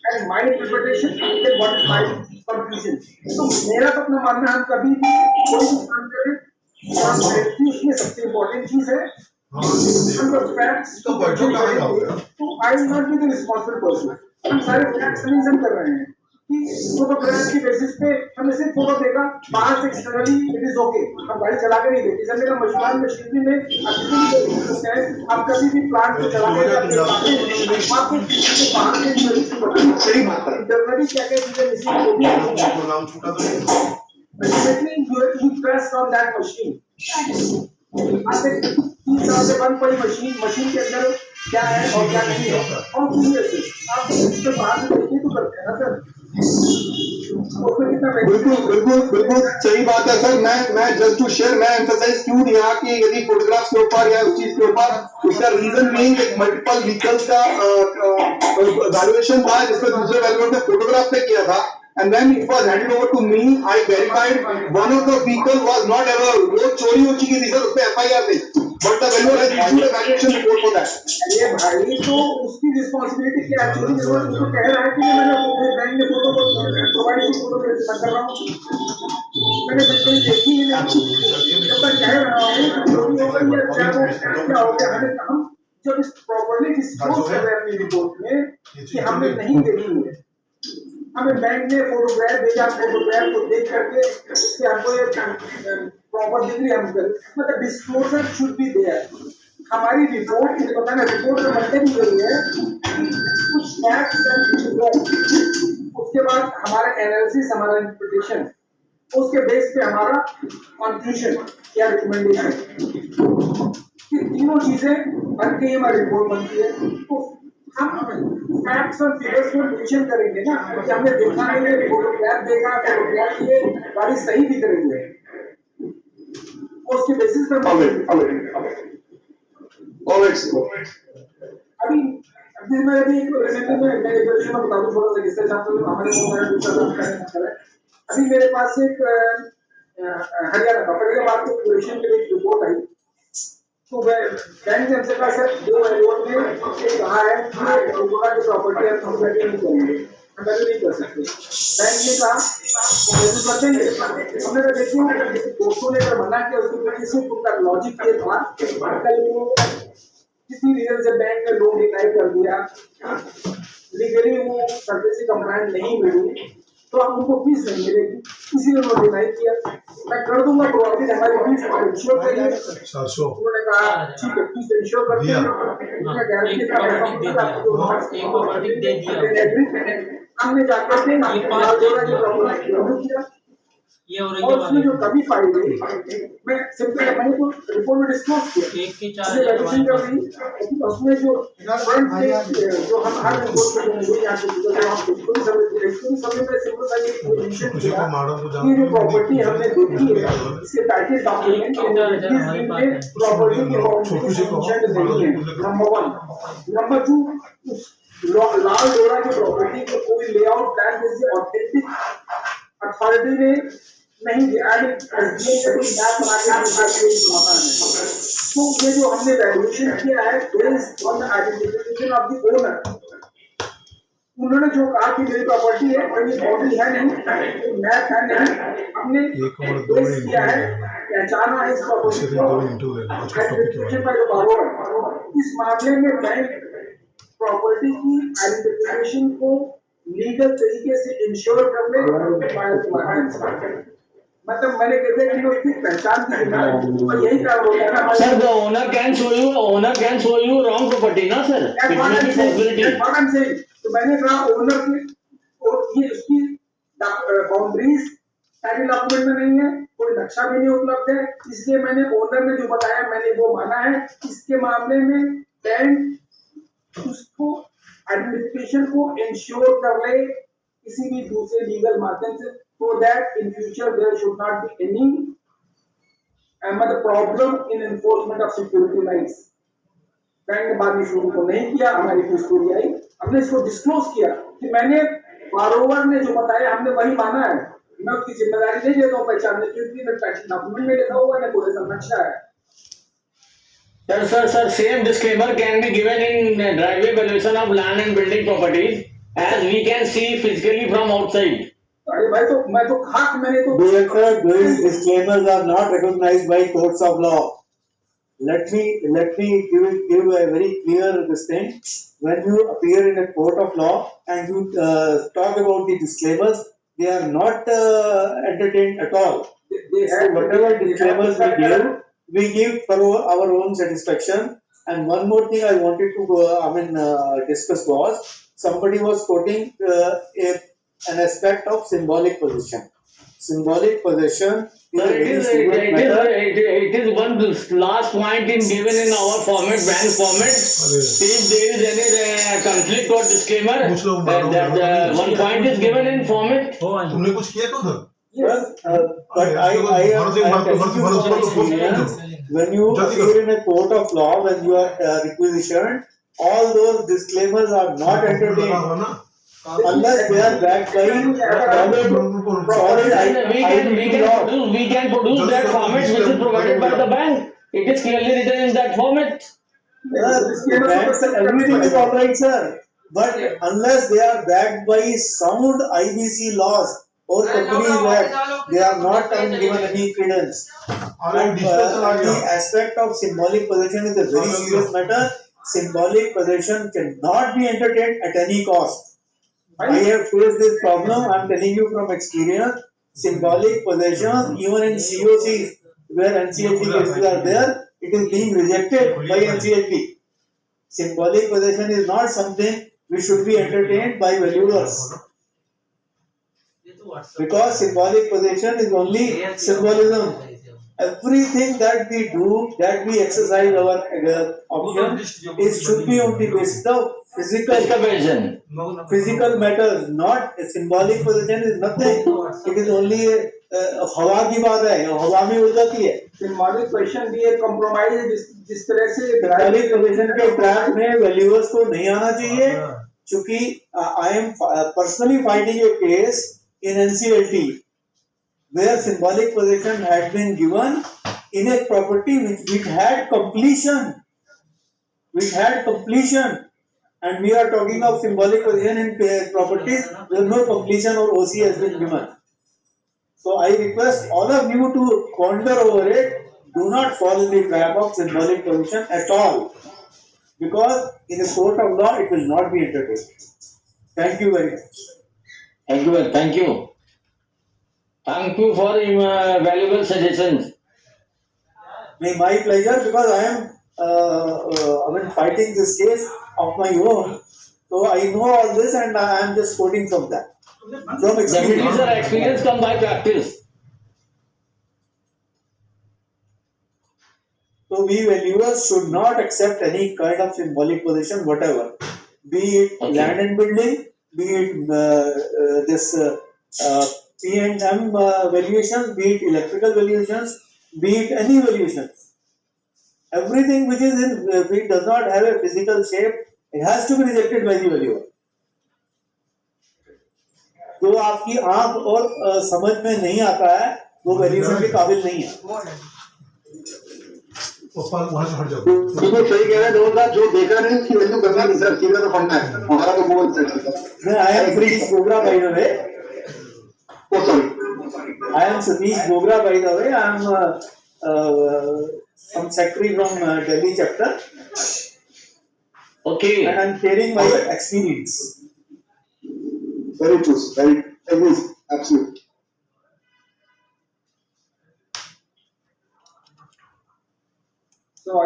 Speaker 7: And my interpretation and what is my conclusion. तो मेरा तो अपना मानना है हम कभी भी कोई भी काम करें ट्रांसपेरेंसी उसमें सबसे इम्पोर्टेंट चीज है। हम तो फैक्ट्स तो I will not be the responsible person. हम सारे फैक्ट्स रिवीजन कर रहे हैं कि फोटोग्राफ की बेसिस पे हमें सिर्फ फोटो देगा, बाहर से एक्सटर्नली इट इज ओके, हम गाड़ी चला के नहीं देखते। जैसे मेरा मशीनरी में आप कभी भी प्लांट को चला के आपको बाहर से
Speaker 8: सही बात है,
Speaker 7: इंटरनली क्या क्या चीजें मिसिंग होती है you press on that machine। आप एक 3 साल से बंद पड़ी मशीन के अंदर क्या है और क्या नहीं है, और आप इसके बाहर से देखिए तो करते हैं ना सर।
Speaker 8: बिल्कुल सही बात है सर। मैं जस्ट टू शेयर मैं एम्फसाइज क्यों दिया कि यदि फोटोग्राफ्स के ऊपर या उस चीज के ऊपर, उसका रीजन बीइंग एक मल्टीपल व्हीकल्स का वैल्यूएशन था जिसमें दूसरे वैल्यूएशन ने फोटोग्राफ पे किया था, and when it was handed over to me I verified one of the vehicle was not ever road चोरी हो चुकी थी सर, उस पे FIR थी, but the valuer has issued a valuation report for that।
Speaker 7: अरे भाई तो उसकी रिस्पांसिबिलिटी क्या है? चोरी जरूरत उसको कह रहा है कि मैंने अपने बैंक में फोटो प्रोवाइड की फोटो कैसे कर रहा हूँ, मैंने बिल्कुल देखी ही नहीं। जब मैं कह रहा हूँ चोरी हो गई है क्या हो गया, हमें हम जब इस प्रॉपर्ली डिस्क्लोज कर रहे हैं अपनी रिपोर्ट में कि हमने नहीं देखी है, हमें बैंक ने फोटोग्राफ भेजा, फोटोग्राफ को देख करके उसके हमको ये प्रॉपर डिग्री हम कर, मतलब डिस्क्लोजर शुड बी देयर। हमारी रिपोर्ट मुझे पता है रिपोर्ट में मतलब ही यही है कि कुछ फैक्ट्स एंड उसके बाद हमारा एनालिसिस, हमारा इंटरप्रिटेशन, उसके बेस पे हमारा कंक्लूजन या रिकमेंडेशन, ये तीनों चीजें बन के हमारी रिपोर्ट बनती है। तो हम फैक्ट्स और फिगर्स को मेंशन करेंगे ना कि हमने देखा है, फोटोग्राफ देखा, फोटोग्राफ लिए गाड़ी सही दिख रही है, उसके बेसिस पर
Speaker 8: अभी
Speaker 7: मैं अभी एक रिसेंटली में बता दूं थोड़ा सा किस्सा चाहता हूँ हमारे अभी मेरे पास एक हरियाणा का फरीदाबाद के क्वेश्चन के लिए रिपोर्ट आई तो बैंक ने हमसे कहा सर दो एलोन में कहा है कि लोगों की प्रॉपर्टी हम वैल्यू नहीं करेंगे, हम वैल्यू नहीं कर सकते। बैंक ने कहा वैल्यू कर देंगे। हमने कहा देखिए दोस्तों ने अगर मना किया उसके पीछे सिर्फ उनका लॉजिक ये था कल वो किसी रीजन से बैंक ने लोन डिनाई कर दिया, लीगली वो सर्विस से कंप्लाइंट नहीं मिली तो आप उनको फीस नहीं मिलेगी, इसीलिए उन्होंने डिनाई किया। मैं कर दूंगा प्रोवाइड हमारी फीस इंश्योर करिए। उन्होंने कहा ठीक है फीस इंश्योर करते हैं, उन्होंने गारंटी का हमने जाकर के
Speaker 11: ये और
Speaker 7: और उसमें जो कमी पाई गई मैं सिंपल मैंने तो रिपोर्ट में डिस्क्लोज किया
Speaker 11: एक के 4
Speaker 7: उसमें जो जो हम हर रिपोर्ट में जो यहाँ से समय में सिंपल सा ये जो प्रॉपर्टी हमने देखी है इसके टाइटल डॉक्यूमेंट प्रॉपर्टी की नहीं है। नंबर 1, नंबर 2 लाल डोरा की प्रॉपर्टी को कोई लेआउट प्लान जैसे ऑथेंटिक अथॉरिटी ने नहीं दिया तो ये जो हमने वैल्यूएशन किया है based on the identification of the owner, उन्होंने जो कहा कि मेरी प्रॉपर्टी है और ये बाउंड्री है नहीं, मैप है नहीं, हमने बेस किया है पहचाना है इस प्रॉपर्टी को। इस मामले में बैंक प्रॉपर्टी की आइडेंटिफिकेशन को लीगल तरीके से इंश्योर करने मतलब मैंने कहते हैं कि उसकी पहचान की और यही काम होता है
Speaker 10: sir. The owner can show you wrong property ना सर,
Speaker 7: तो मैंने कहा ओनर की और ये उसकी बाउंड्रीज टाइटल डॉक्यूमेंट में नहीं है, कोई नक्शा भी नहीं उपलब्ध है, इसलिए मैंने ओनर ने जो बताया मैंने वो माना है। इसके मामले में बैंक उसको आइडेंटिफिकेशन को इंश्योर कर ले किसी भी दूसरे लीगल माध्यम से, so that in future there should not be any problem in enforcement of security rights। Bank ने बाद में शुरू तो नहीं किया, हमारी कोई स्टोरी आई, हमने इसको डिस्क्लोज किया कि मैंने बारोवर ने जो बताया हमने वही माना है, मैं उसकी जिम्मेदारी नहीं लेता हूँ पहचानने की, डॉक्यूमेंट में लिखा हुआ है कोई ऐसा नक्शा है।
Speaker 10: Sir, same disclaimer can be given in driveway valuation of land and building properties, as we can see physically from outside.
Speaker 7: अरे भाई तो मैं तो खाक मैंने तो
Speaker 9: these disclaimers are not recognized by courts of law. Let me give a very clear this thing. When you appear in a court of law and you talk about the disclaimers, they are not entertained at all. So whatever disclaimers we give for our own satisfaction. And one more thing I wanted to discuss was somebody was quoting an aspect of symbolic possession. Symbolic possession.
Speaker 10: It is one last point given in our format, bank format. If there is any conflict or disclaimer, that one point is given in format.
Speaker 4: तुमने कुछ किया तो उधर?
Speaker 9: But when you appear in a court of law, when you are requisitioned, all those disclaimers are not entertained unless they are backed by
Speaker 10: we can produce that format which is provided by the bank. It is clearly written in that format.
Speaker 9: Everything is alright, sir. But unless they are backed by sound IBC laws or companies that they are not given any credence. And the aspect of symbolic possession is a very serious matter. Symbolic possession cannot be entertained at any cost. I have faced this problem. I am telling you from experience. Symbolic possession, even in COCs where NCLT cases are there, it is being rejected by NCLT. Symbolic possession is not something which should be entertained by valuers. Because symbolic possession is only symbolism. Everything that we do, that we exercise our option, should be on the basis of physical matters. Not symbolic possession is nothing. It is only हवा की बात है, हवा में उड़ जाती है.
Speaker 7: Symbolic possession भी एक compromise है जिस तरह से
Speaker 9: symbolic possession के ट्रैक में valuers को नहीं आना चाहिए, क्योंकि I am personally fighting a case in NCLT where symbolic possession had been given in a property which had completion, and we are talking of symbolic position in properties where no completion or OC has been given. So I request all of you to ponder over it. Do not fall in the trap of symbolic position at all, because in a court of law it will not be entertained. Thank you very much.
Speaker 10: Thank you. Thank you. Thank you for valuable suggestions.
Speaker 9: My pleasure, because I am fighting this case of my own. So I know all this and I am just quoting from that. From experience.
Speaker 10: Definitely, sir, experience comes by practice.
Speaker 9: So we valuers should not accept any kind of symbolic position, whatever. Be it land and building, be it this P&M valuation, be it electrical valuations, be it any valuations. Everything which is in, if it does not have a physical shape, it has to be rejected by the valuer. जो आपकी आंख और समझ में नहीं आता है, वो वैल्यूएशन के काबिल नहीं है।
Speaker 8: बिल्कुल सही कह रहे हैं, जो देखा नहीं उसकी वैल्यू करना नहीं सर, सीधा तो पढ़ना है, हमारा तो बोल सकते।
Speaker 9: I am Satish Bogra by the way.
Speaker 8: Oh sorry.
Speaker 9: I am Satish Bogra by the way. I am some secretary from Delhi chapter.
Speaker 10: Okay.
Speaker 9: And I am sharing my experience.
Speaker 8: Very true. Very agree. Absolutely.
Speaker 7: So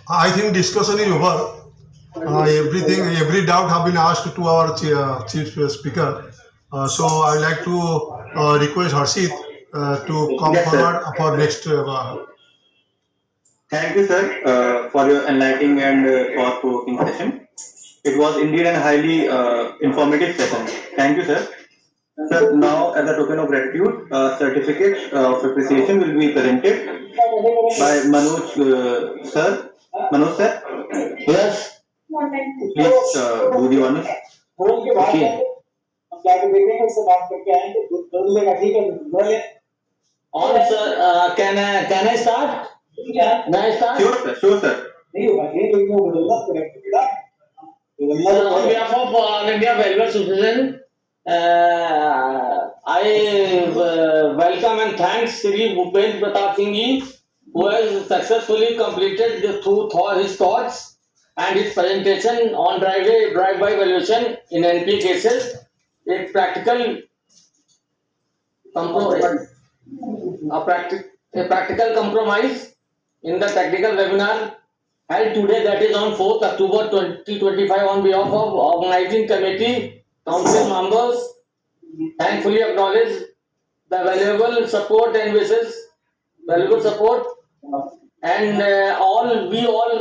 Speaker 4: I think discussion is over. Every doubt have been asked to our chief speaker. So I would like to request Harshit to come
Speaker 3: Yes, sir.
Speaker 4: forward for next.
Speaker 3: Thank you, sir, for your enlightening and thought-provoking session. It was indeed a highly informative session. Thank you, sir. Sir, now as a token of gratitude, certificate of appreciation will be presented by Manoj sir. Manoj sir,
Speaker 10: Yes.
Speaker 3: please do the honors.
Speaker 10: Okay. On sir, can I start? May I start?
Speaker 3: Sure, sir. Sure, sir.
Speaker 10: Sir, on behalf of All India Welfare Association, I welcome and thanks Shri Bhupendra Pratap Singh ji, who has successfully completed his thoughts and his presentation on drive-by valuation in NP cases, a practical compromise in the technical webinar held today, that is on 4th October 2025, on behalf of organizing committee, council members, thankfully acknowledge the valuable support and wishes, and all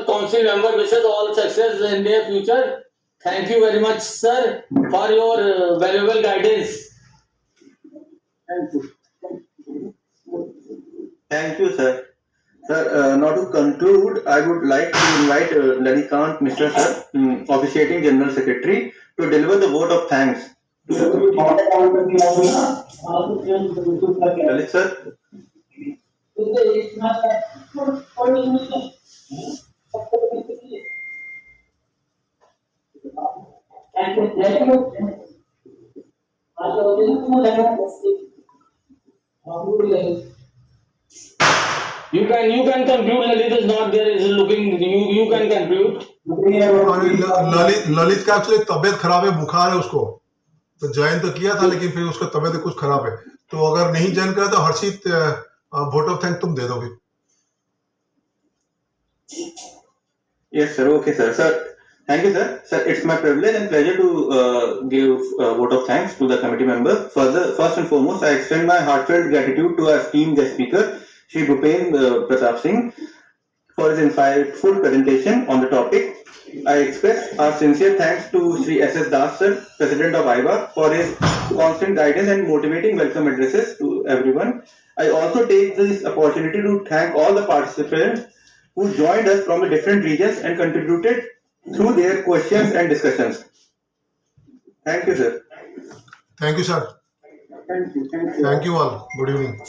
Speaker 10: council member wishes all success in their future. Thank you very much, sir, for your valuable guidance.
Speaker 3: Thank you, sir. Sir, now to conclude, I would like to invite Lalikant Mishra sir, officiating General Secretary, to deliver the vote of thanks. Lalit sir.
Speaker 10: You can conclude. Lalit is not there. Is looking. You can conclude.
Speaker 4: Lalit का एक्चुअली तबियत खराब है, बुखार है उसको, तो ज्वाइन तो किया था लेकिन फिर उसका तबियत कुछ खराब है, तो अगर नहीं ज्वाइन करा तो हर्षित वोट ऑफ थैंक तुम दे दोगे।
Speaker 3: Yes, sir. Okay, sir. Sir, thank you, sir. Sir, it's my privilege and pleasure to give vote of thanks to the committee member. First and foremost, I extend my heartfelt gratitude to our esteemed guest speaker, Shri Bhupendra Pratap Singh, for his insightful presentation on the topic. I express our sincere thanks to Shri S.S. Das sir, President of IVA, for his constant guidance and motivating welcome addresses to everyone. I also take this opportunity to thank all the participants who joined us from the different regions and contributed through their questions and discussions. Thank you, sir.
Speaker 4: Thank you, sir.
Speaker 7: thank you.
Speaker 4: Thank you all. Good evening.